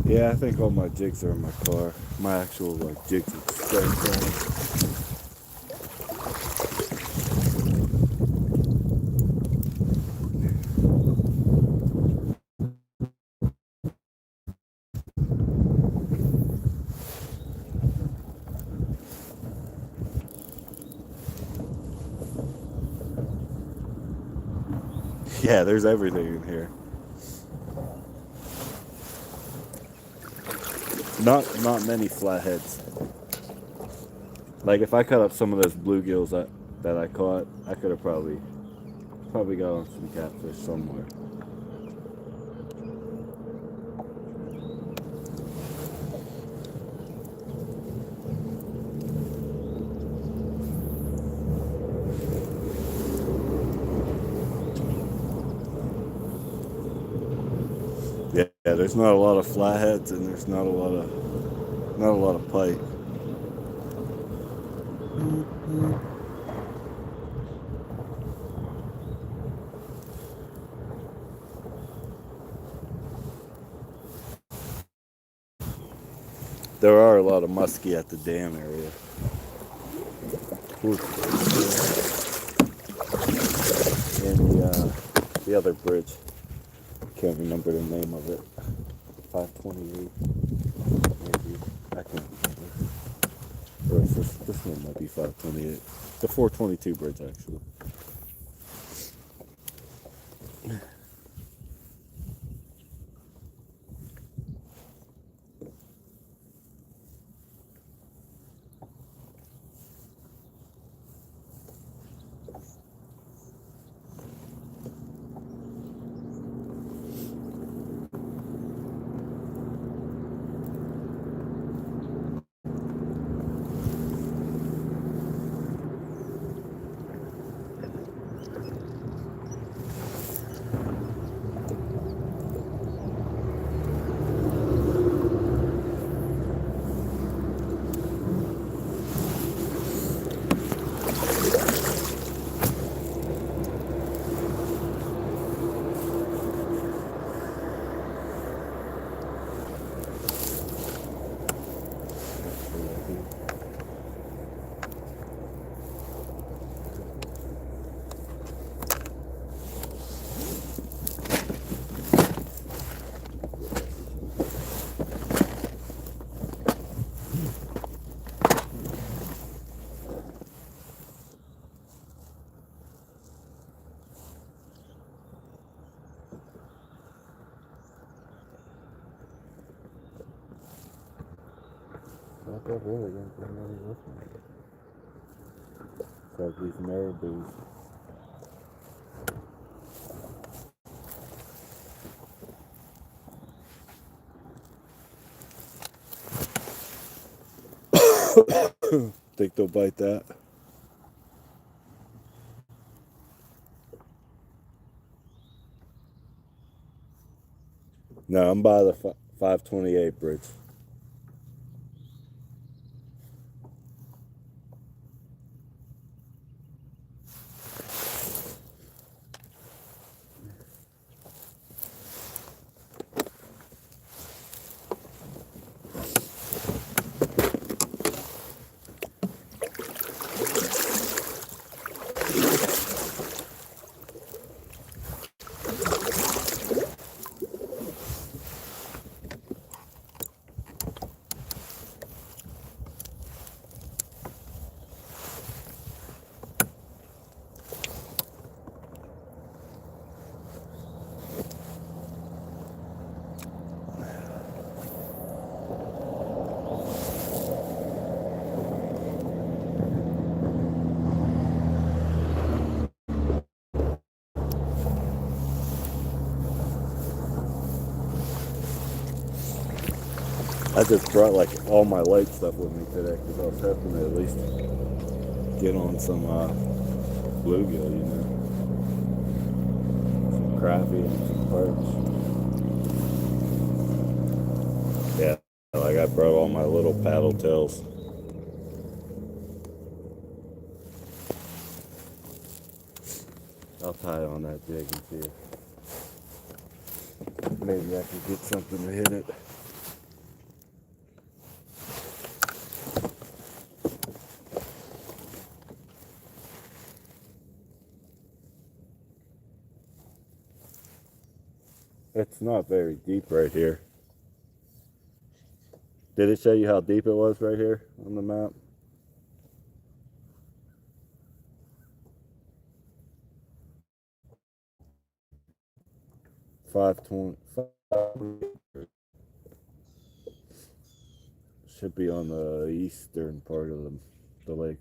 [SPEAKER 1] Yeah, I think all my jigs are in my car. My actual like jigs express. Yeah, there's everything in here. Not many flatheads. Like if I cut up some of those bluegills that I caught, I could have probably got on some catfish somewhere. Yeah, there's not a lot of flatheads and there's not a lot of pike. There are a lot of muskie at the dam area. And the other bridge, can't remember the name of it. 528, maybe. I can't remember. Or is this one might be 528. The 422 bridge, actually. Not that really didn't bring any with me. It's like these marabous. Think they'll bite that? No, I'm by the 528 bridge. I just brought like all my light stuff with me today because I was hoping to at least get on some bluegill, you know, some crappie and some perch. Yeah, like I brought all my little paddle tails. I'll tie on that jig and see if maybe I can get something to hit it. It's not very deep right here. Did it show you how deep it was right here on the map? 520. Should be on the eastern part of the lake.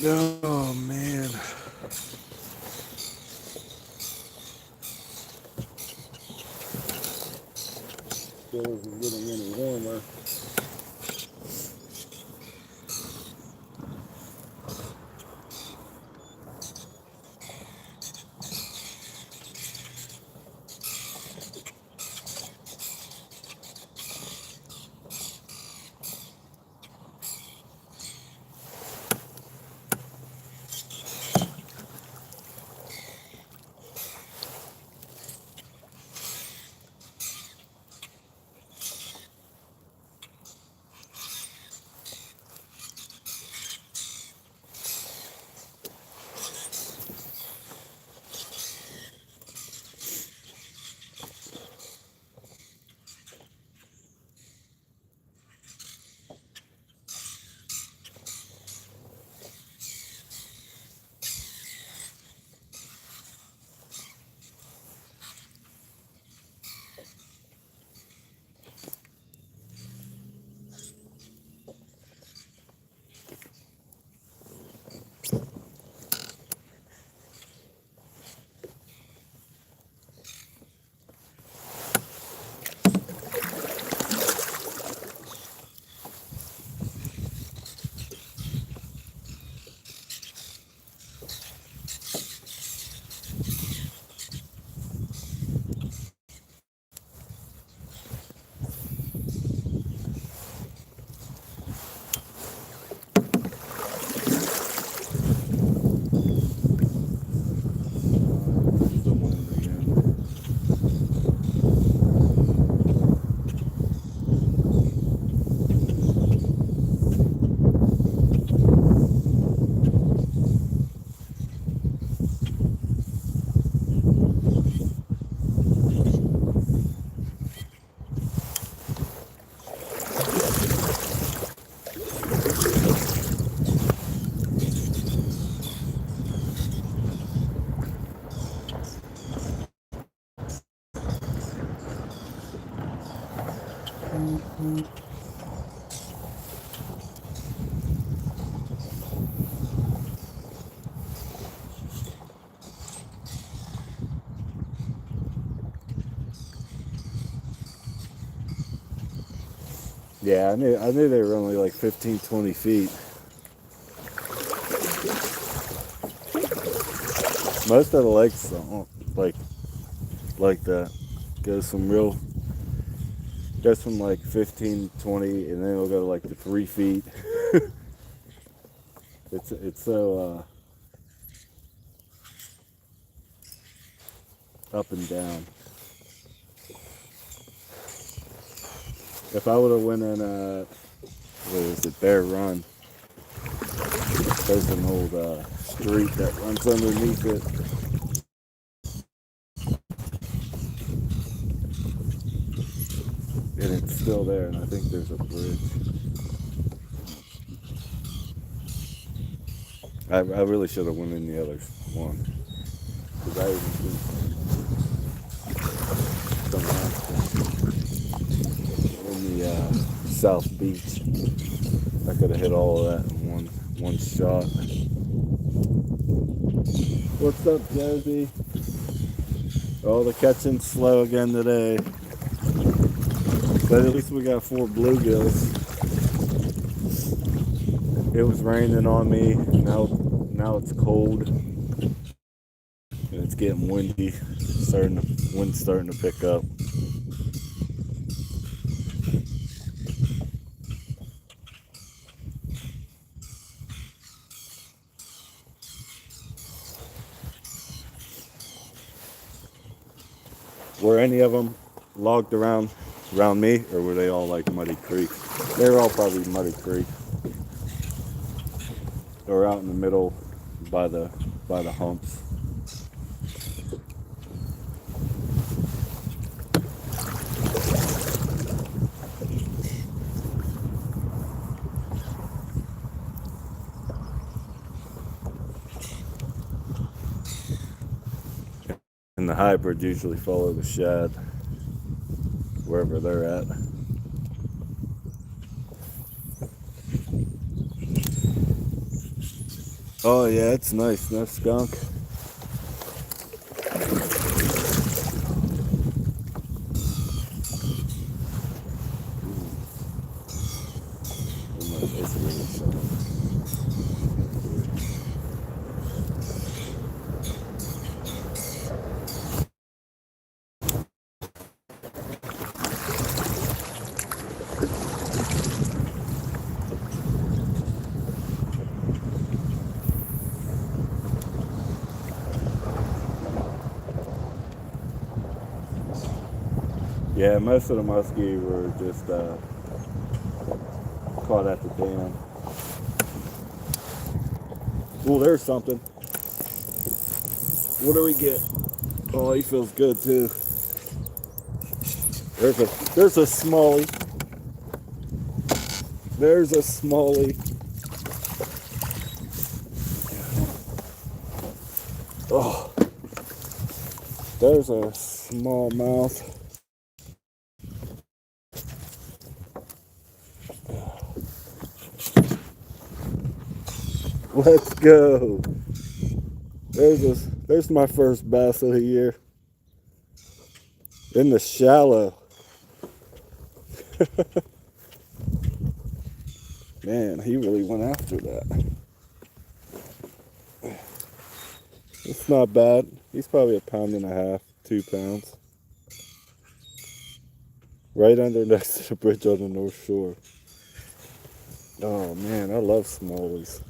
[SPEAKER 1] Oh man. Still isn't getting any warmer. Yeah, I knew they were only like 15, 20 feet. Most of the lakes don't like that. Goes from like 15, 20, and then it'll go to like the 3 feet. it's so up and down. If I would have went in what is it, Bear Run, there's an old street that runs underneath it. And it's still there, and I think there's a bridge. I really should have went in the other one. Because I even see some in the South Beach. I could have hit all of that in one shot. What's up, Josie? Oh, the catching's slow again today. But at least we got 4 bluegills. It was raining on me. Now it's cold. And it's getting windy. Wind's starting to pick up. Were any of them logged around me, or were they all like Muddy Creek? They were all probably Muddy Creek, or out in the middle by the humps. And the hybrids usually follow the shad wherever they're at. Oh yeah, it's nice. No skunk. Yeah, most of the muskie were just caught at the dam. Oh, there's something. What do we get? Oh, he feels good too. There's a smallie. There's a smallie. Oh, there's a smallmouth. Let's go. There's my first bass of the year. In the shallow. Man, he really went after that. It's not bad. He's probably 1.5 pounds, 2 pounds. Right under next to the bridge on the North Shore. Oh man, I love smallies.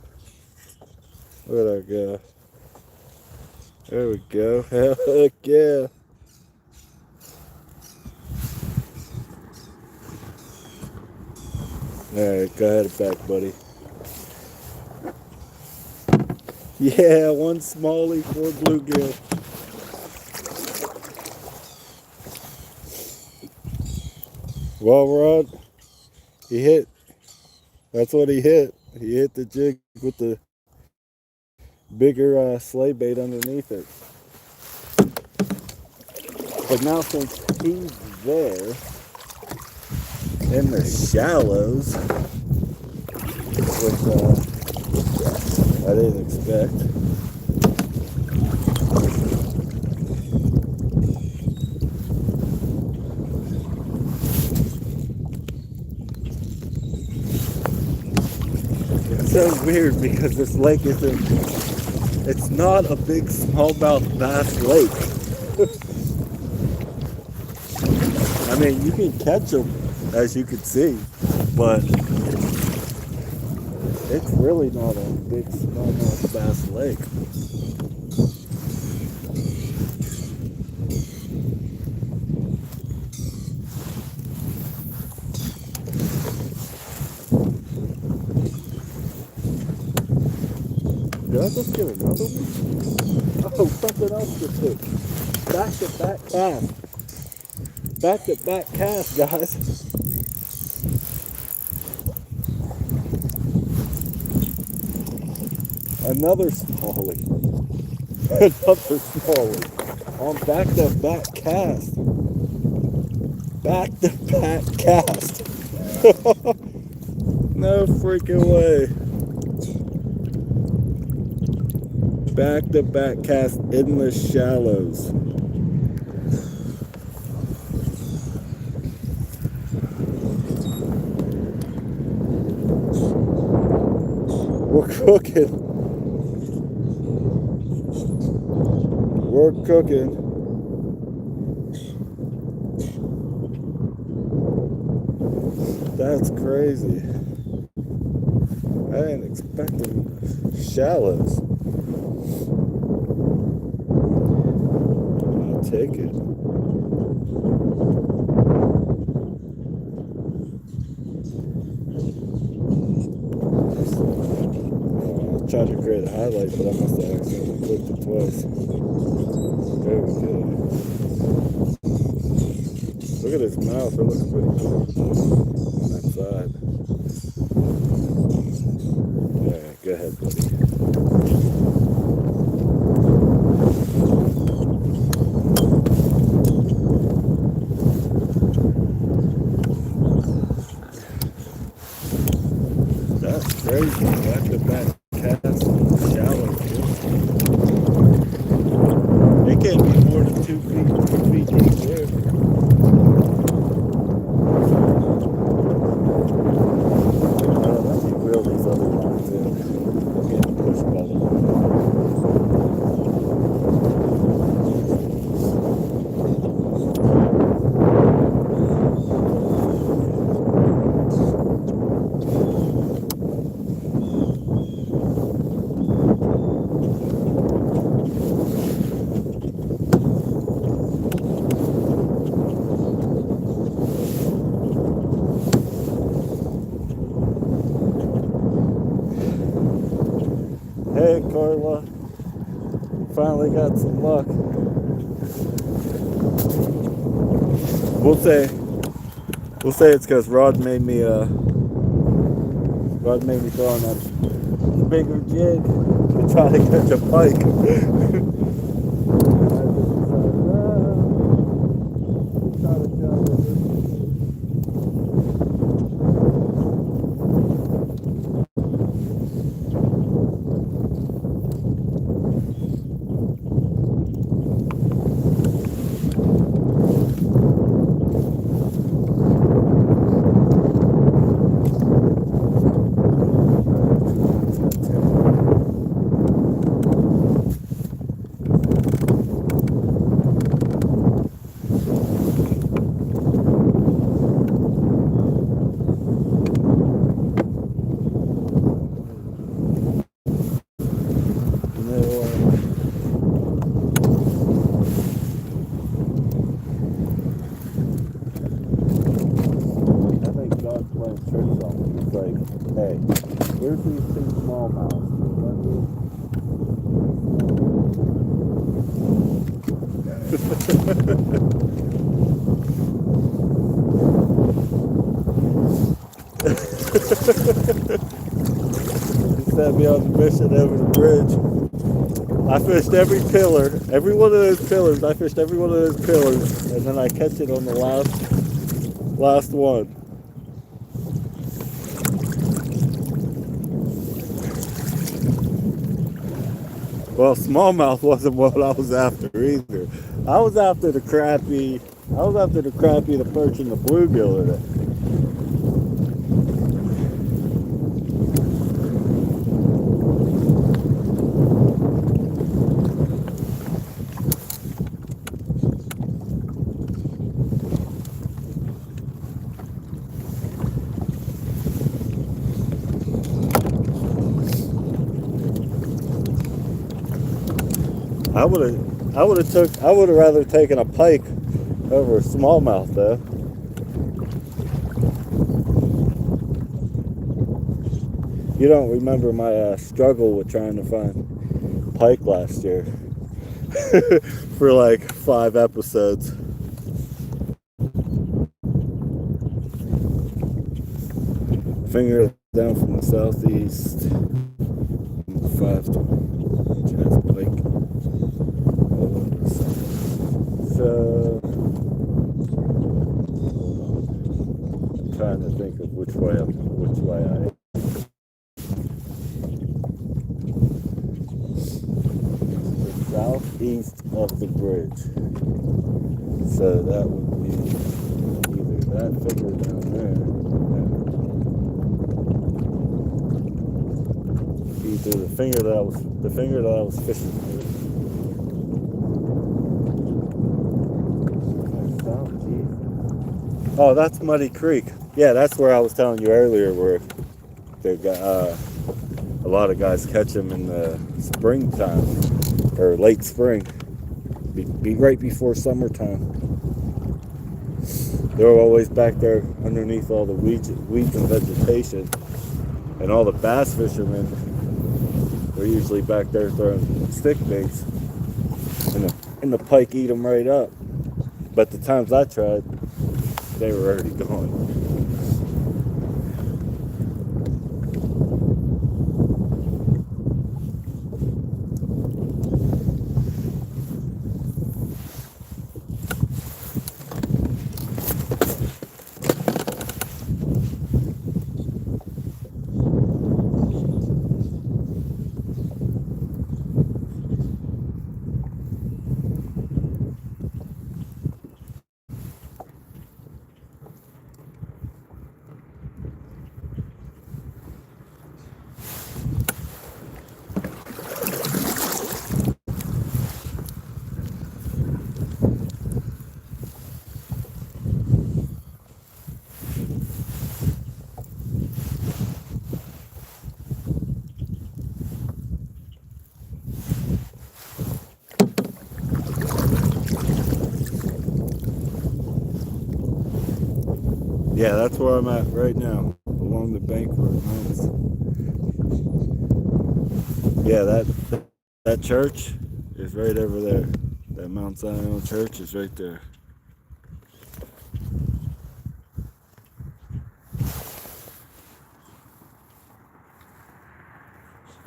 [SPEAKER 1] Where'd I go? There we go. Heck yeah. Alright, go ahead and back, buddy. Yeah, 1 smallie, 4 bluegill. Well, Rod, he hit. That's what he hit. He hit the jig with the bigger sleigh bait underneath it. But now since he's there in the shallows, which I didn't expect. It's so weird because this lake it's not a big smallmouth bass lake. I mean, you can catch them, as you can see, but it's really not a big smallmouth bass lake. I just get another one? Oh, something else just hit. Back-to-back cast. Back-to-back cast, guys. Another smallie. Another smallie. On back-to-back cast. Back-to-back cast. No freaking way. Back-to-back cast in the shallows. We're cooking. We're cooking. That's crazy. I didn't expect them shallows. I'll take it. I tried to create a highlight, but I must have accidentally clicked it twice. There we go. Look at his mouth. It looks pretty cool on that side. Alright, go ahead, buddy. That's crazy. Back-to-back cast in the shallow, too. They can't be more than 2 feet deep there. Let me reel these other lines in. I'm getting pushed by the Hey, Carla. Finally got some luck. We'll say it's because Rod made me throw on that bigger jig to try to catch a pike. Hey, where's these 2 smallmouths? He sent me on the mission over the bridge. I fished every pillar, every one of those pillars. I fished every one of those pillars, and then I catch it on the last one. Well, smallmouth wasn't what I was after either. I was after the crappie, the perch, and the bluegill in it. I would have rather taken a pike over a smallmouth though. You don't remember my struggle with trying to find pike last year for like 5 episodes. Finger down from the southeast. 520 has pike. So I'm trying to think of which way I southeast of the bridge. So that would be either that figure down there, either the finger that I was fishing with. Southeast. Oh, that's Muddy Creek. Yeah, that's where I was telling you earlier, where they got a lot of guys catch them in the springtime or late spring. Be right before summertime. They're always back there underneath all the weeds and vegetation, and all the bass fishermen, they're usually back there throwing stick baits, and the pike eat them right up. But the times I tried, they were already gone. Yeah, that's where I'm at right now, along the bank where it mounts. Yeah, that church is right over there. That Mount Zion church is right there.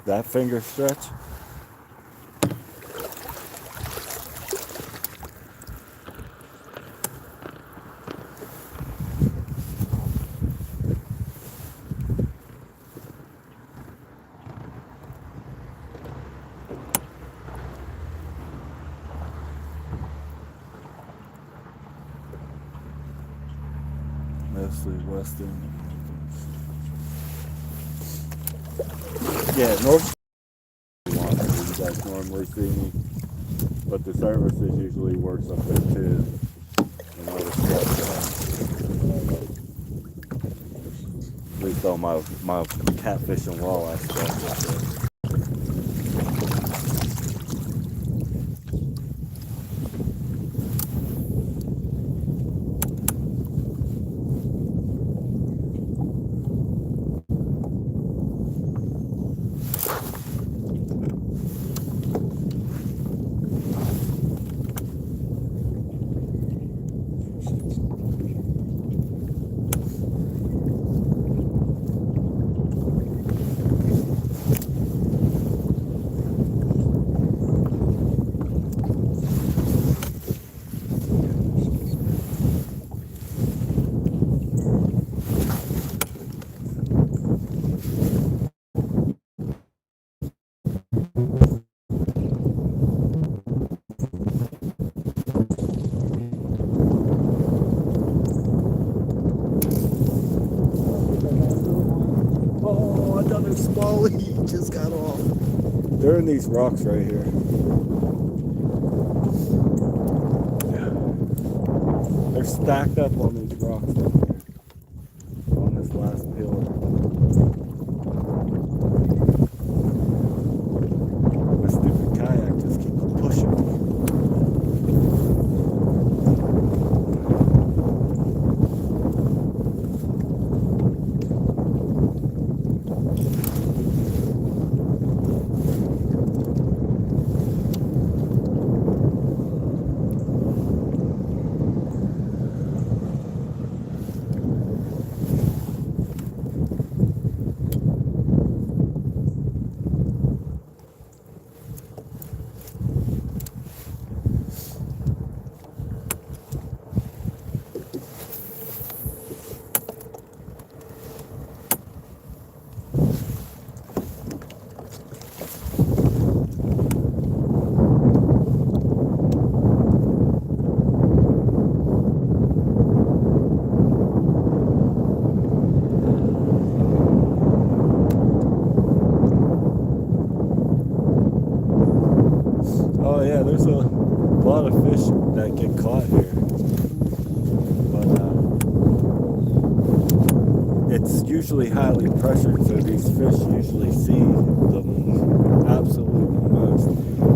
[SPEAKER 1] That finger stretch. Mostly western. Yeah, north. You guys normally see me, but the services usually works up there too. And all the stuff. At least all my catfish and walleye stuff. Oh, another smallie just got off. They're in these rocks right here. They're stacked up on these rocks right here. On this last pillar. My stupid kayak just keeps pushing me. it's usually highly pressured, so these fish usually see the absolute most.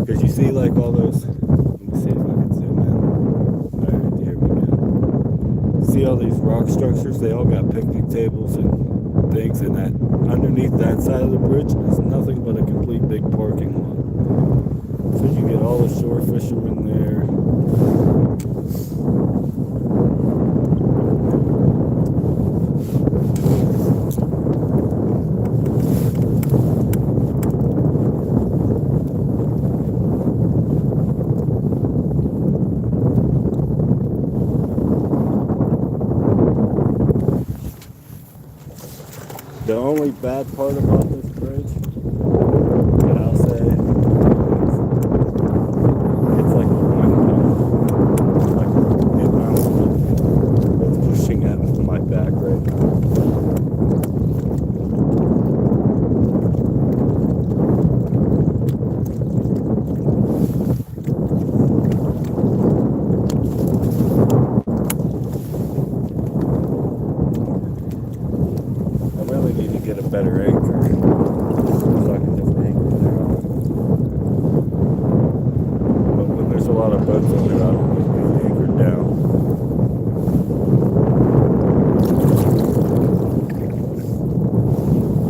[SPEAKER 1] Because you see like all those, let me see if I can zoom in. Alright, here we go. See all these rock structures? They all got picnic tables and things, and that underneath that side of the bridge is nothing but a complete big parking lot. So you get all the shore fishermen there. The only bad part about this bridge, that I'll say, it's like a wind tunnel. Like the amount of that's pushing at my back right now. I really need to get a better anchor so I can just anchor there. But when there's a lot of boats on there, I don't want to be anchored down.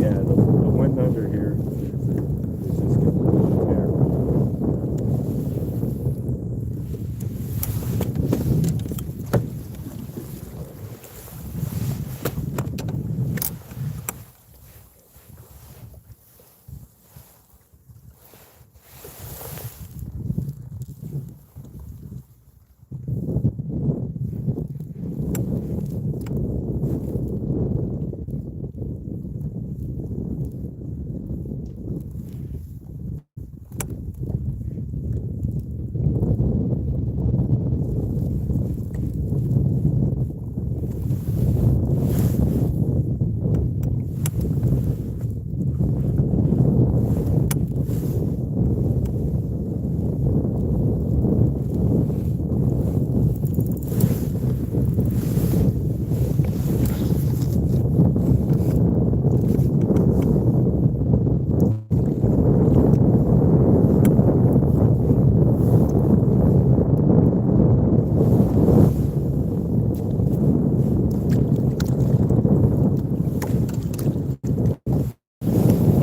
[SPEAKER 1] Yeah, the wind under here is just completely terrible.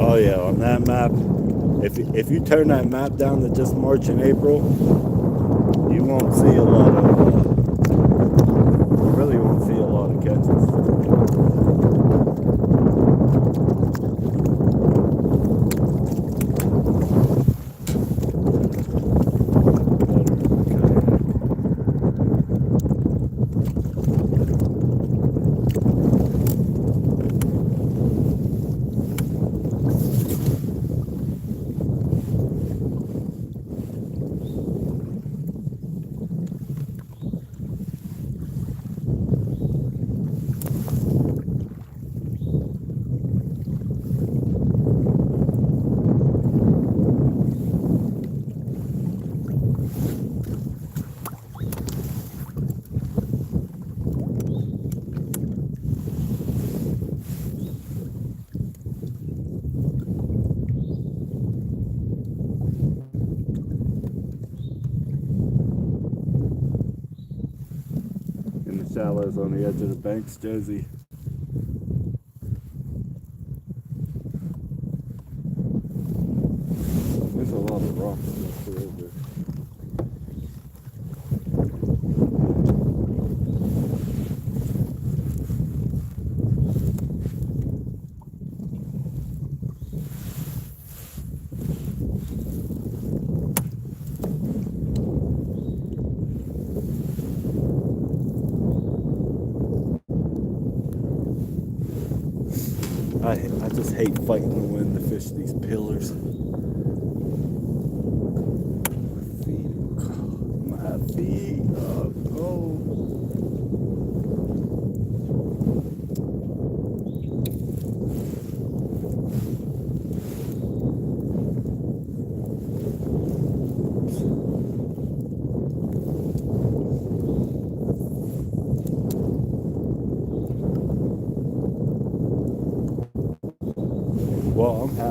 [SPEAKER 1] Oh yeah, on that map, if you turn that map down to just March and April, you won't see a lot of, you really won't see a lot of catches. In the shallows on the edge of the banks, Josie. There's a lot of rocks left over. I just hate fighting the wind to fish these pillars. My feet, oh, oh.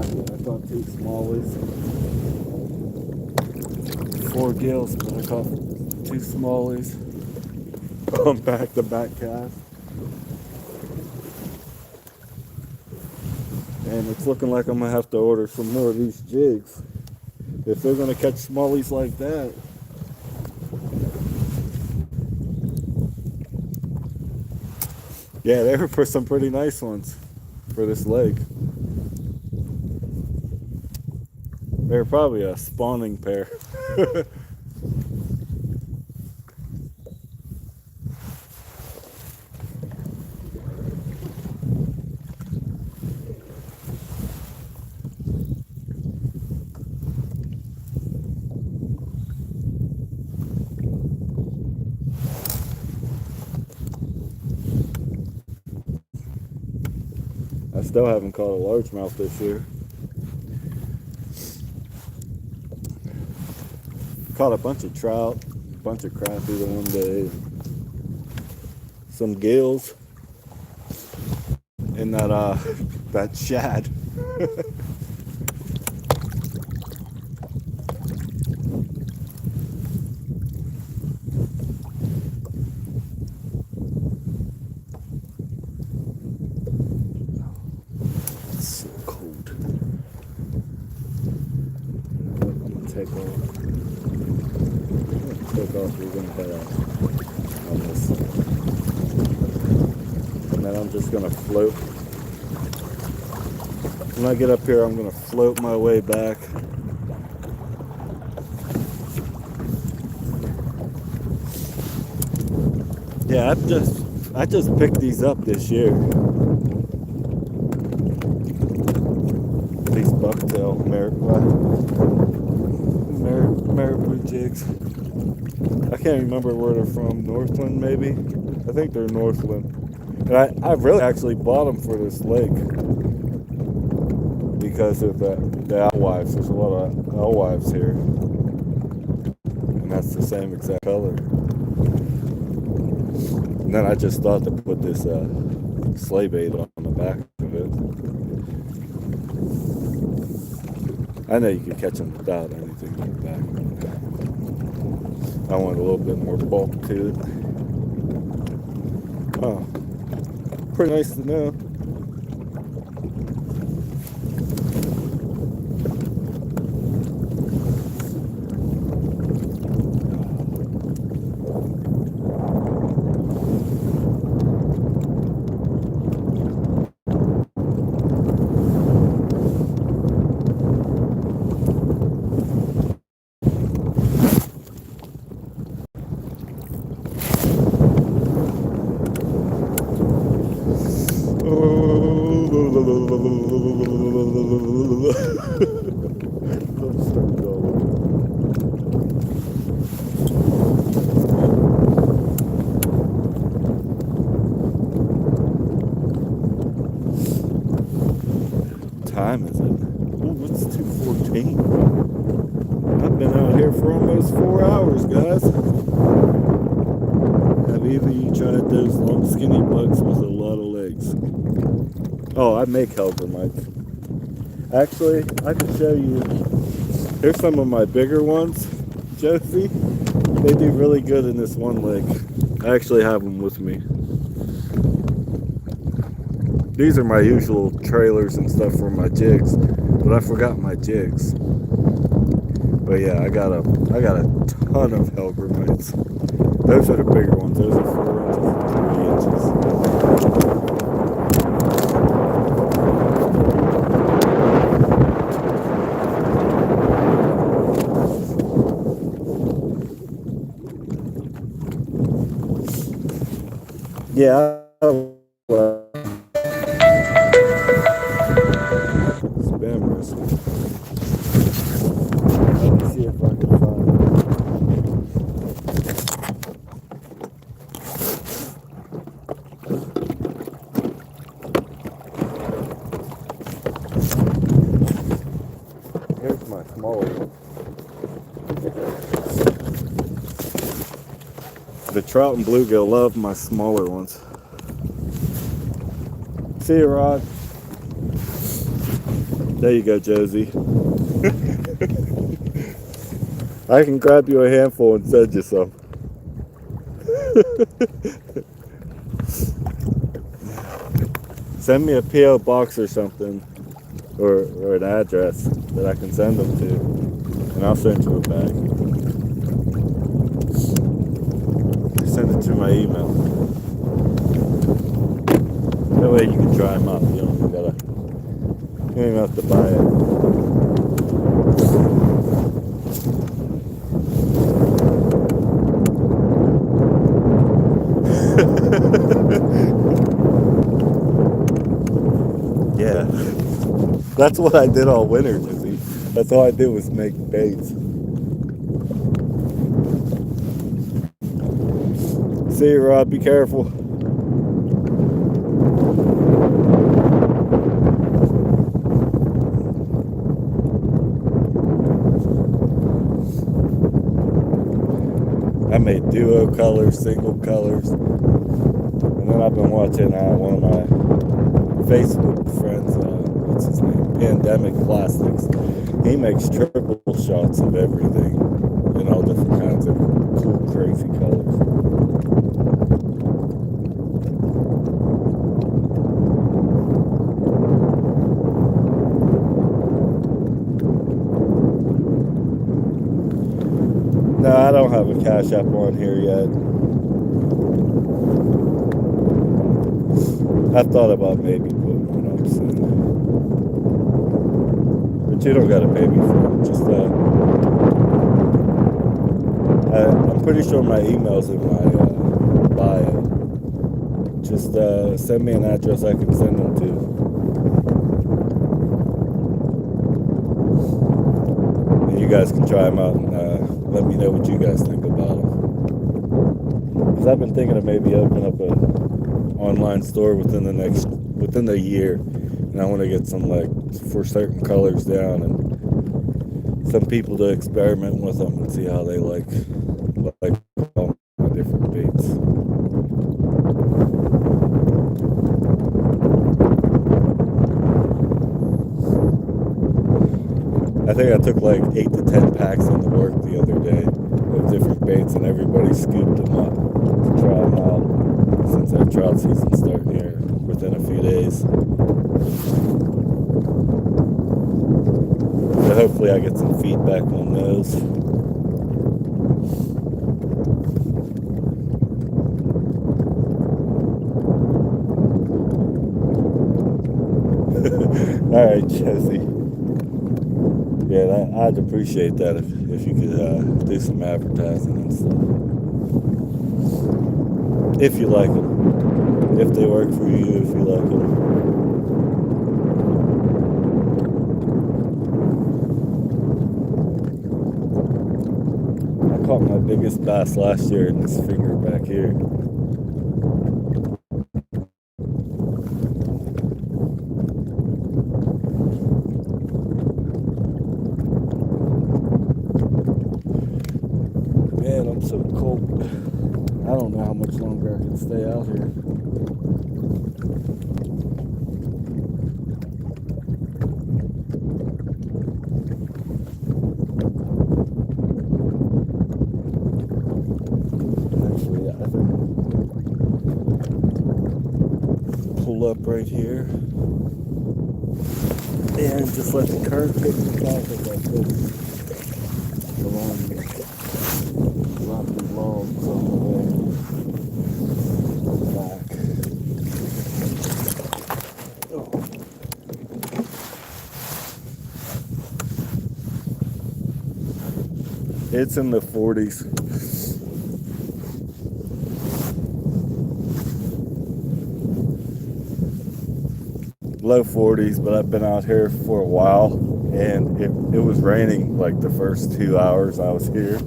[SPEAKER 1] I caught 2 smallies. 4 gills, but I caught 2 smallies on back-to-back cast. And it's looking like I'm gonna have to order some more of these jigs if they're gonna catch smallies like that. Yeah, they were for some pretty nice ones for this lake. They're probably a spawning pair. I still haven't caught a largemouth this year. Caught a bunch of trout, a bunch of crappie the one day, some gills, and that shad. It's so cold. I'm gonna take off. We're gonna head out on this, and then I'm just gonna float. When I get up here, I'm gonna float my way back. Yeah, I just picked these up this year. These bucktail marabou jigs. I can't remember where they're from. Northland, maybe? I think they're Northland. And I really actually bought them for this lake because of the alewives. There's a lot of alewives here. And that's the same exact color. And then I just thought to put this sleigh bait on the back of it. I know you can catch them without anything on the back. I want a little bit more bulk to it. Oh, pretty nice to know. Time is it? Oh, it's 2:14. I've been out here for almost 4 hours, guys. Have either of you tried those long skinny bugs with a lot of legs? Oh, I make hellgrammites. Actually, I can show you. Here's some of my bigger ones, Josie. They do really good in this one lake. I actually have them with me. These are my usual trailers and stuff for my jigs, but I forgot my jigs. But yeah, I got a ton of hellgrammites. Those are the bigger ones. Those are 4 inches and 3 inches. Yeah. Spammers. Let me see if I can find it. Here's my smaller one. The trout and bluegill love my smaller ones. See you, Rod. There you go, Josie. I can grab you a handful and send you some. Send me a P.O. box or something, or an address that I can send them to, and I'll send you a bag. Send it to my email. That way you can try them out. You don't even have to buy it. Yeah, that's what I did all winter, Jizzy. That's all I did was make baits. See you, Rod. Be careful. I made duo colors, single colors, and then I've been watching one of my Facebook friends, what's his name, Pandemic Plastics. He makes triple shots of everything in all different kinds of cool, crazy colors. No, I don't have a Cash App on here yet. I've thought about maybe putting one up soon. But you don't gotta pay me for it. Just I'm pretty sure my email's in my bio. Just send me an address I can send them to. And you guys can try them out and let me know what you guys think about them. Because I've been thinking of maybe opening up a online store within the year, and I want to get some, like, for certain colors down and some people to experiment with them and see how they like all my different baits. I think I took like 8 to 10 packs into work the other day of different baits, and everybody scooped them up to try them out since our trout season's starting here within a few days. So hopefully I get some feedback on those. Alright, Jesse. Yeah, I'd appreciate that if you could do some advertising and stuff. If you like them. If they work for you, if you like them. I caught my biggest bass last year in this finger back here. Man, I'm so cold. I don't know how much longer I can stay out here. Actually, I think pull up right here and just let the current hit the top of that thing along the rocky logs on the way back. Oh. It's in the 40s. Low 40s, but I've been out here for a while, and it was raining like the first 2 hours I was here,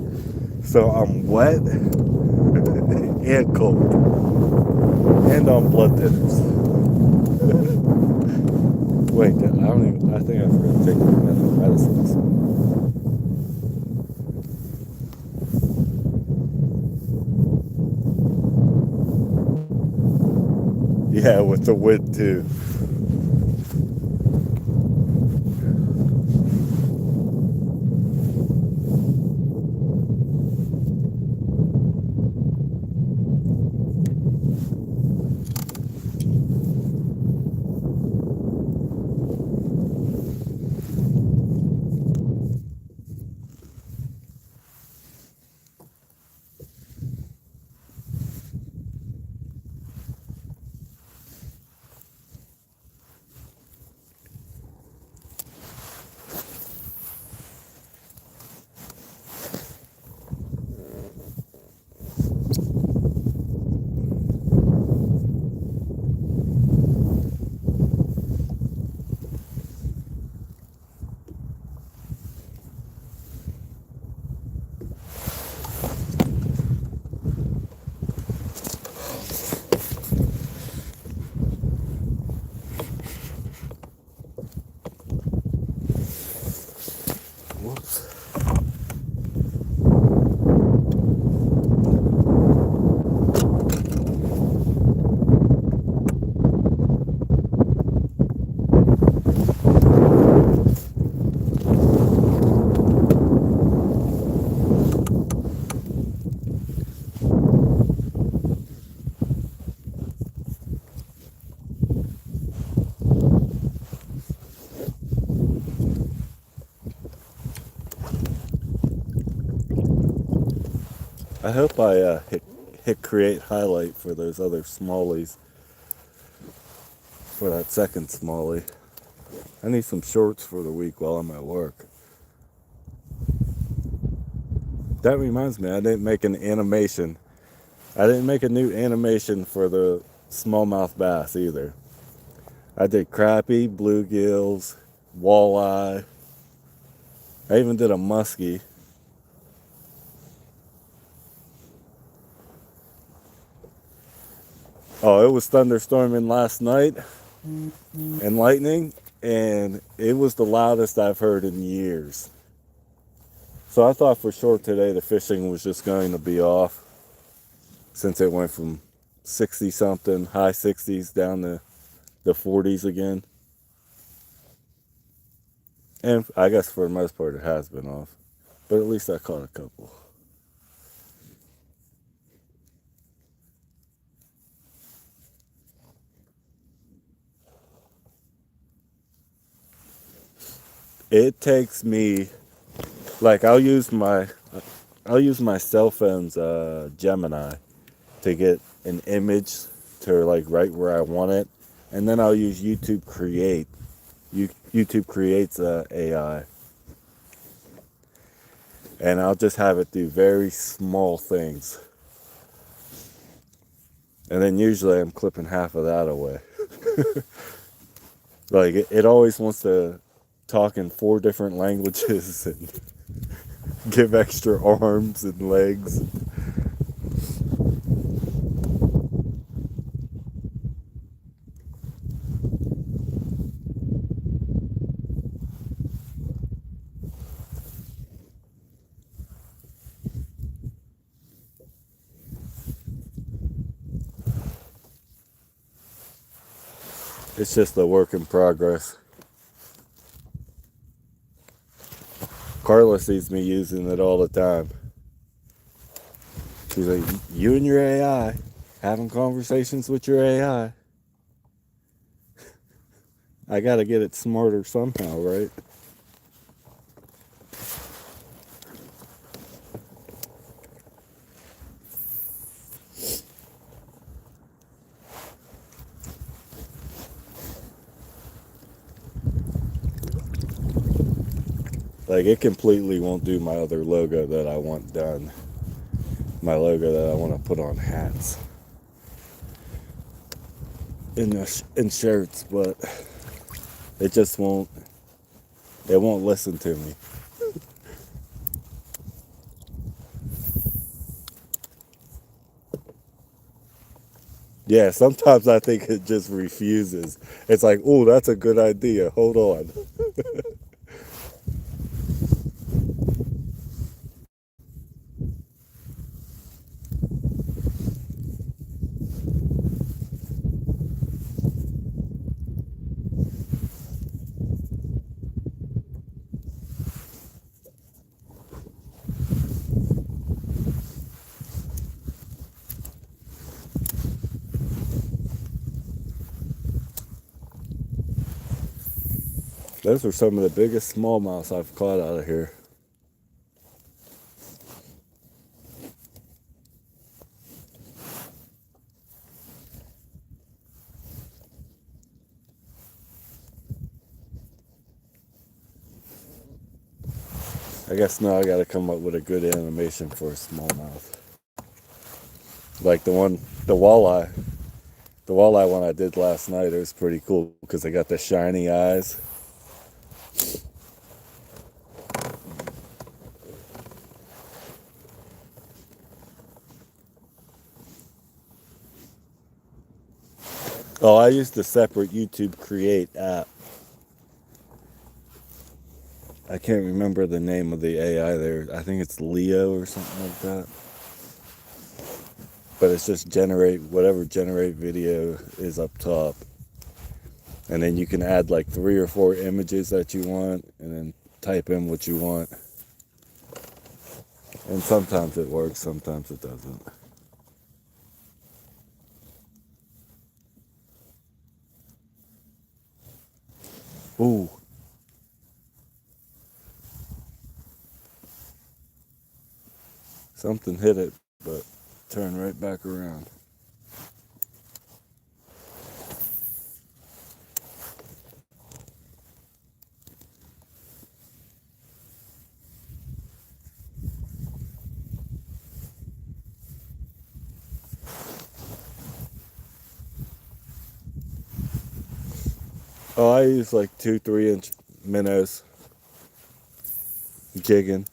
[SPEAKER 1] so I'm wet and cold and on blood thinners. Wait, I think I forgot to take my medicines. Yeah, with the wind too. I hope I hit create highlight for those other smallies, for that second smallie. I need some shorts for the week while I'm at work. That reminds me, I didn't make an animation. I didn't make a new animation for the smallmouth bass either. I did crappie, bluegills, walleye. I even did a muskie. Oh, it was thunderstorming last night and lightning, and it was the loudest I've heard in years. So I thought for sure today the fishing was just going to be off, since it went from 60 something, high 60s down to the 40s again. And I guess for the most part it has been off, but at least I caught a couple. It takes me, like, I'll use my cell phone's Gemini to get an image to like right where I want it, and then I'll use YouTube Create. YouTube creates a AI, and I'll just have it do very small things, and then usually I'm clipping half of that away. Like it always wants to talk in 4 different languages and give extra arms and legs. It's just a work in progress. Carla sees me using it all the time. She's like, you and your AI, having conversations with your AI. I gotta get it smarter somehow, right? Like, it completely won't do my other logo that I want done. My logo that I want to put on hats and shirts, but it just won't. It won't listen to me. Yeah, sometimes I think it just refuses. It's like, oh, that's a good idea. Hold on. Those are some of the biggest smallmouths I've caught out of here. I guess now I gotta come up with a good animation for a smallmouth. Like the walleye. The walleye one I did last night, it was pretty cool because they got the shiny eyes. Oh, I used a separate YouTube Create app. I can't remember the name of the AI there. I think it's Leo or something like that. But it's just generate video is up top. And then you can add like 3 or 4 images that you want and then type in what you want. And sometimes it works, sometimes it doesn't. Ooh. Something hit it, but turn right back around. Oh, I use like 2-3 inch minnows jigging.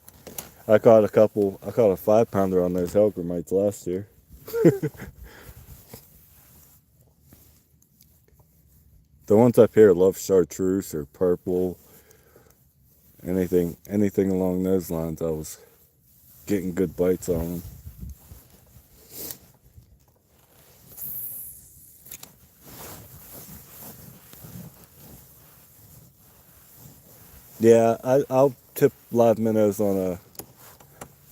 [SPEAKER 1] I caught a 5-pounder on those hellgrammites last year. The ones up here love chartreuse or purple, anything along those lines. I was getting good bites on them. Yeah, I'll tip live minnows on a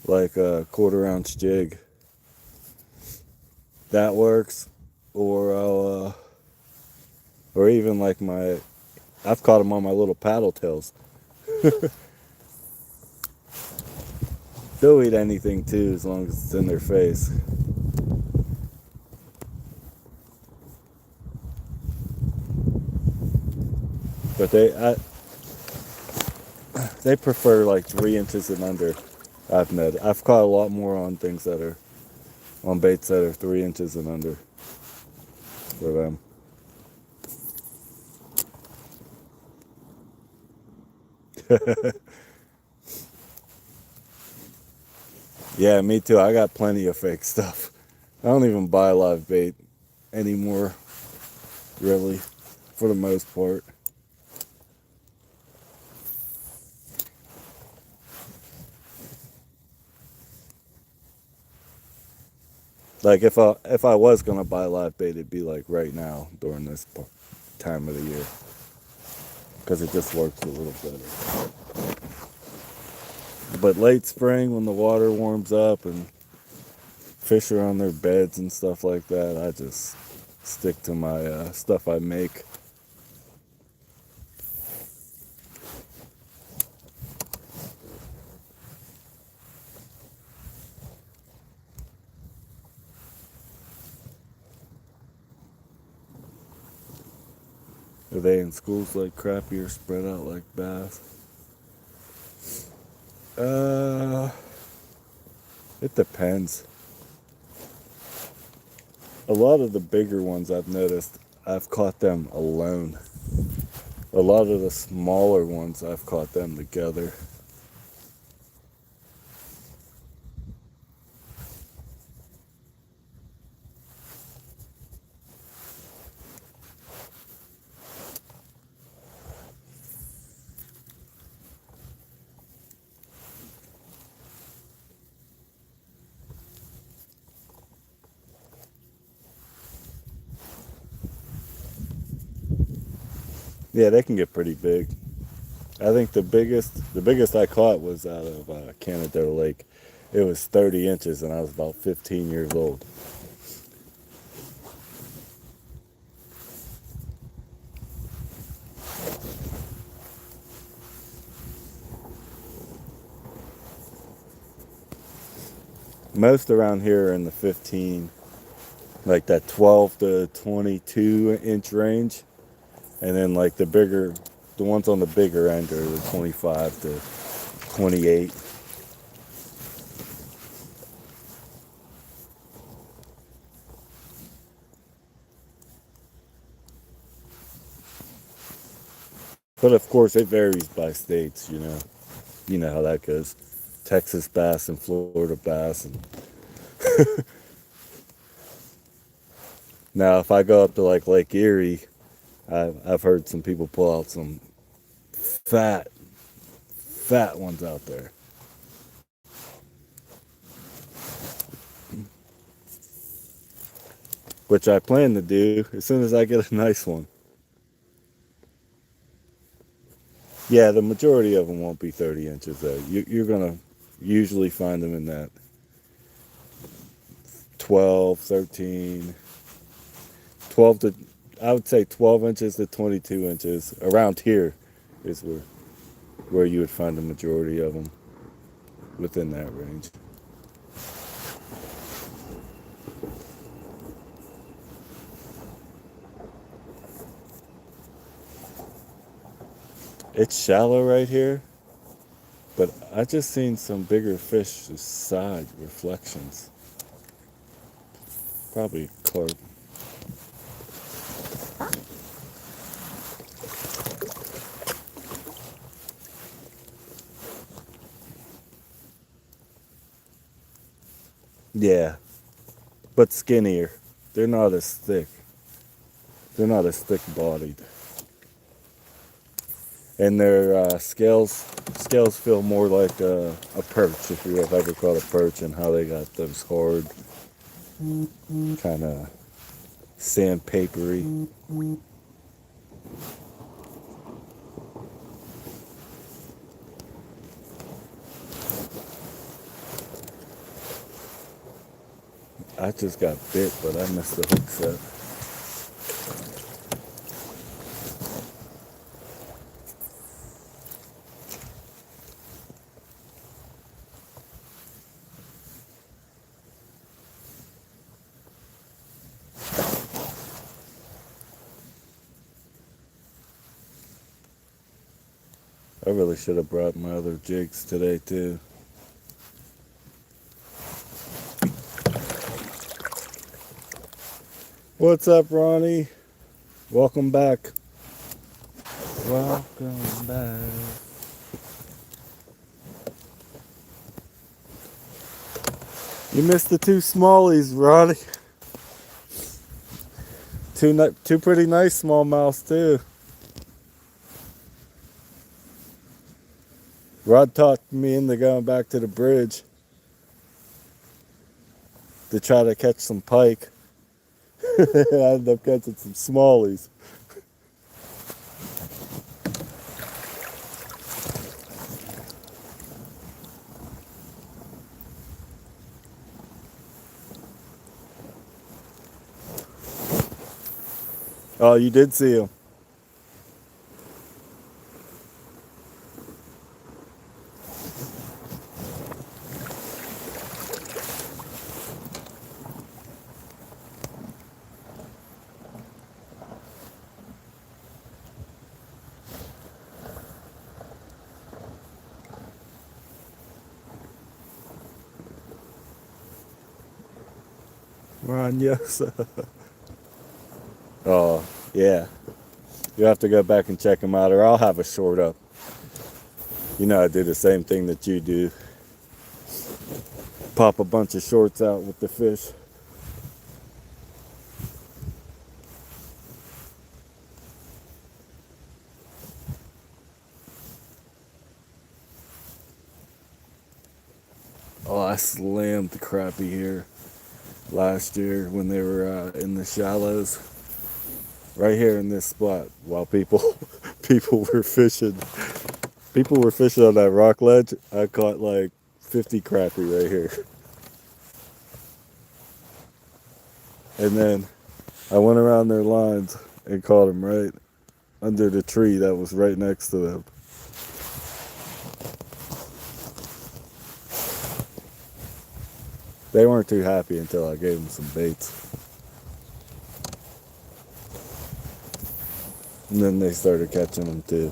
[SPEAKER 1] 1/4 ounce jig. That works, or or even like I've caught them on my little paddle tails. They'll eat anything too, as long as it's in their face. But they prefer like 3 inches and under. I've caught a lot more on things that are on baits that are 3 inches and under for them. Yeah, me too. I got plenty of fake stuff. I don't even buy live bait anymore, really, for the most part. Like if I was gonna buy live bait, it'd be like right now during this time of the year, because it just works a little better. But late spring, when the water warms up and fish are on their beds and stuff like that, I just stick to my stuff I make. Are they in schools like crappie or spread out like bass? It depends. A lot of the bigger ones I've noticed, I've caught them alone. A lot of the smaller ones, I've caught them together. Yeah, they can get pretty big. I think the biggest I caught was out of Canada Lake. It was 30 inches, and I was about 15 years old. Most around here are in the 15, like that 12 to 22 inch range, and then like the ones on the bigger end are the 25 to 28. But of course, it varies by states. You know how that goes. Texas bass and Florida bass. And now, if I go up to like Lake Erie, I've heard some people pull out some fat, fat ones out there. Which I plan to do as soon as I get a nice one. Yeah, the majority of them won't be 30 inches though. You're gonna usually find them in that 12, 13, 12 to, I would say 12 inches to 22 inches. Around here is where you would find the majority of them, within that range. It's shallow right here, but I just seen some bigger fish just side reflections. Probably carp. Yeah, but skinnier. They're not as thick. They're not as thick bodied. And their scales feel more like a perch, if you have ever caught a perch, and how they got those hard, kind of sandpapery. I just got bit, but I missed the hook set. I really should have brought my other jigs today too. What's up, Ronnie? Welcome back. Welcome back. You missed the two smallies, Ronnie. Two pretty nice smallmouths too. Rod talked me into going back to the bridge to try to catch some pike. I ended up catching some smallies. Oh, you did see him. Ron, yes. Oh, yeah. You have to go back and check them out, or I'll have a short up. You know, I do the same thing that you do. Pop a bunch of shorts out with the fish. Oh, I slammed the crappie here last year when they were in the shallows. Right here in this spot, while people were fishing. People were fishing on that rock ledge. I caught like 50 crappie right here. And then I went around their lines and caught them right under the tree that was right next to them. They weren't too happy until I gave them some baits. And then they started catching them too.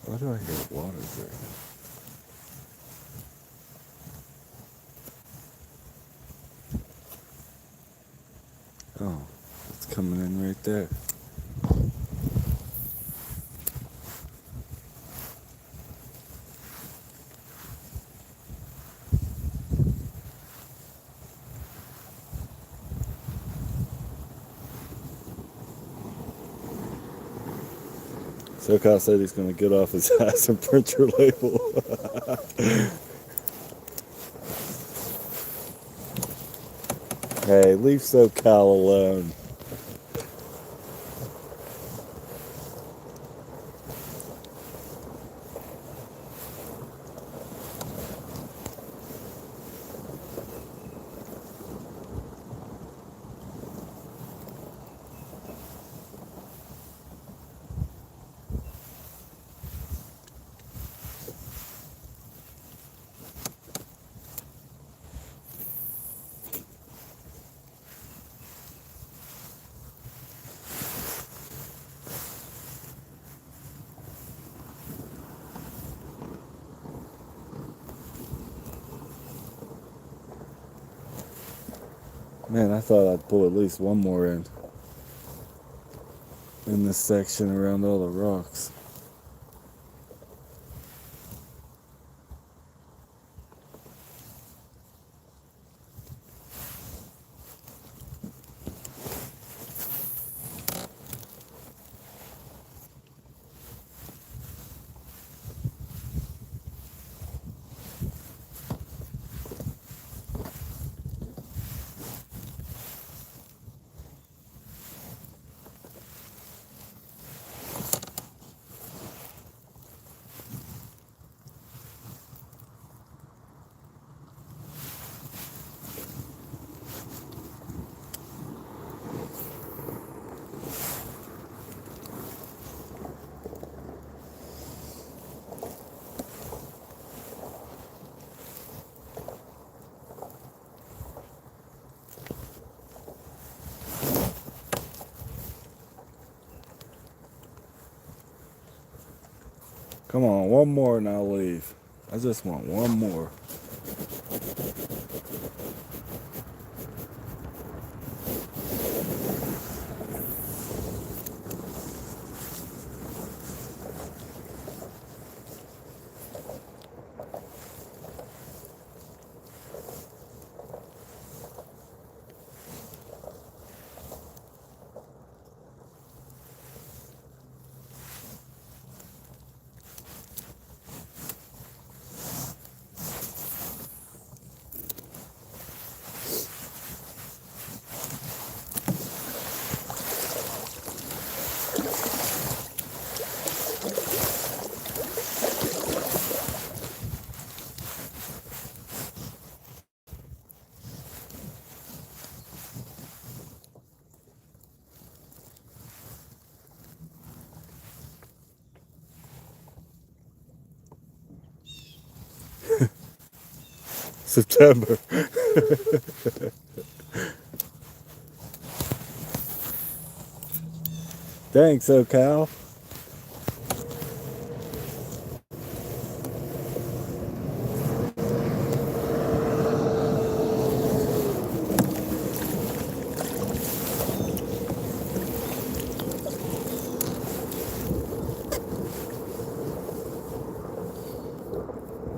[SPEAKER 1] Why do I hear water right now? Oh, it's coming in right there. SoCal said he's going to get off his ass and print your label. Hey, leave SoCal alone. Man, I thought I'd pull at least one more in this section around all the rocks. Come on, one more and I'll leave. I just want one more. September. Thanks, SoCal.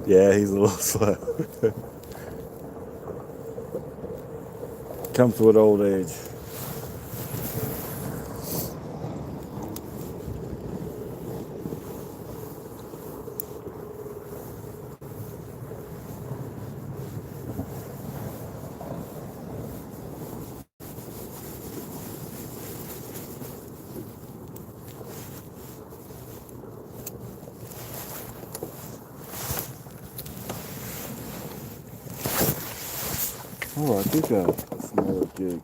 [SPEAKER 1] Yeah, he's a little slow. Comes with old age. Oh, I think I smell a jig.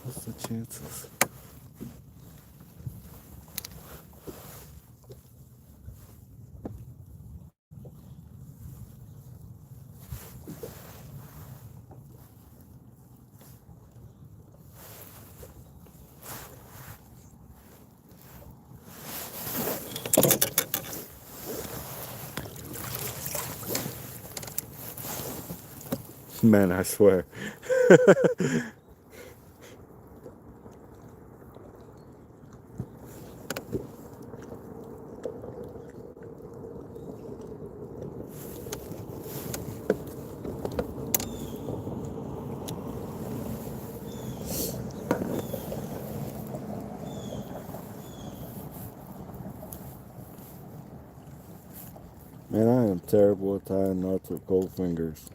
[SPEAKER 1] What's the chances? Man, I swear. Man, I am terrible at tying knots with cold fingers.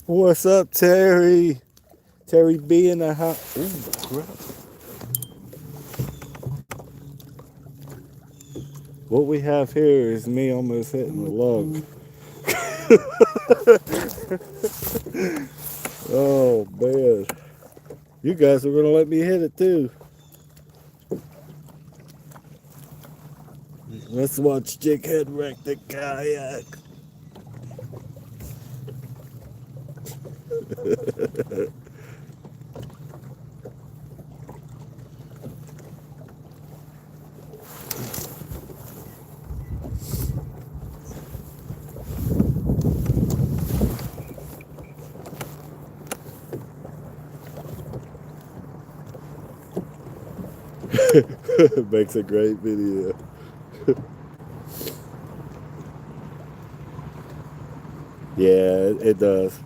[SPEAKER 1] What's up, Terry? Terry B in the house. Ooh, crap. What we have here is me almost hitting the log. Oh, man. You guys are going to let me hit it, too. Let's watch Jighead wreck the kayak. Makes a great video. Yeah, it does.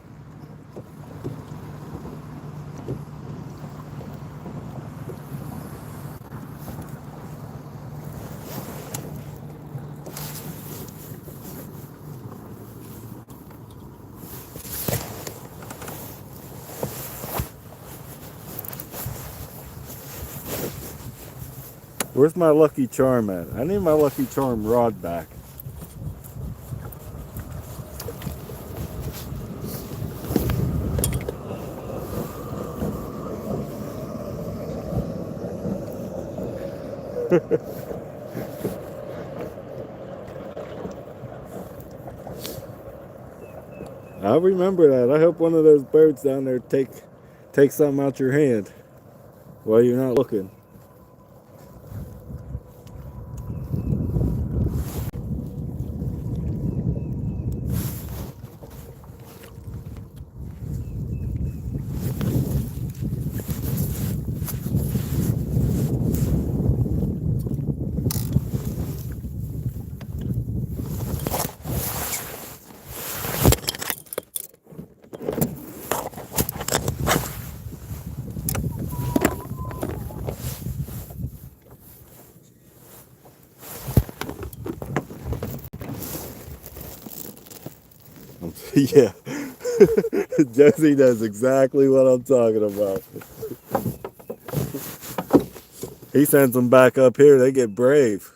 [SPEAKER 1] Where's my Lucky Charm at? I need my Lucky Charm rod back. I remember that. I hope one of those birds down there take something out your hand while you're not looking. Yeah. Josie knows exactly what I'm talking about. He sends them back up here. They get brave.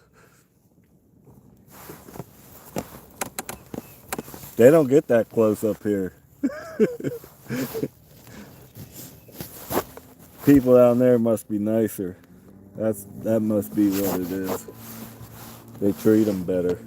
[SPEAKER 1] They don't get that close up here. People down there must be nicer. That must be what it is. They treat them better.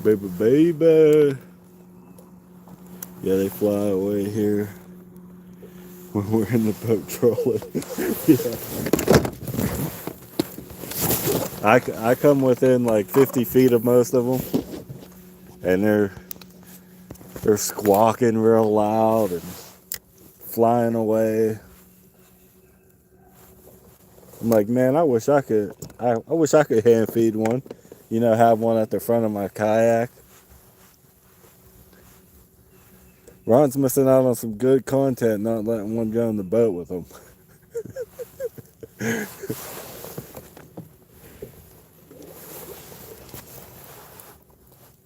[SPEAKER 1] Baby, baby. Yeah, they fly away here when we're in the boat trolling. Yeah. I come within like 50 feet of most of them, and they're squawking real loud and flying away. I'm like, man, I wish I could hand feed one. You know, have one at the front of my kayak. Ron's missing out on some good content not letting one go in the boat with him.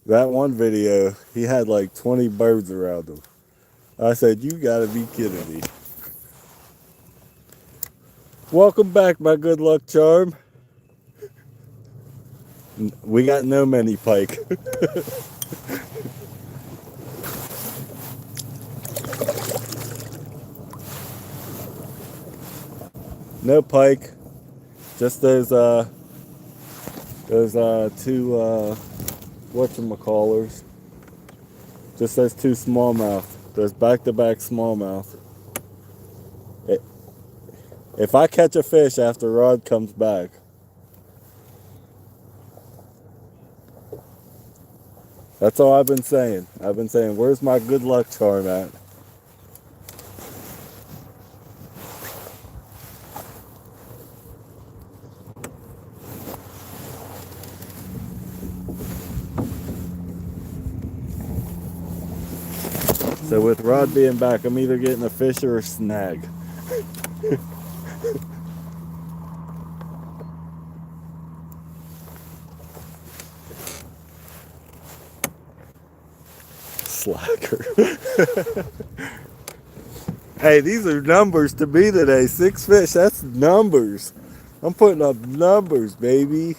[SPEAKER 1] That one video, he had like 20 birds around him. I said, you gotta be kidding me. Welcome back, my good luck charm. We got no many pike. No pike. Just those two whatchamacallers. Just those two smallmouth. Those back-to-back smallmouth. If I catch a fish after Rod comes back, that's all I've been saying. I've been saying, where's my good luck charm at? So with Rod being back, I'm either getting a fish or a snag. Slacker. Hey, these are numbers to me today. 6 fish, that's numbers. I'm putting up numbers, baby.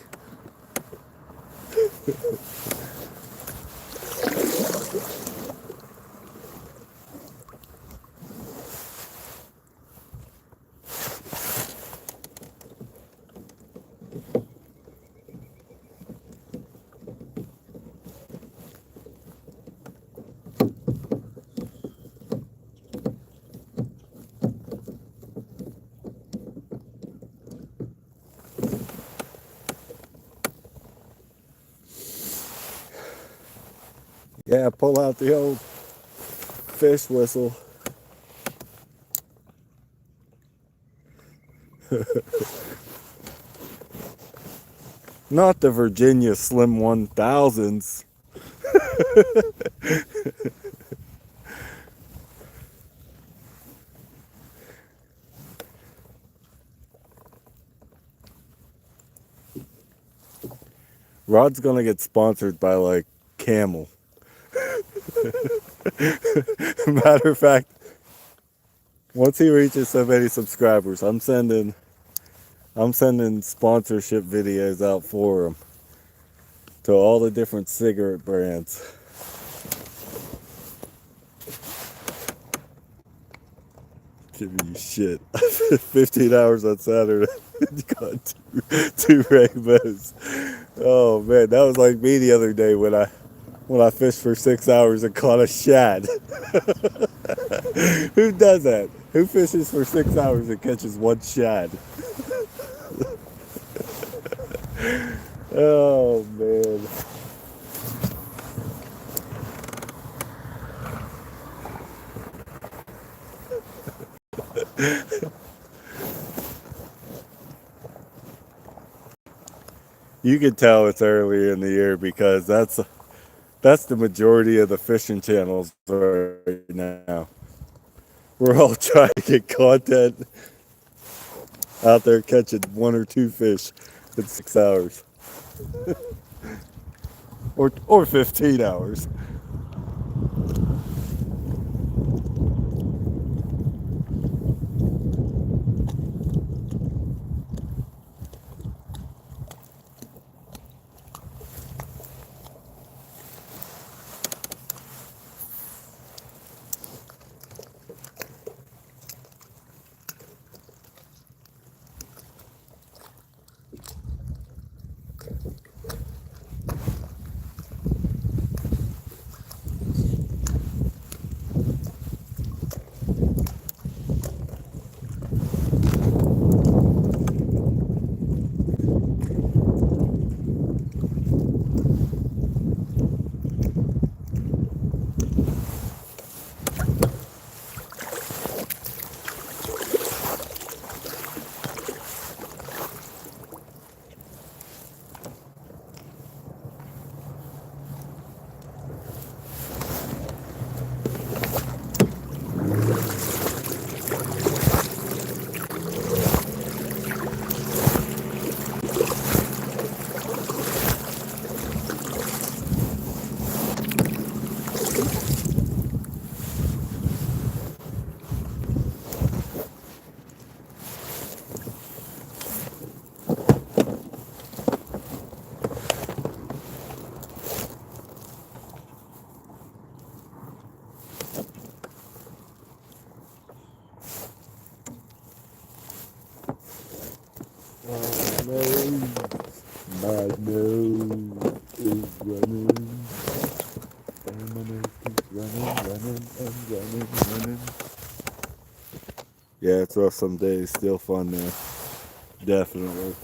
[SPEAKER 1] Yeah, pull out the old fish whistle. Not the Virginia Slim 1000s. Rod's gonna get sponsored by like Camel. Matter of fact, once he reaches so many subscribers, I'm sending sponsorship videos out for him to all the different cigarette brands. Give me shit. 15 hours on Saturday. Got two rainbows. Oh man, that was like me the other day when I fished for 6 hours and caught a shad. Who does that? Who fishes for 6 hours and catches one shad? Oh man. You can tell it's early in the year because that's the majority of the fishing channels right now. We're all trying to get content out there catching 1 or 2 fish in 6 hours. or 15 hours. My nose is running. And my nose keeps running. Yeah, it's rough some days. Still fun though. Definitely.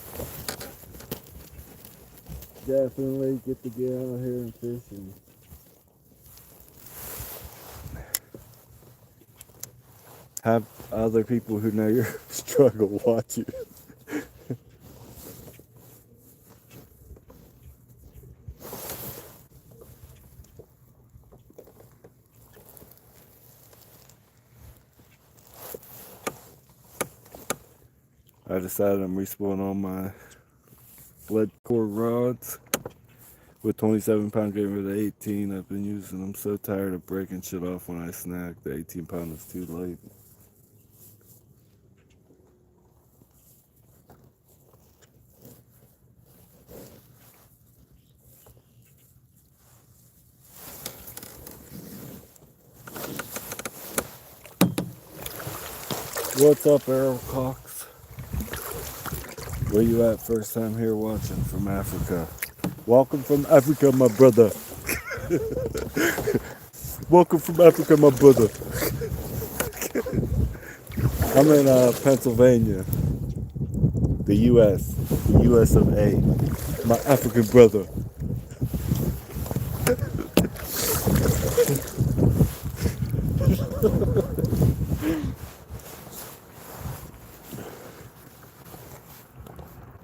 [SPEAKER 1] Definitely get to get out here and fish and have other people who know your struggle watch you. I decided I'm respawning all my lead core rods with 27-pound getting rid of 18. I've been using them. So tired of breaking shit off when I snag. The 18-pound is too late. What's up, Errol Cox? Where you at? First time here watching from Africa. Welcome from Africa, my brother. Welcome from Africa, my brother. I'm in Pennsylvania, the U.S., the U.S. of A. My African brother.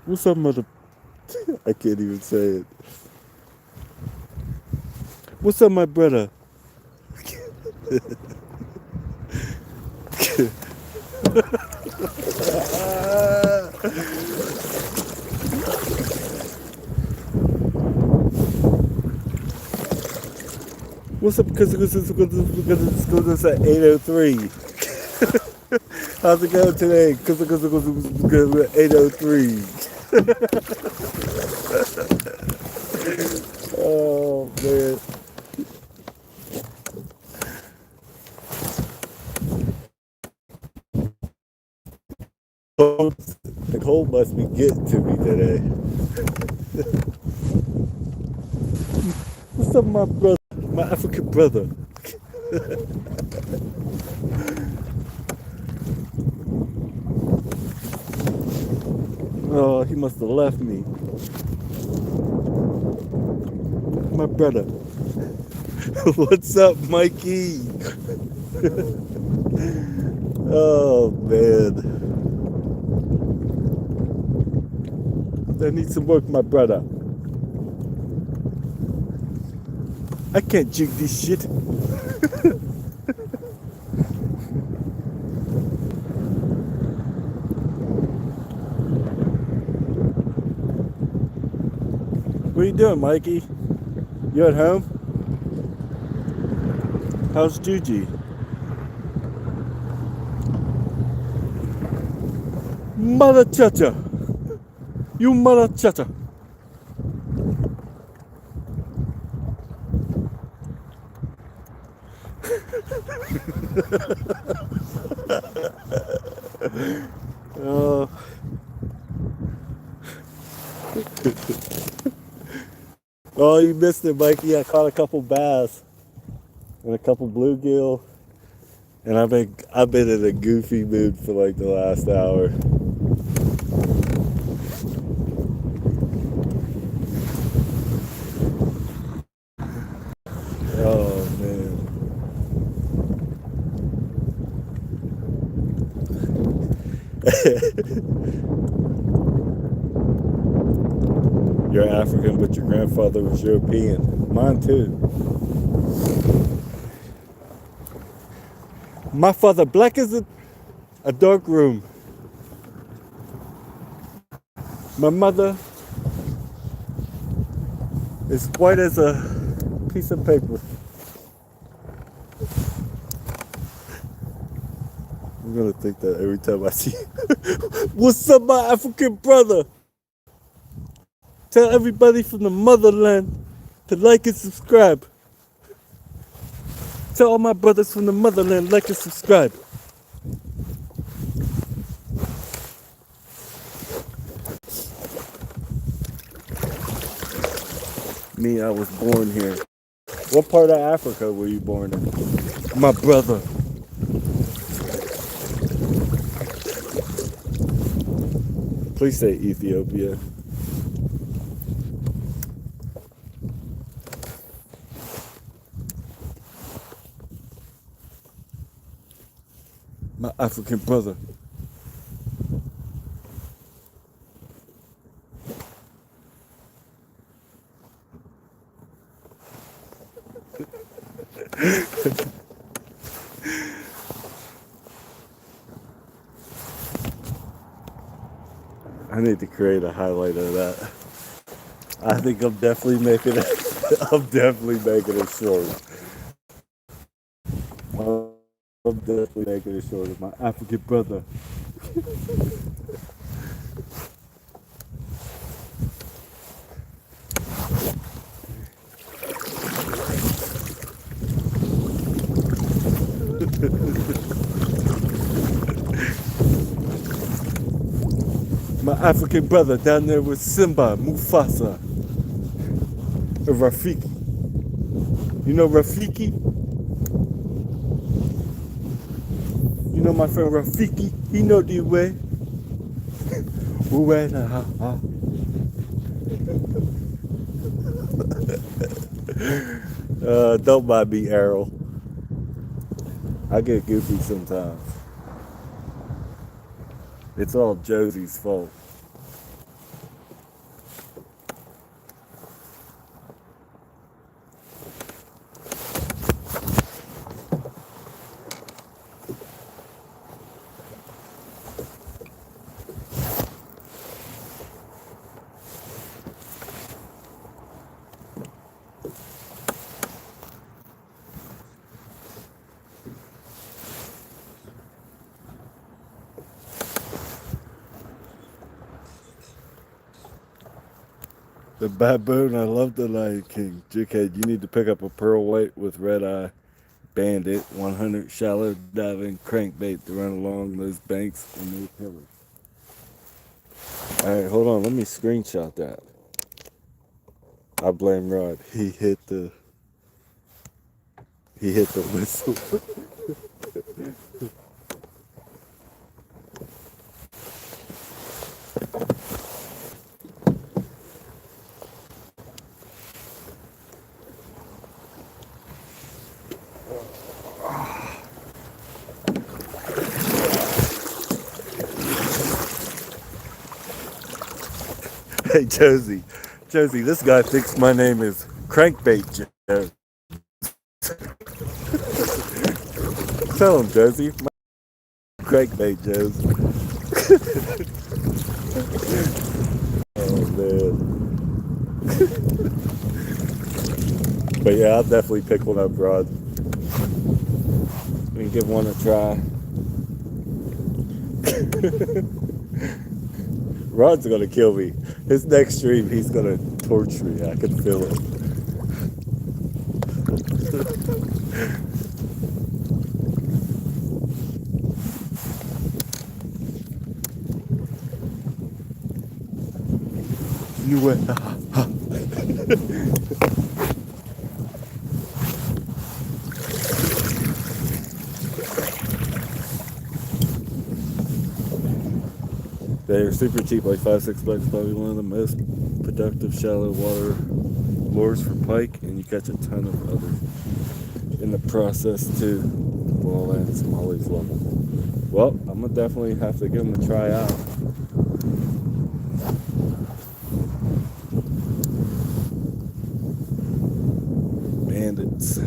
[SPEAKER 1] What's up, mother? I can't even say it. What's up, my brother? What's up? Because it's at 8:03. How's it going today? Because 8:03. Oh man. The cold must be getting to me today. What's up, my brother? My African brother. Oh, he must have left me. My brother. What's up, Mikey? Oh, man. I need some work, my brother. I can't jig this shit. What are you doing, Mikey? You at home? How's Gigi? Mother chacha. You mother chacha. Oh. Oh, you missed it, Mikey. I caught a couple bass and a couple bluegill, and I've been in a goofy mood for like the last hour. Oh man. You're African, but your grandfather was European. Mine too. My father black as a dark room. My mother is white as a piece of paper. I'm gonna think that every time I see you. What's up, my African brother? Tell everybody from the motherland to like and subscribe. Tell all my brothers from the motherland, like and subscribe. Me, I was born here. What part of Africa were you born in? My brother. Please say Ethiopia. My African brother. I need to create a highlight of that. I think I'm definitely making it. I'm definitely making it short. I'm definitely making it short. My African brother. My African brother down there with Simba, Mufasa, and Rafiki. You know Rafiki? You know my friend Rafiki? He know the way. Don't mind me, Errol. I get goofy sometimes. It's all Josie's fault. The baboon, I love the Lion King. Jighead, you need to pick up a pearl white with red eye. Bandit, 100 shallow diving crankbait to run along those banks and no pillars. Alright, hold on, let me screenshot that. I blame Rod. He hit the whistle. Hey Josie, this guy thinks my name is Crankbait Joe. Tell him, Josie, my Crankbait Josie. Oh man. But yeah, I'll definitely pick one up, Rod. We can give one a try. Rod's gonna kill me. His next stream, he's gonna torture me. I can feel it. You went. They're super cheap, like $5-6. Probably one of the most productive shallow water lures for pike, and you catch a ton of others in the process too. Walleye and smallies love them. Well, I'm gonna definitely have to give them a try out. Bandits.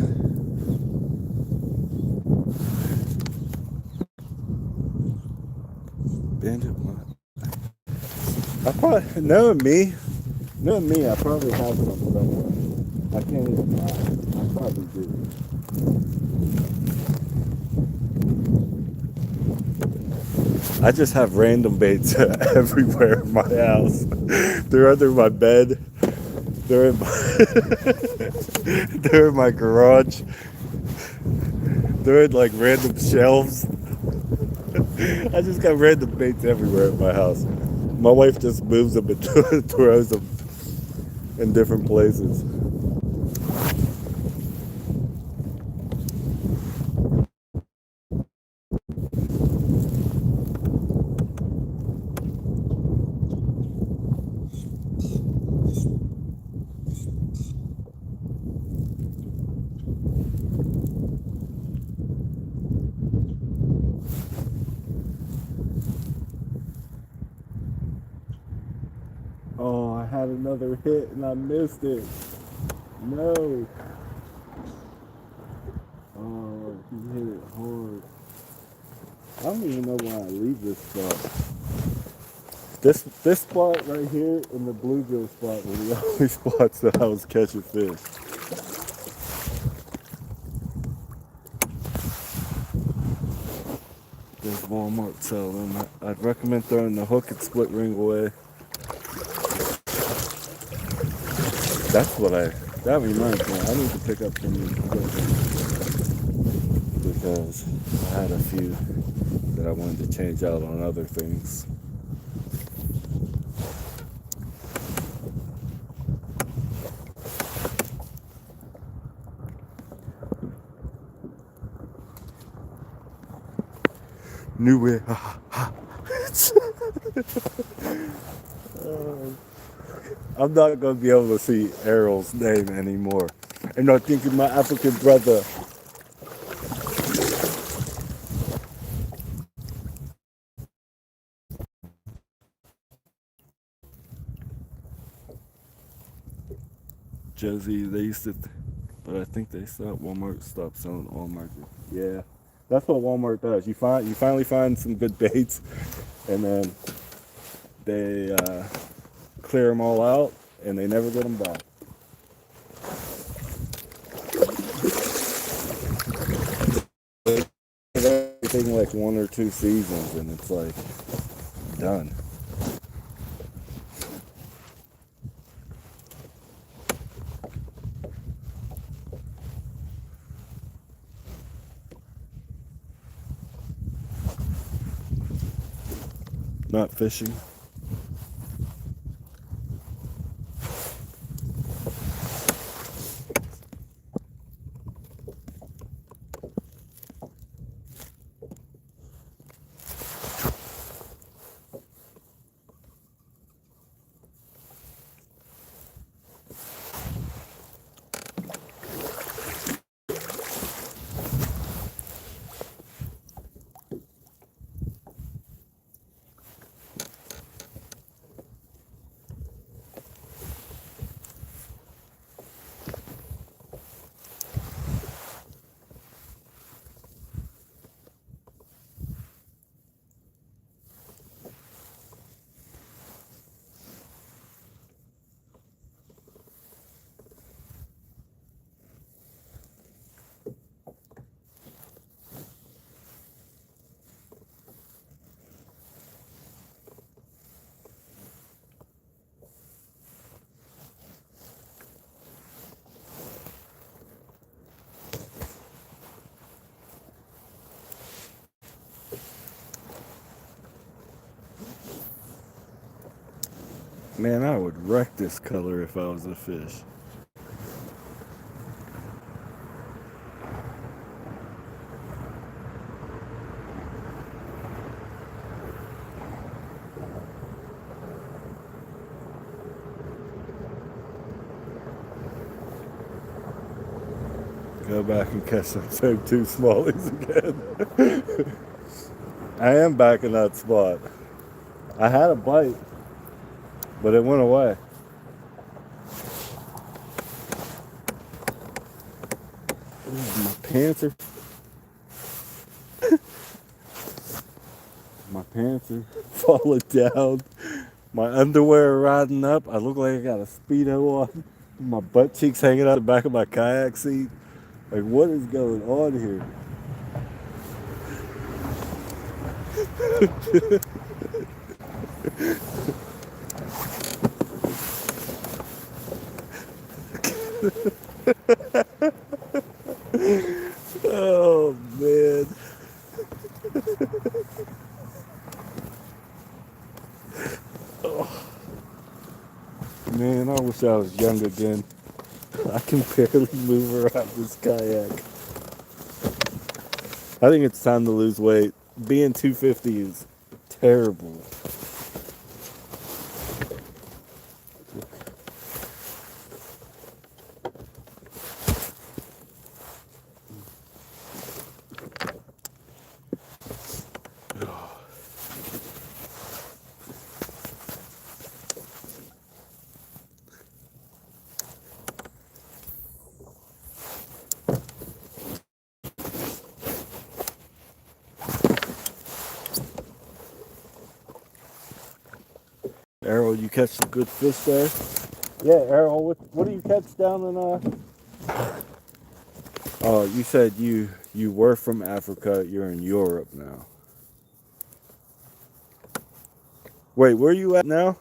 [SPEAKER 1] Bandit what? I probably knowing me, I probably have some somewhere. I can't even lie. I probably do. I just have random baits everywhere in my house. They're under my bed. They're in my they're in my garage. They're in like random shelves. I just got random baits everywhere in my house. My wife just moves them and throws them in different places. had another hit and I missed it. No. Oh, he hit it hard. I don't even know why I leave this spot. This spot right here and the bluegill spot were the only spots that I was catching fish. There's Walmart selling them. I'd recommend throwing the hook and split ring away. That reminds me, I need to pick up some new equipment because I had a few that I wanted to change out on other things. New way. I'm not going to be able to see Errol's name anymore. And I'm thinking my African brother. Josie, they used to, but I think they stopped. Walmart stopped selling all market. Yeah, that's what Walmart does. You finally find some good baits, and then they clear them all out, and they never get them back. Everything like 1 or 2 seasons, and it's like done. Not fishing. Man, I would wreck this color if I was a fish. Go back and catch some same 2 smallies again. I am back in that spot. I had a bite, but it went away. Ooh, my pants are falling down. My underwear are riding up. I look like I got a Speedo on. My butt cheeks hanging out the back of my kayak seat. Like, what is going on here? Oh, man. Oh. Man, I wish I was young again. I can barely move around this kayak. I think it's time to lose weight. Being 250 is terrible. Errol, you catch some good fish there? Yeah, Errol, what do you catch down in Oh, you said you were from Africa, you're in Europe now. Wait, where are you at now?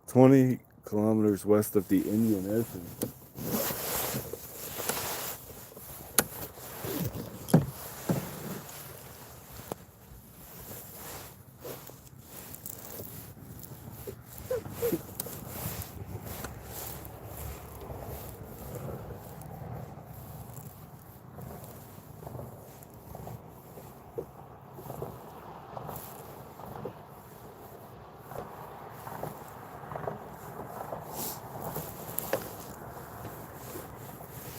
[SPEAKER 1] 20 kilometers west of the Indian Ocean.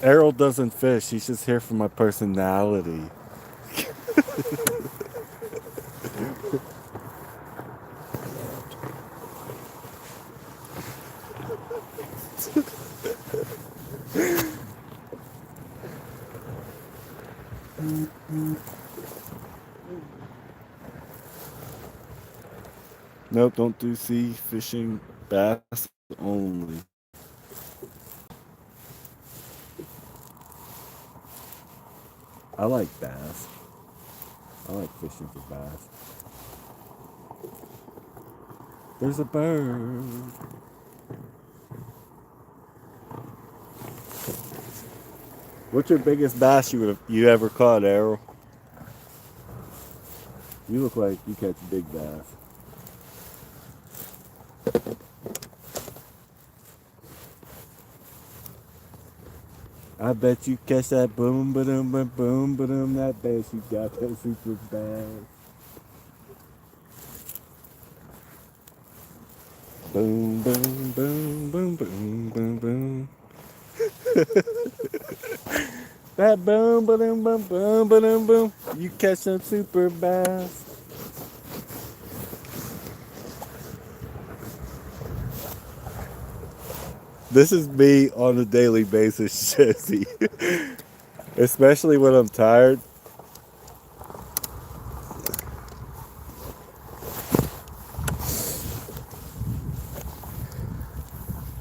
[SPEAKER 1] Errol doesn't fish, he's just here for my personality. Nope, don't do sea fishing, bass only. I like bass. I like fishing for bass. There's a bird. What's your biggest bass you ever caught, Errol? You look like you catch big bass. I bet you catch that boom, ba-dum, boom, ba-dum, that bass you got that super bass. Boom, boom, boom, boom, boom, boom, boom. That boom, ba-dum, boom, boom, ba-dum, boom. You catch some super bass. This is me on a daily basis, Jesse. Especially when I'm tired.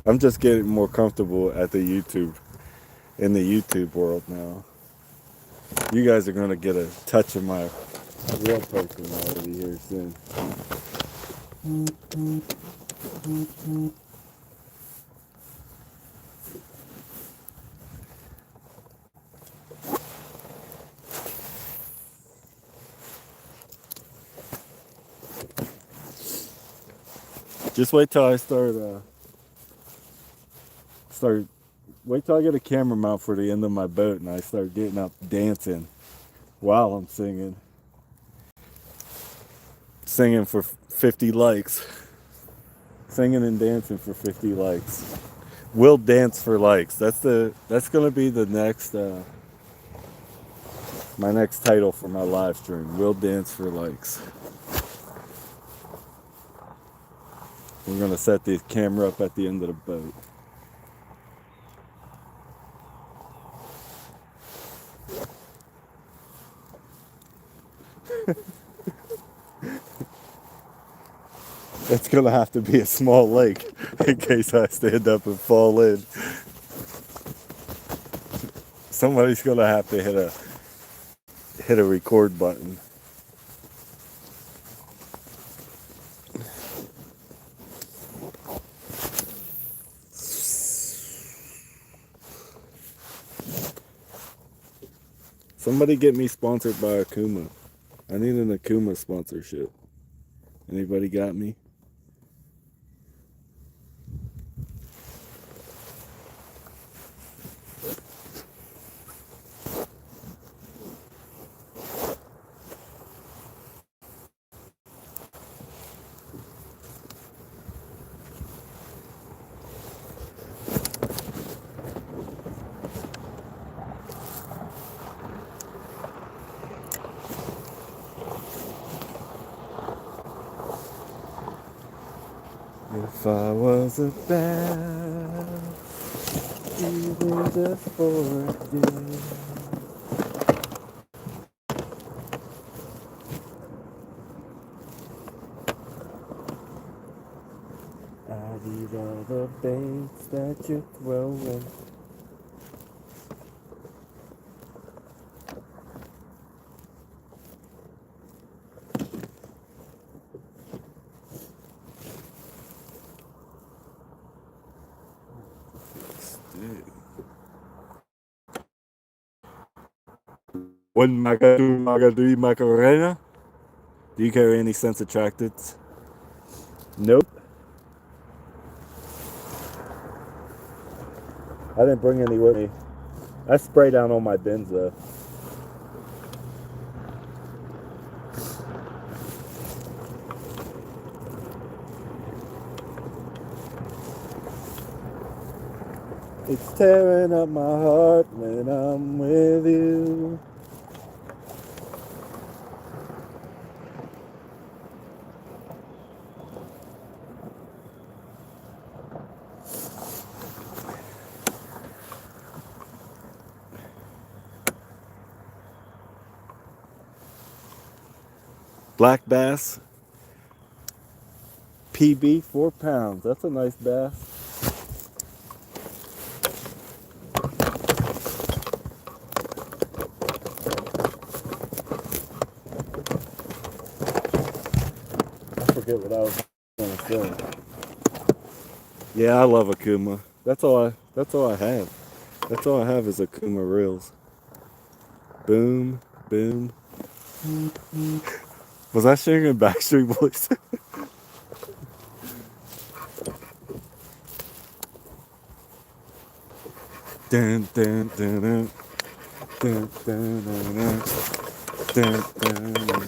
[SPEAKER 1] I'm just getting more comfortable at the YouTube, in the YouTube world now. You guys are gonna get a touch of my real personality here soon. Just wait till I wait till I get a camera mount for the end of my boat and I start getting up dancing while I'm singing. Singing for 50 likes. Singing and dancing for 50 likes. We'll dance for likes. That's gonna be the next my next title for my live stream. We'll dance for likes. We're gonna set the camera up at the end of the boat. It's gonna have to be a small lake in case I stand up and fall in. Somebody's gonna have to hit a record button. Somebody get me sponsored by Akuma. I need an Akuma sponsorship. Anybody got me? If I was a bat, even just for a day. eat all the baits that you're throwing. One maca, two maca, three macarena. Do you carry any sense attractants? Nope. I didn't bring any with me. I spray down on my bins though. It's tearing up my heart when I'm with you. Black bass, PB, 4 pounds. That's a nice bass. I forget what I was going to say. Yeah, I love Akuma. That's all I have. That's all I have is Akuma reels. Boom, boom. Was I singing Backstreet Boys? Dun, dun, dun, dun. Dun, dun, dun, dun. Dun, dun, dun,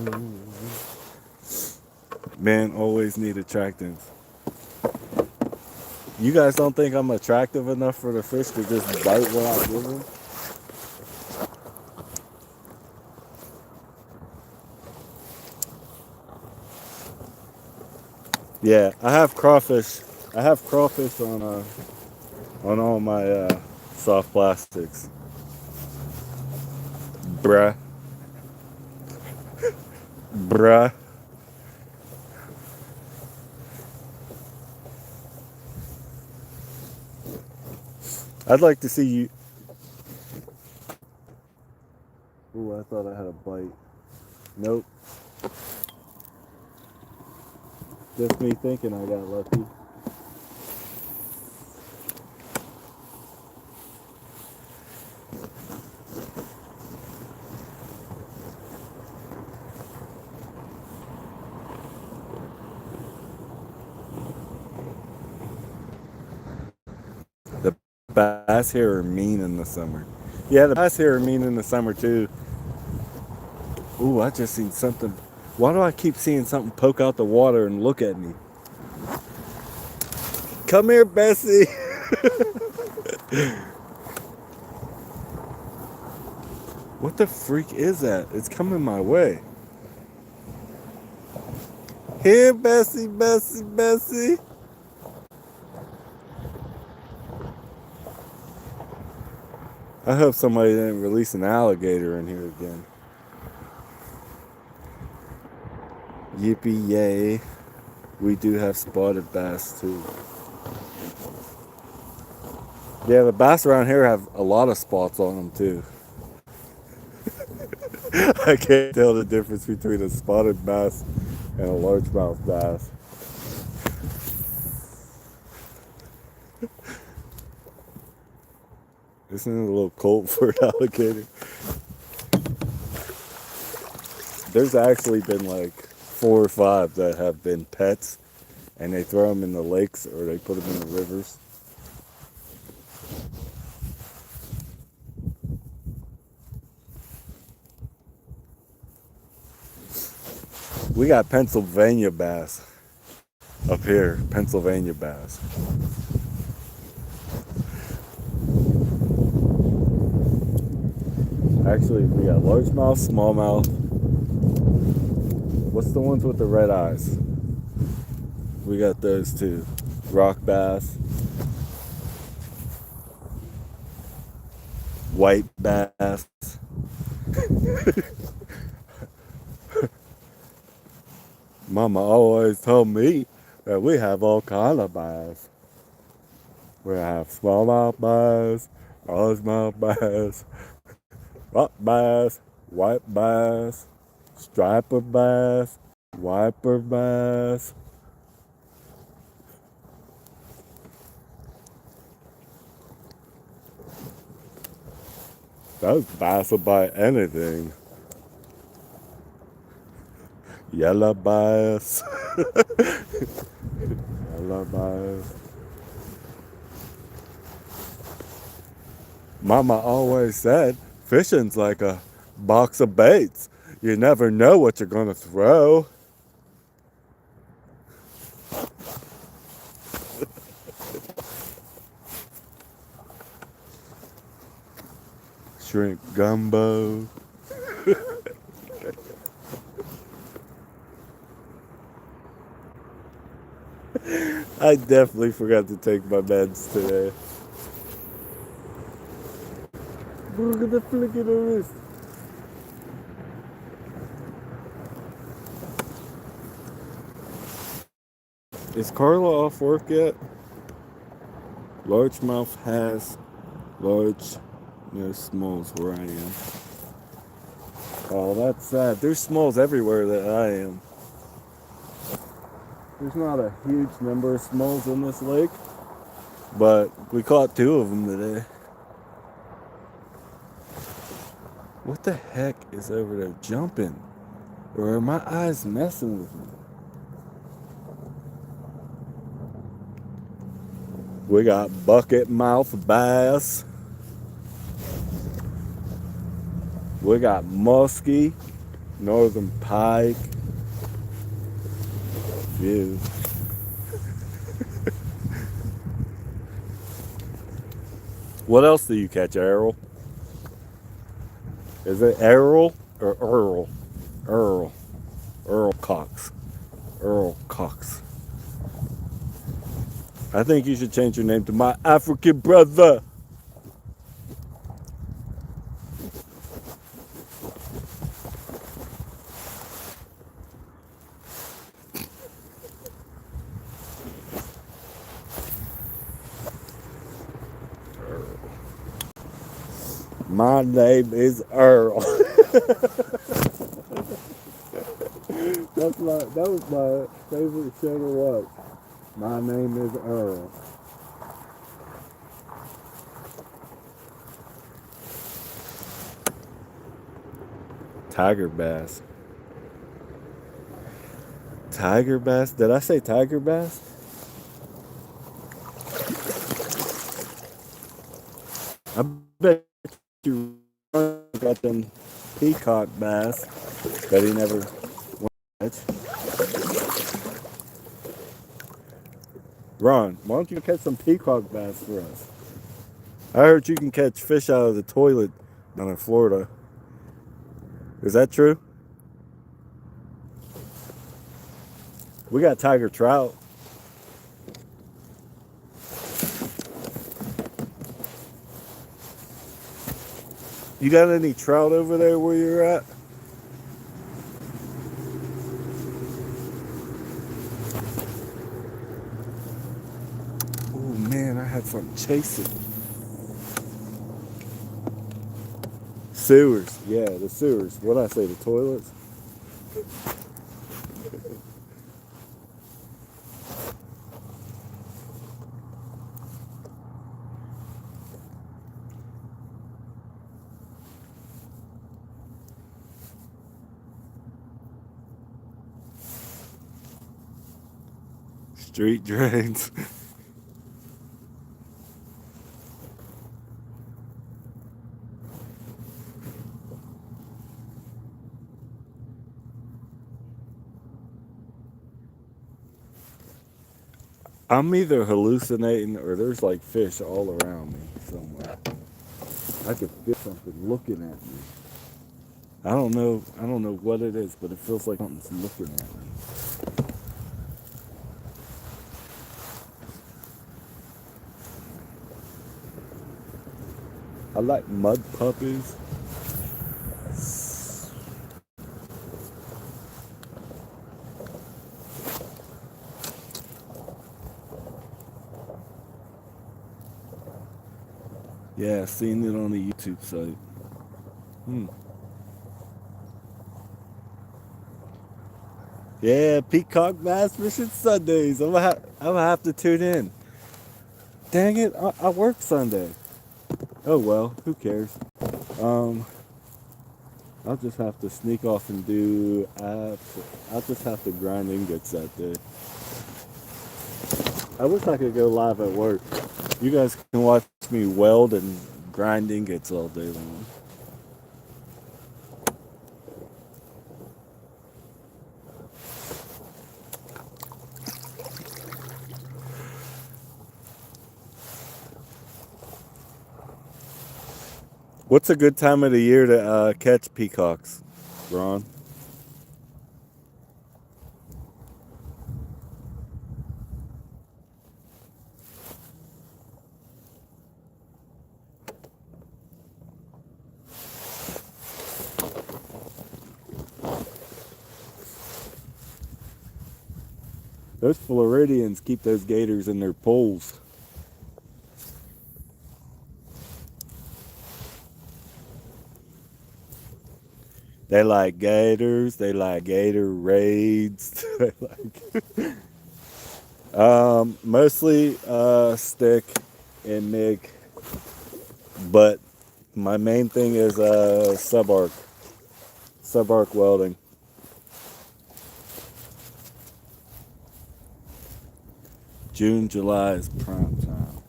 [SPEAKER 1] dun. Man, always need attractants. You guys don't think I'm attractive enough for the fish to just bite what I give them? Yeah, I have crawfish. I have crawfish on all my soft plastics. Bruh. Bruh. I'd like to see you. Ooh, I thought I had a bite. Nope. Just me thinking I got lucky. The bass here are mean in the summer. Yeah, the bass here are mean in the summer too. Ooh, I just seen something. Why do I keep seeing something poke out the water and look at me? Come here, Bessie. What the freak is that? It's coming my way. Here, Bessie, Bessie, Bessie. I hope somebody didn't release an alligator in here again. Yippee yay. We do have spotted bass too. Yeah, the bass around here have a lot of spots on them too. I can't tell the difference between a spotted bass and a largemouth bass. Isn't it a little cold for an alligator? There's actually been like 4 or 5 that have been pets, and they throw them in the lakes or they put them in the rivers. We got Pennsylvania bass up here, Pennsylvania bass. Actually, we got largemouth, smallmouth. What's the ones with the red eyes? We got those too. Rock bass. White bass. Mama always told me We have all kind of bass. We have smallmouth bass, largemouth bass, rock bass, white bass, striper bass, wiper bass. Those bass will bite anything. Yellow bass. Yellow bass. Mama always said fishing's like a box of baits. You never know what you're gonna throw. Shrimp gumbo. I definitely forgot to take my meds today. Look at the flick of the wrist. Is Carla off work yet? Largemouth has large, no smalls where I am. Oh, that's sad. There's smalls everywhere that I am. There's not a huge number of smalls in this lake, but we caught 2 of them today. What the heck is over there jumping? Or are my eyes messing with me? We got bucket mouth bass. We got muskie, northern pike. Phew. What else do you catch, Errol? Is it Errol or Earl? Earl. Earl Cox. Earl Cox. I think you should change your name to my African brother. My name is Earl. That was my favorite show to watch. My name is Earl. Tiger bass. Tiger bass? Did I say tiger bass? I bet you got them peacock bass that he never went to catch. Ron, why don't you catch some peacock bass for us? I heard you can catch fish out of the toilet down in Florida. Is that true? We got tiger trout. You got any trout over there where you're at? Oh man, I had something chasing. Sewers. Yeah, the sewers. What'd I say, the toilets? Street drains. I'm either hallucinating or there's like fish all around me somewhere. I could feel something looking at me. I don't know what it is, but it feels like something's looking at me. I like mud puppies. Yeah, seen it on the YouTube site. Yeah, peacock bass fishing Sundays. I'm gonna have to tune in. Dang it, I work Sunday. Oh well, who cares? Um, I'll just have to sneak off and do. I'll just have to grind ingots that day. I wish I could go live at work. You guys can watch me weld and grind ingots all day long. What's a good time of the year to catch peacocks, Ron? Those Floridians keep those gators in their pools. They like gators. They like gator raids. They like mostly stick and MIG, but my main thing is sub arc welding. June, July is prime time.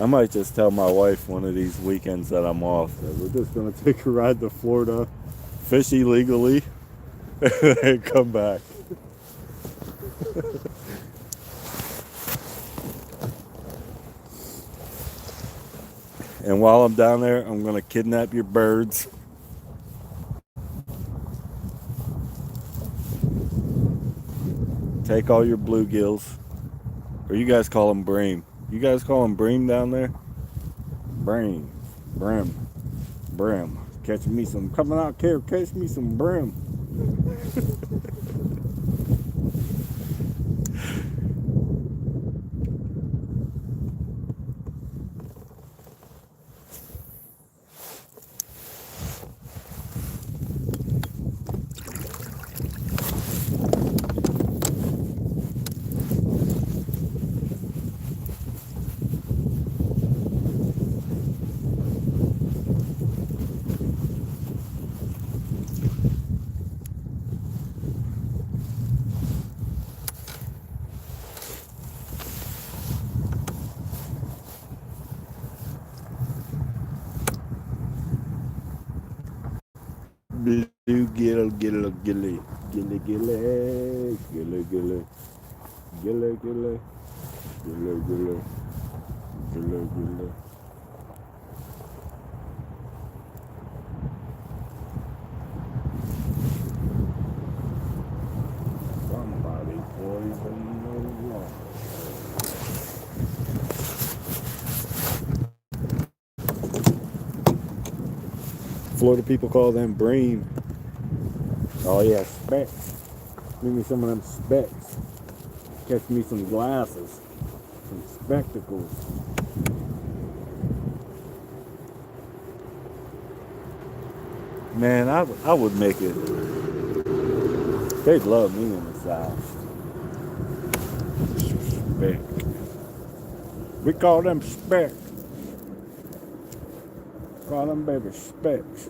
[SPEAKER 1] I might just tell my wife one of these weekends that I'm off that we're just gonna take a ride to Florida, fish illegally, and come back. And while I'm down there, I'm gonna kidnap your birds. Take all your bluegills. Or you guys call them bream. You guys call them bream down there? Bream. Brim. Brim. Catch me some. Coming out here, catch me some brim. Bluegill, gill, gilly. Gilly, gilly. Gilly, gilly. Gilly, gilly. Gilly, gilly. Gilly, gilly. Somebody poison the water. Florida people call them bream. Oh yeah, specs. Give me some of them specs. Catch me some glasses, some spectacles. Man, I would make it. They'd love me in the South. Spec. We call them specs. Call them baby specs.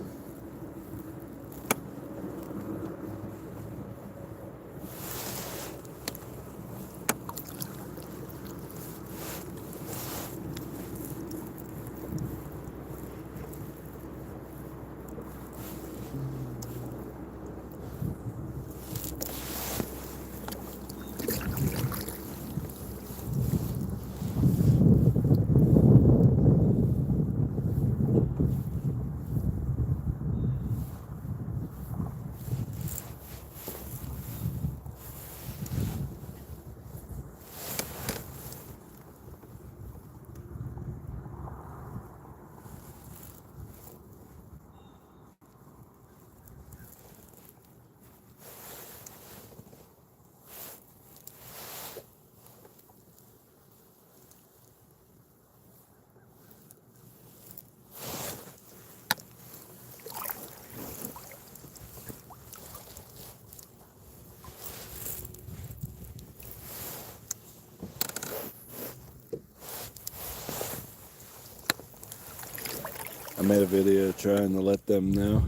[SPEAKER 1] made a video trying to let them know.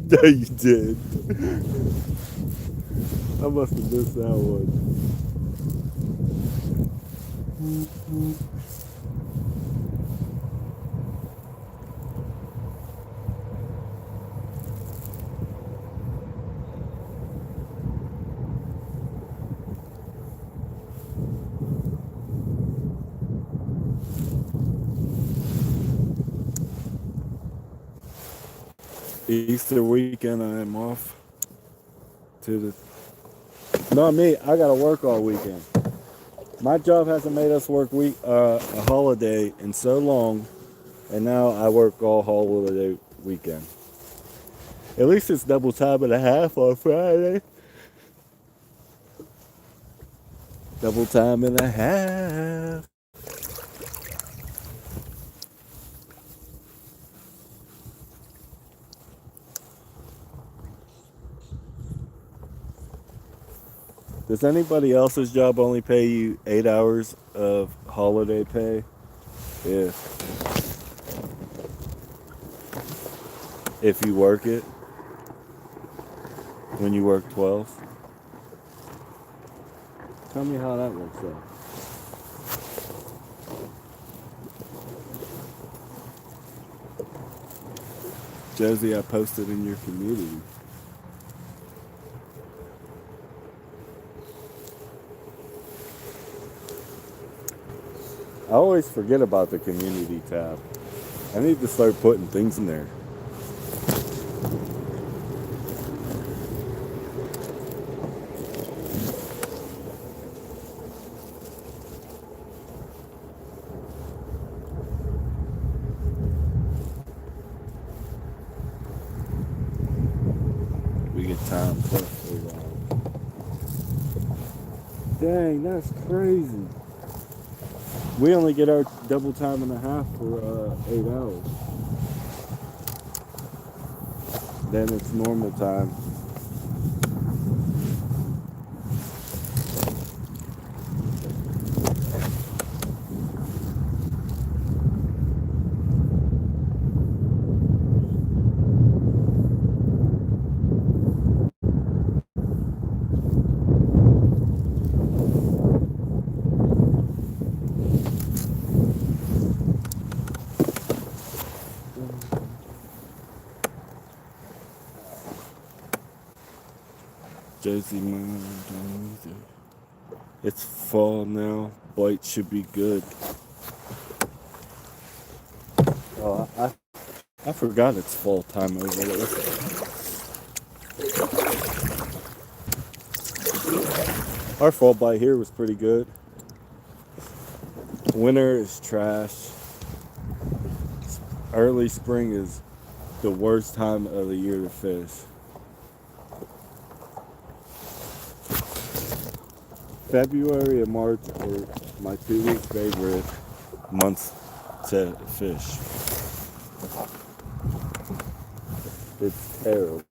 [SPEAKER 1] No, you did. I must have missed that one. Easter weekend, I am off to the. Not me. I gotta work all weekend. My job hasn't made us work a holiday in so long, and now I work all holiday weekend. At least it's double time and a half on Friday. Double time and a half. Does anybody else's job only pay you 8 hours of holiday pay if you work it when you work 12? Tell me how that works out. Josie, I posted in your community. I always forget about the community tab. I need to start putting things in there. We get time plus 8 hours. Dang, that's crazy. We only get our double time and a half for 8 hours. Then it's normal time. Josie, man, it's fall now. Bite should be good. Oh, I forgot it's fall time over there. Our fall bite here was pretty good. Winter is trash. Early spring is the worst time of the year to fish. February and March are my 2 week favorite months to fish. It's terrible.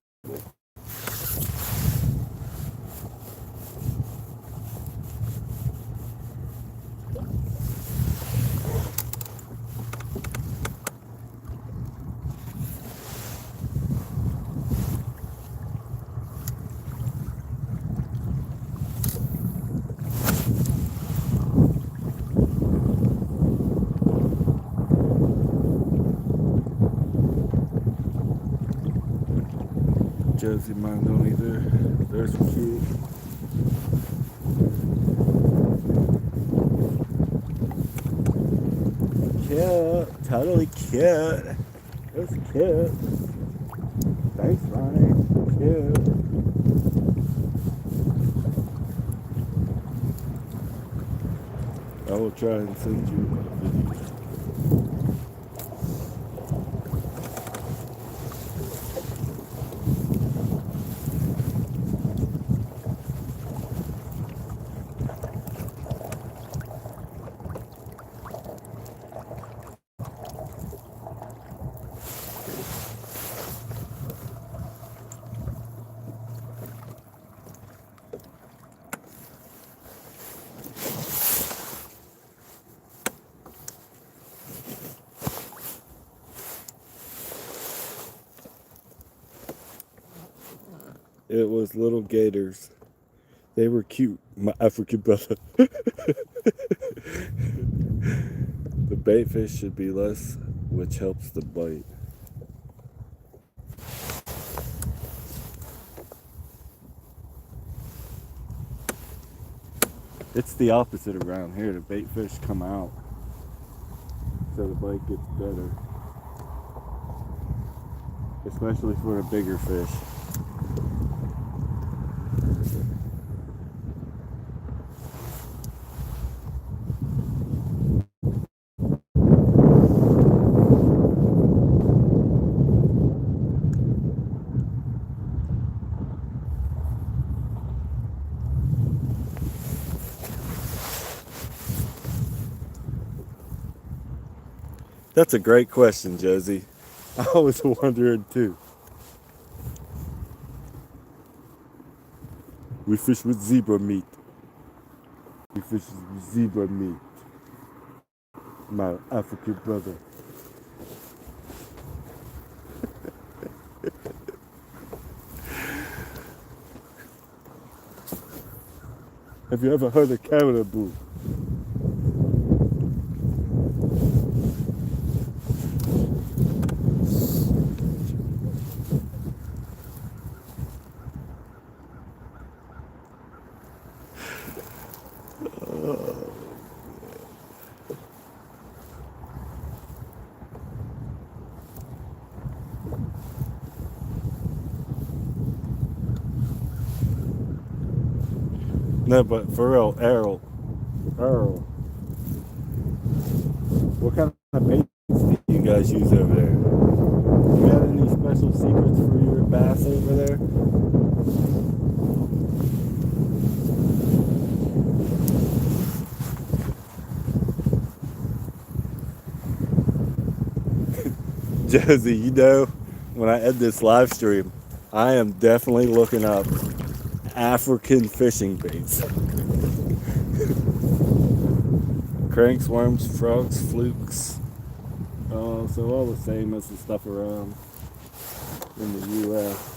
[SPEAKER 1] Josie, mine don't either. There's cute. Cute. Totally cute. It's cute. Thanks, Ronnie. Cute. I will try and send you a video. It was little gators. They were cute, my African brother. The bait fish should be less, which helps the bite. It's the opposite around here. The bait fish come out, so the bite gets better, especially for a bigger fish. That's a great question, Josie. I was wondering too. We fish with zebra meat. We fish with zebra meat. My African brother. Have you ever heard of caribou? No, but for real, Errol. What kind of baits do you guys use over there? You got any special secrets for your bass over there? Josie, you know, when I end this live stream, I am definitely looking up African fishing baits. Cranks, worms, frogs, flukes. So all the same as the stuff around in the U.S.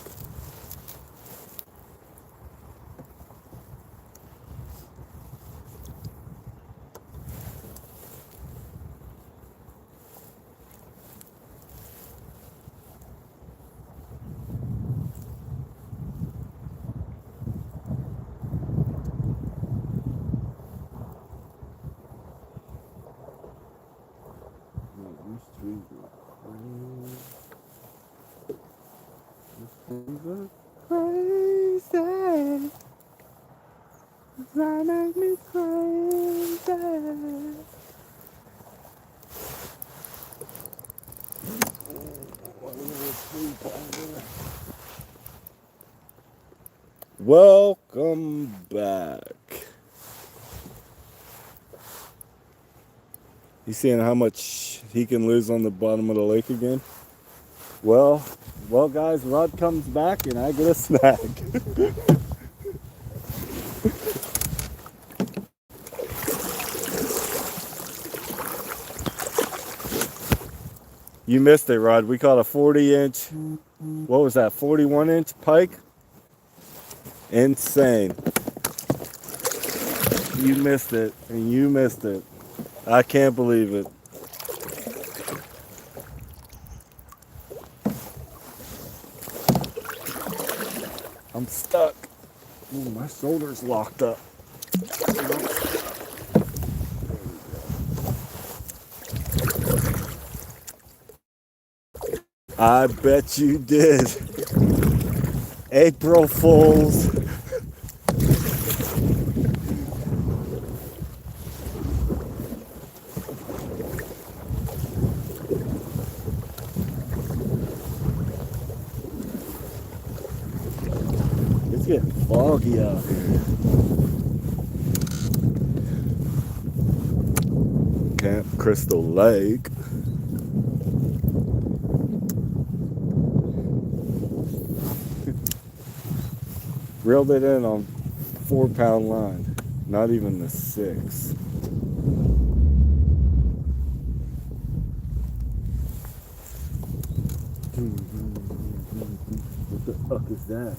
[SPEAKER 1] Crazy, that make me crazy. Welcome back. You seeing how much he can lose on the bottom of the lake again? Well, guys, Rod comes back and I get a snack. You missed it, Rod. We caught a 40-inch, what was that, 41-inch pike? Insane. You missed it, and you missed it. I can't believe it. I'm stuck. Ooh, my shoulder's locked up. I bet you did. April Fools. It's getting foggy out here. Camp Crystal Lake. Reeled it in on 4-pound line, not even the 6. What the fuck is that?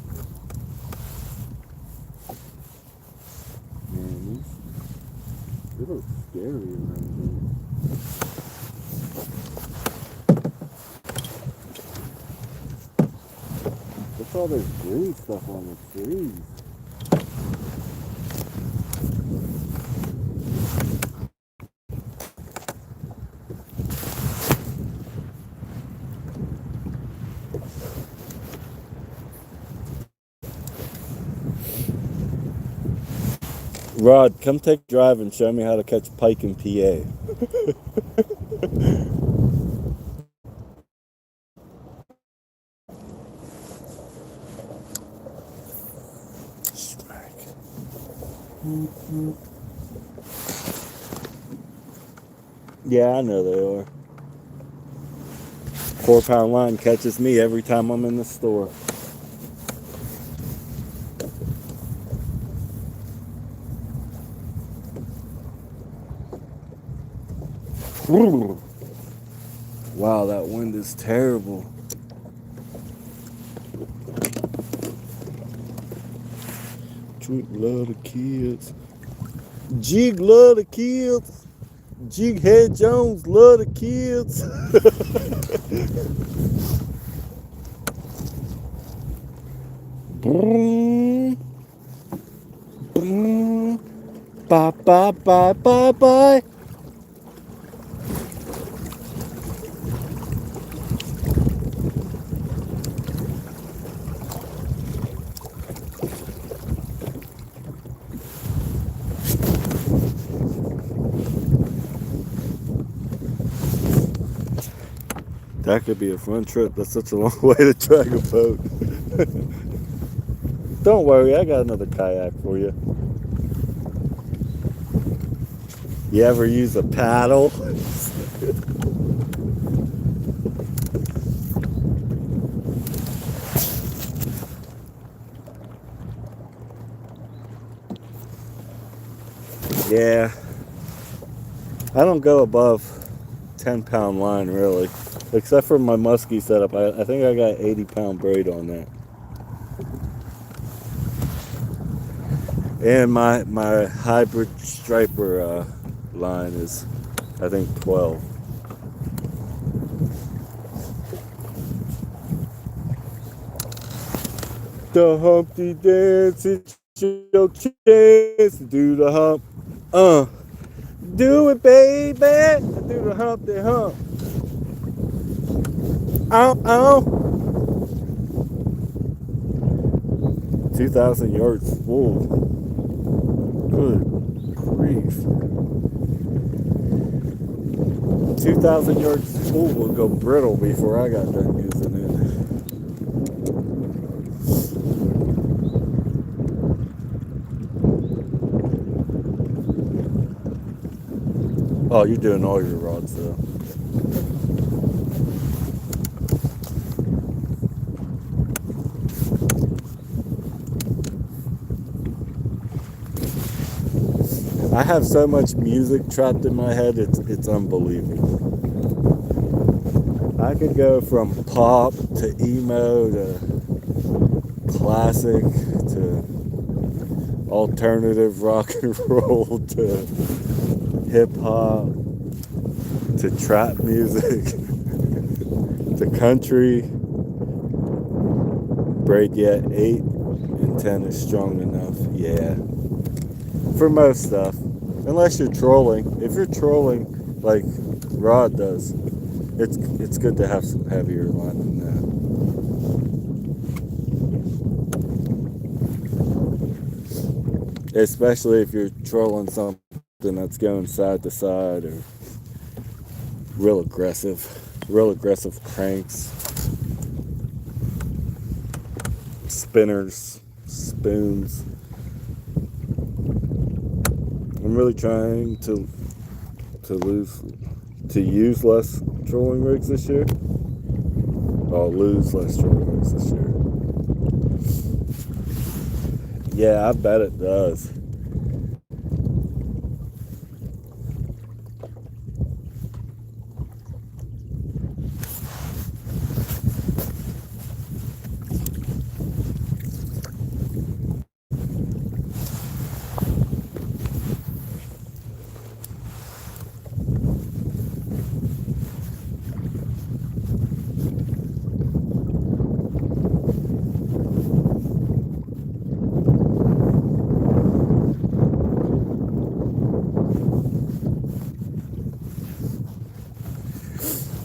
[SPEAKER 1] It looks scary around here. Look all this green stuff on the trees. Rod, come take a drive and show me how to catch pike in PA. Smack. Yeah, I know they are. 4-pound line catches me every time I'm in the store. Wow, that wind is terrible. Jig love the kids. Jig love the kids. Jighead Jones love the kids. Boom. Boom. Bye bye bye bye bye. That could be a fun trip. That's such a long way to drag a boat. Don't worry, I got another kayak for you. You ever use a paddle? Yeah. I don't go above 10-pound line really. Except for my muskie setup. I think I got 80-pound braid on that. And my hybrid striper line is, I think, 12. The Humpty Dance, it's your chance to do the hump. Do it, baby. Do the Humpty Hump. Ow, ow. 2,000 yards full. Good grief. 2,000 yards full will go brittle before I got done using it. Oh, you're doing all your rods though. I have so much music trapped in my head, it's unbelievable. I could go from pop to emo to classic to alternative rock and roll to hip hop to trap music to country. Braid, yeah, 8 and 10 is strong enough, yeah. For most stuff. Unless you're trolling. If you're trolling like Rod does, it's good to have some heavier line than that. Especially if you're trolling something that's going side to side or real aggressive cranks, spinners, spoons. I'm really trying to use less trolling rigs this year. I'll lose less trolling rigs this year. Yeah, I bet it does.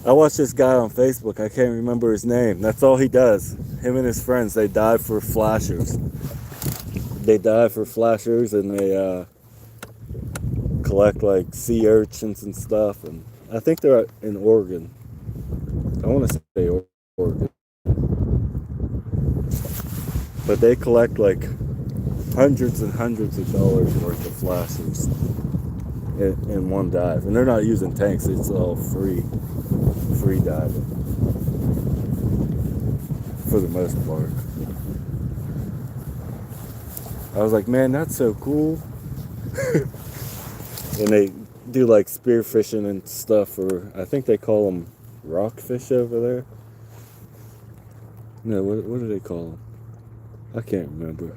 [SPEAKER 1] I watched this guy on Facebook. I can't remember his name. That's all he does. Him and his friends, they dive for flashers. They dive for flashers and they collect like sea urchins and stuff. And I think they're in Oregon. I want to say Oregon. But they collect like hundreds and hundreds of dollars worth of flashers in one dive. And they're not using tanks. It's all free diving for the most part. I was like, man, that's so cool. And they do like spearfishing and stuff, or I think they call them rockfish over there. No, what do they call them? I can't remember.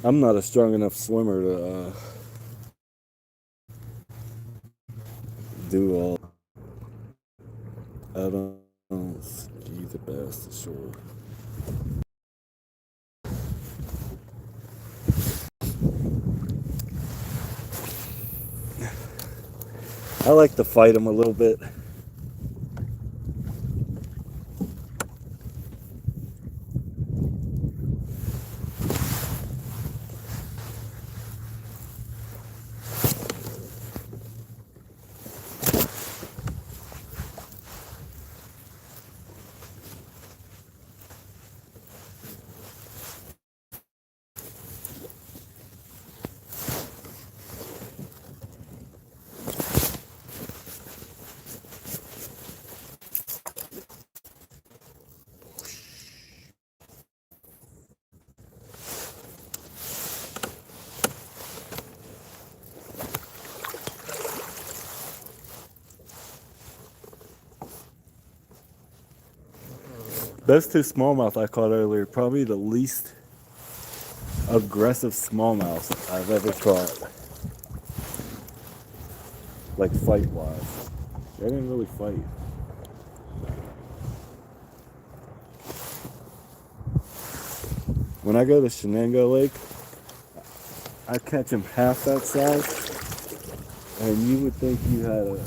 [SPEAKER 1] I'm not a strong enough swimmer to do all. I don't ski the bass to shore. I like to fight them a little bit. Those two smallmouth I caught earlier, probably the least aggressive smallmouth I've ever caught. Like fight wise. They didn't really fight. When I go to Shenango Lake, I catch them half that size, and you would think you had a.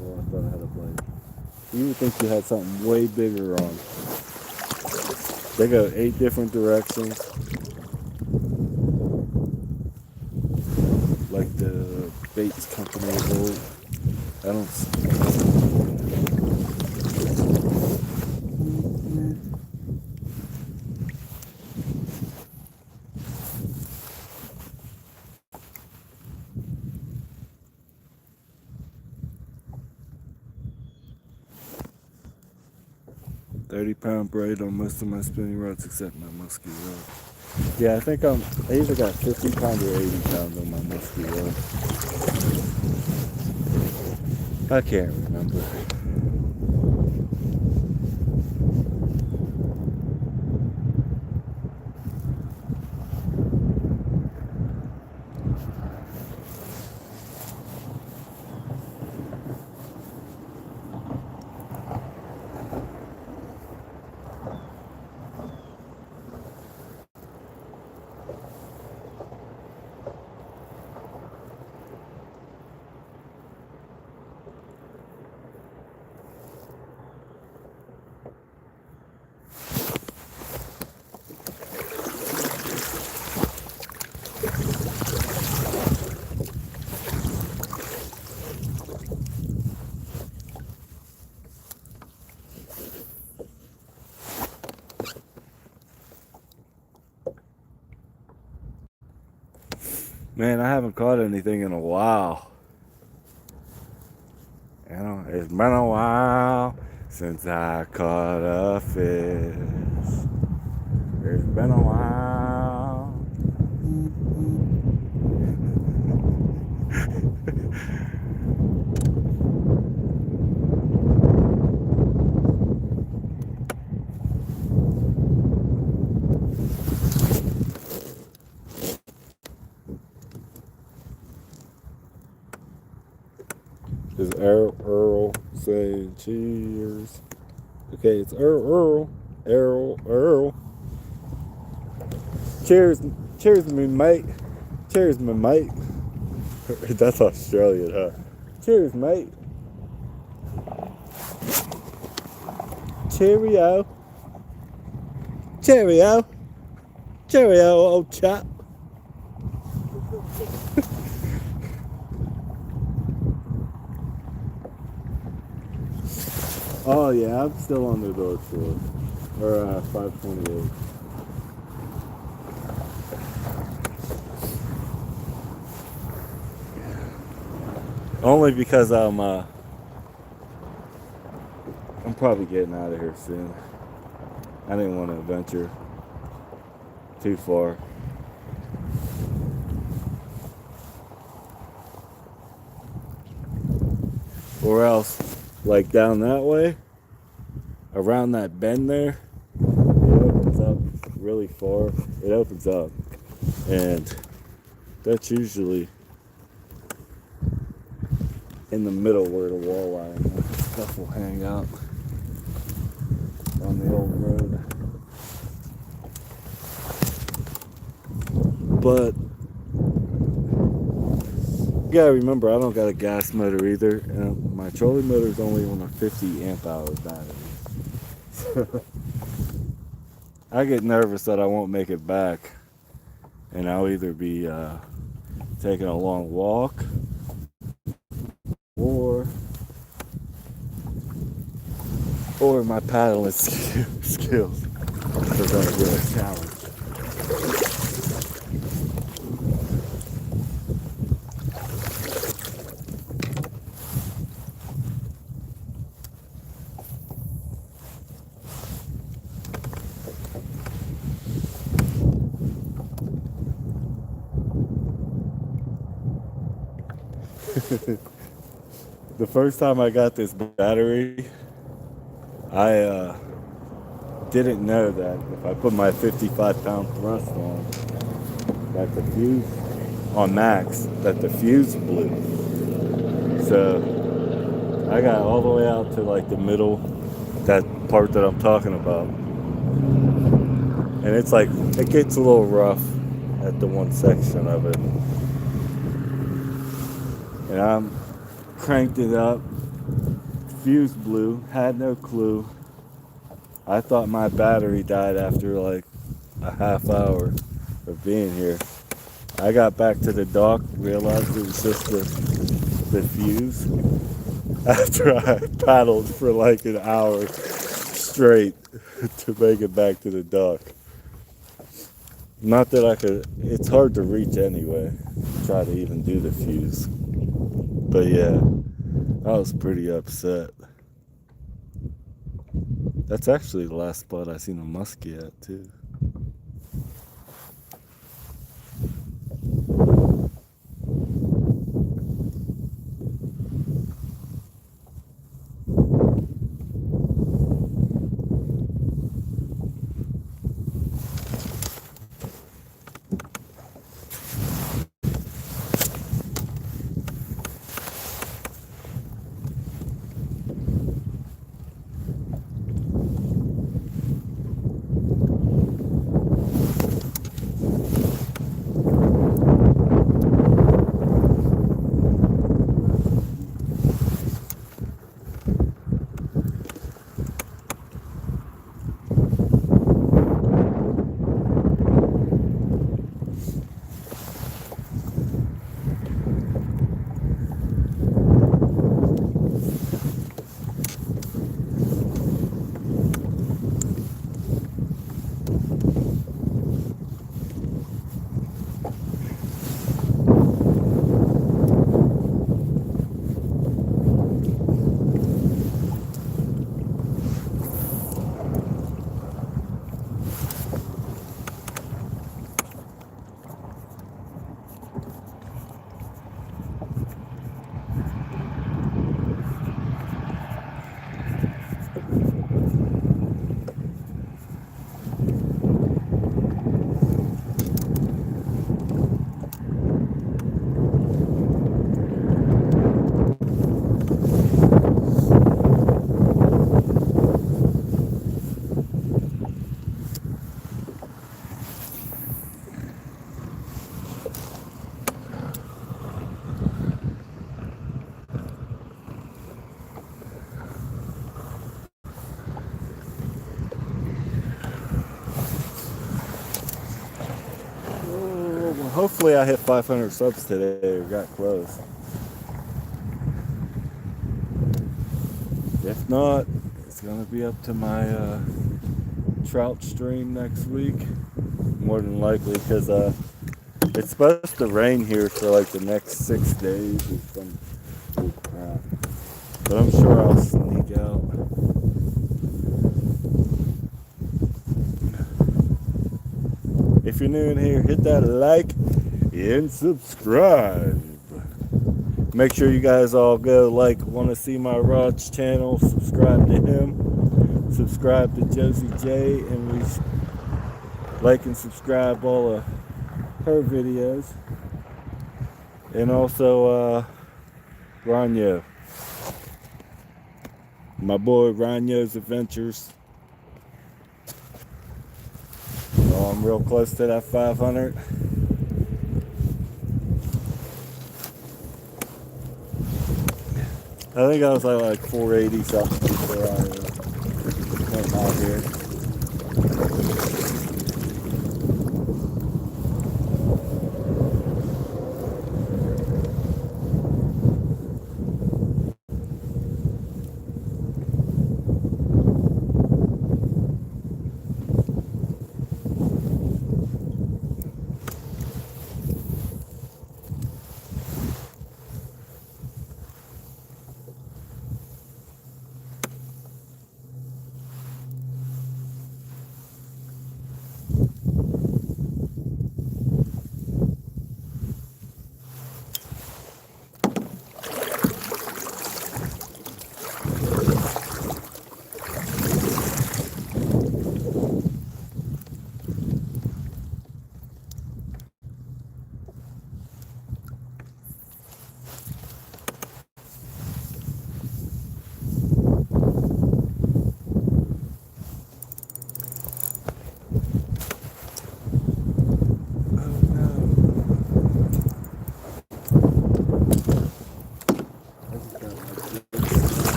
[SPEAKER 1] Well, I thought I had a blade. You would think you had something way bigger on. They go 8 different directions. Like the Bates Company of old. I don't see. 30-pound braid on most of my spinning rods except my musky rod. Yeah, I either got 50-pound or 80-pound on my musky rod. I can't remember. Man, I haven't caught anything in a while. You know, it's been a while since I caught a fish. It's been a while. Is Earl saying cheers? Okay, it's Earl. Cheers, cheers, me mate. Cheers, me mate. That's Australian, huh? Cheers, mate. Cheerio. Cheerio. Cheerio, old chap. Oh yeah, I'm still on the North Shore. Or 528. Only because I'm probably getting out of here soon. I didn't want to venture too far. Or else, like down that way, around that bend there, it opens up really far. It opens up, and that's usually in the middle where the walleye and stuff will hang out on the old road. But you gotta remember, I don't got a gas motor either, and my trolling motor is only on a 50 amp hour battery. So I get nervous that I won't make it back, and I'll either be taking a long walk or my paddling skills are going to be a challenge. The first time I got this battery, I didn't know that if I put my 55-pound thrust on, that the fuse on max, that the fuse blew. So I got all the way out to like the middle, that part that I'm talking about, and it's like it gets a little rough at the one section of it, and I'm cranked it up. Fuse blew, had no clue. I thought my battery died after like a half hour of being here. I got back to the dock, realized it was just the fuse. After I paddled for like an hour straight to make it back to the dock. Not that I could, it's hard to reach anyway, try to even do the fuse. But yeah, I was pretty upset. That's actually the last spot I seen a muskie at too. hopefully I hit 500 subs today or got close. If not, it's gonna be up to my trout stream next week, more than likely, because it's supposed to rain here for like the next 6 days or some crap. But I'm sure I'll sneak out. If you're new in here, hit that like and subscribe. Make sure you guys all go want to see my Rod's channel, subscribe to him, subscribe to Josie J, and we like and subscribe all of her videos. And also Ranyo, my boy Ranyo's Adventures. So I'm real close to that 500. I think I was at like 480 something before I went out here.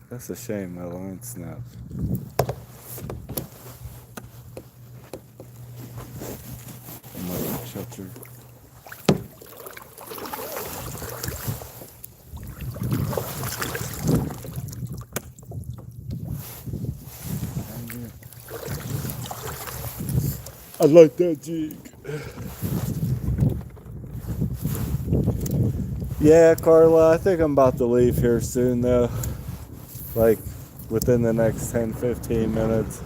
[SPEAKER 1] That's a shame, my line snapped. Another shelter. I like that jig. Yeah, Carla, I think I'm about to leave here soon though. Like within the next 10-15 minutes.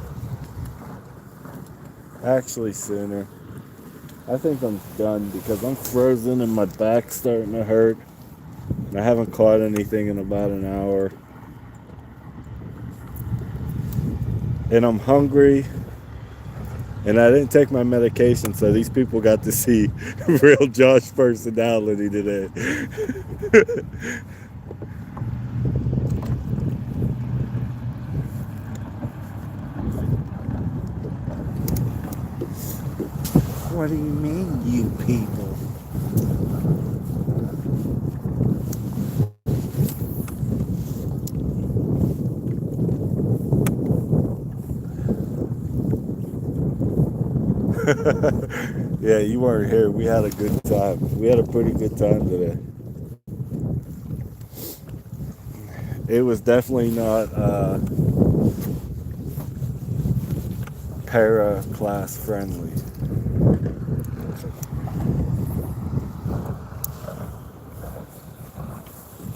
[SPEAKER 1] Actually sooner. I think I'm done because I'm frozen and my back's starting to hurt. And I haven't caught anything in about an hour. And I'm hungry. And I didn't take my medication, so these people got to see real Josh personality today. What do you mean, you people? Yeah, you weren't here. We had a good time. We had a pretty good time today. It was definitely not para class friendly.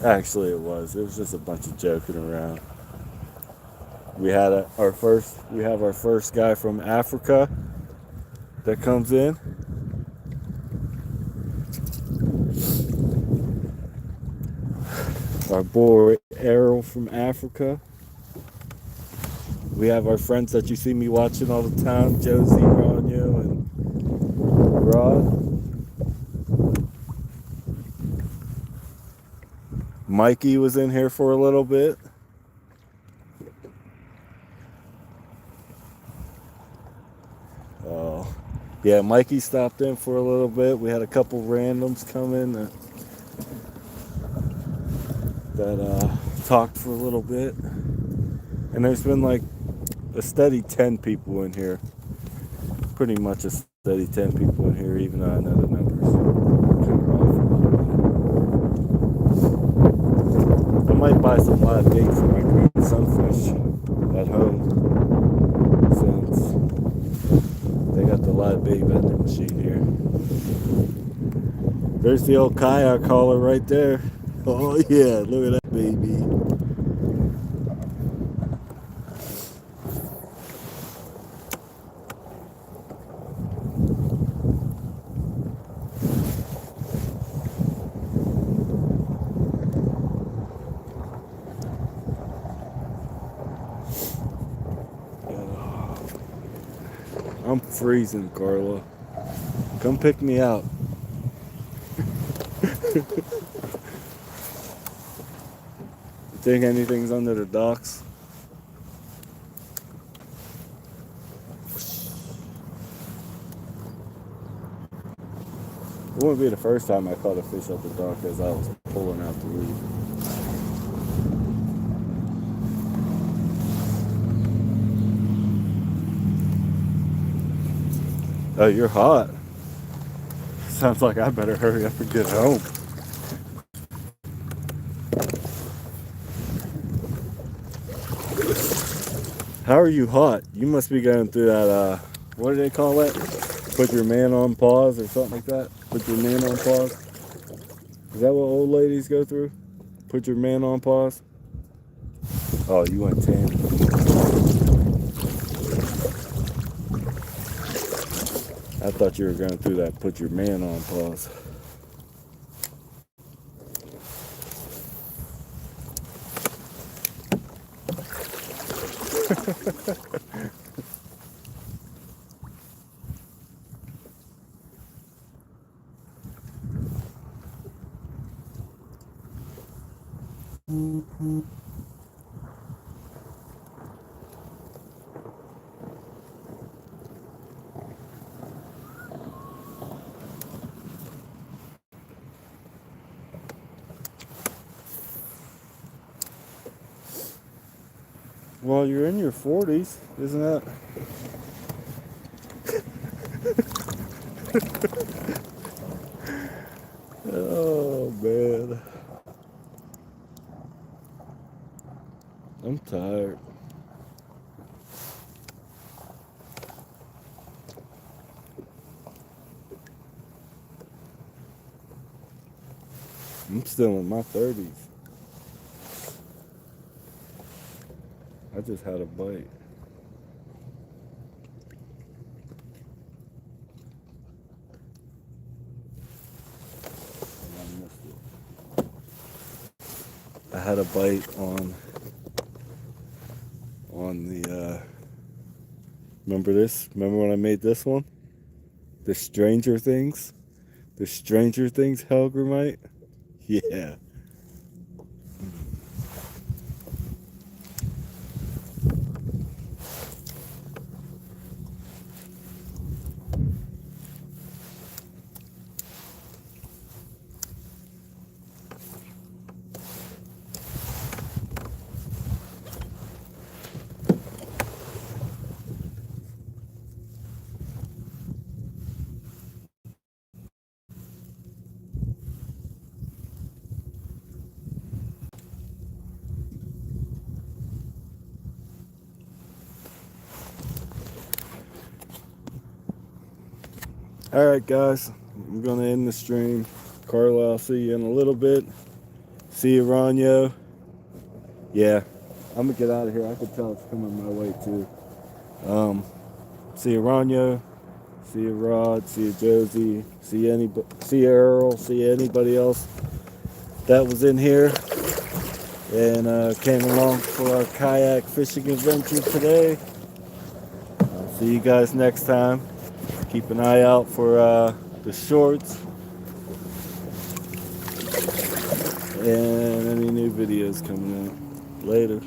[SPEAKER 1] Actually, it was. It was just a bunch of joking around. We had our first guy from Africa that comes in. Our boy Errol from Africa. We have our friends that you see me watching all the time, Josie, Ranyo, and Rod. Mikey was in here for a little bit. Yeah, Mikey stopped in for a little bit. We had a couple randoms come in that talked for a little bit. And there's been like a steady 10 people in here. Pretty much a steady 10 people in here, even though I know the numbers kind of off a little bit. I might buy some live bait for my green sunfish at home, since they got the live bait vending machine here. There's the old kayak hauler right there. Oh yeah, look at that baby. I'm freezing, Carla. Come pick me out. Think anything's under the docks? It wouldn't be the first time I caught a fish at the dock as I was pulling out the lead. Oh, you're hot. Sounds like I better hurry up and get home. How are you hot? You must be going through that, what do they call that? Put your man on pause or something like that? Put your man on pause? Is that what old ladies go through? Put your man on pause? Oh, you went tan. I thought you were going through that put your man on pause. Well, you're in your 40s, isn't that? Oh, man. I'm tired. I'm still in my 30s. I just had a bite. And I missed it. I had a bite on the, remember this? Remember when I made this one? The Stranger Things? The Stranger Things Hellgrammite? Yeah. Alright guys, I'm gonna end the stream. Carla, I'll see you in a little bit. See you, Ronyo. Yeah, I'm gonna get out of here. I can tell it's coming my way too. See you, Ronyo. See you, Rod. See you, Josie. See you, Earl. See anybody else that was in here and came along for our kayak fishing adventure today. I'll see you guys next time. Keep an eye out for the shorts and any new videos coming out. Later.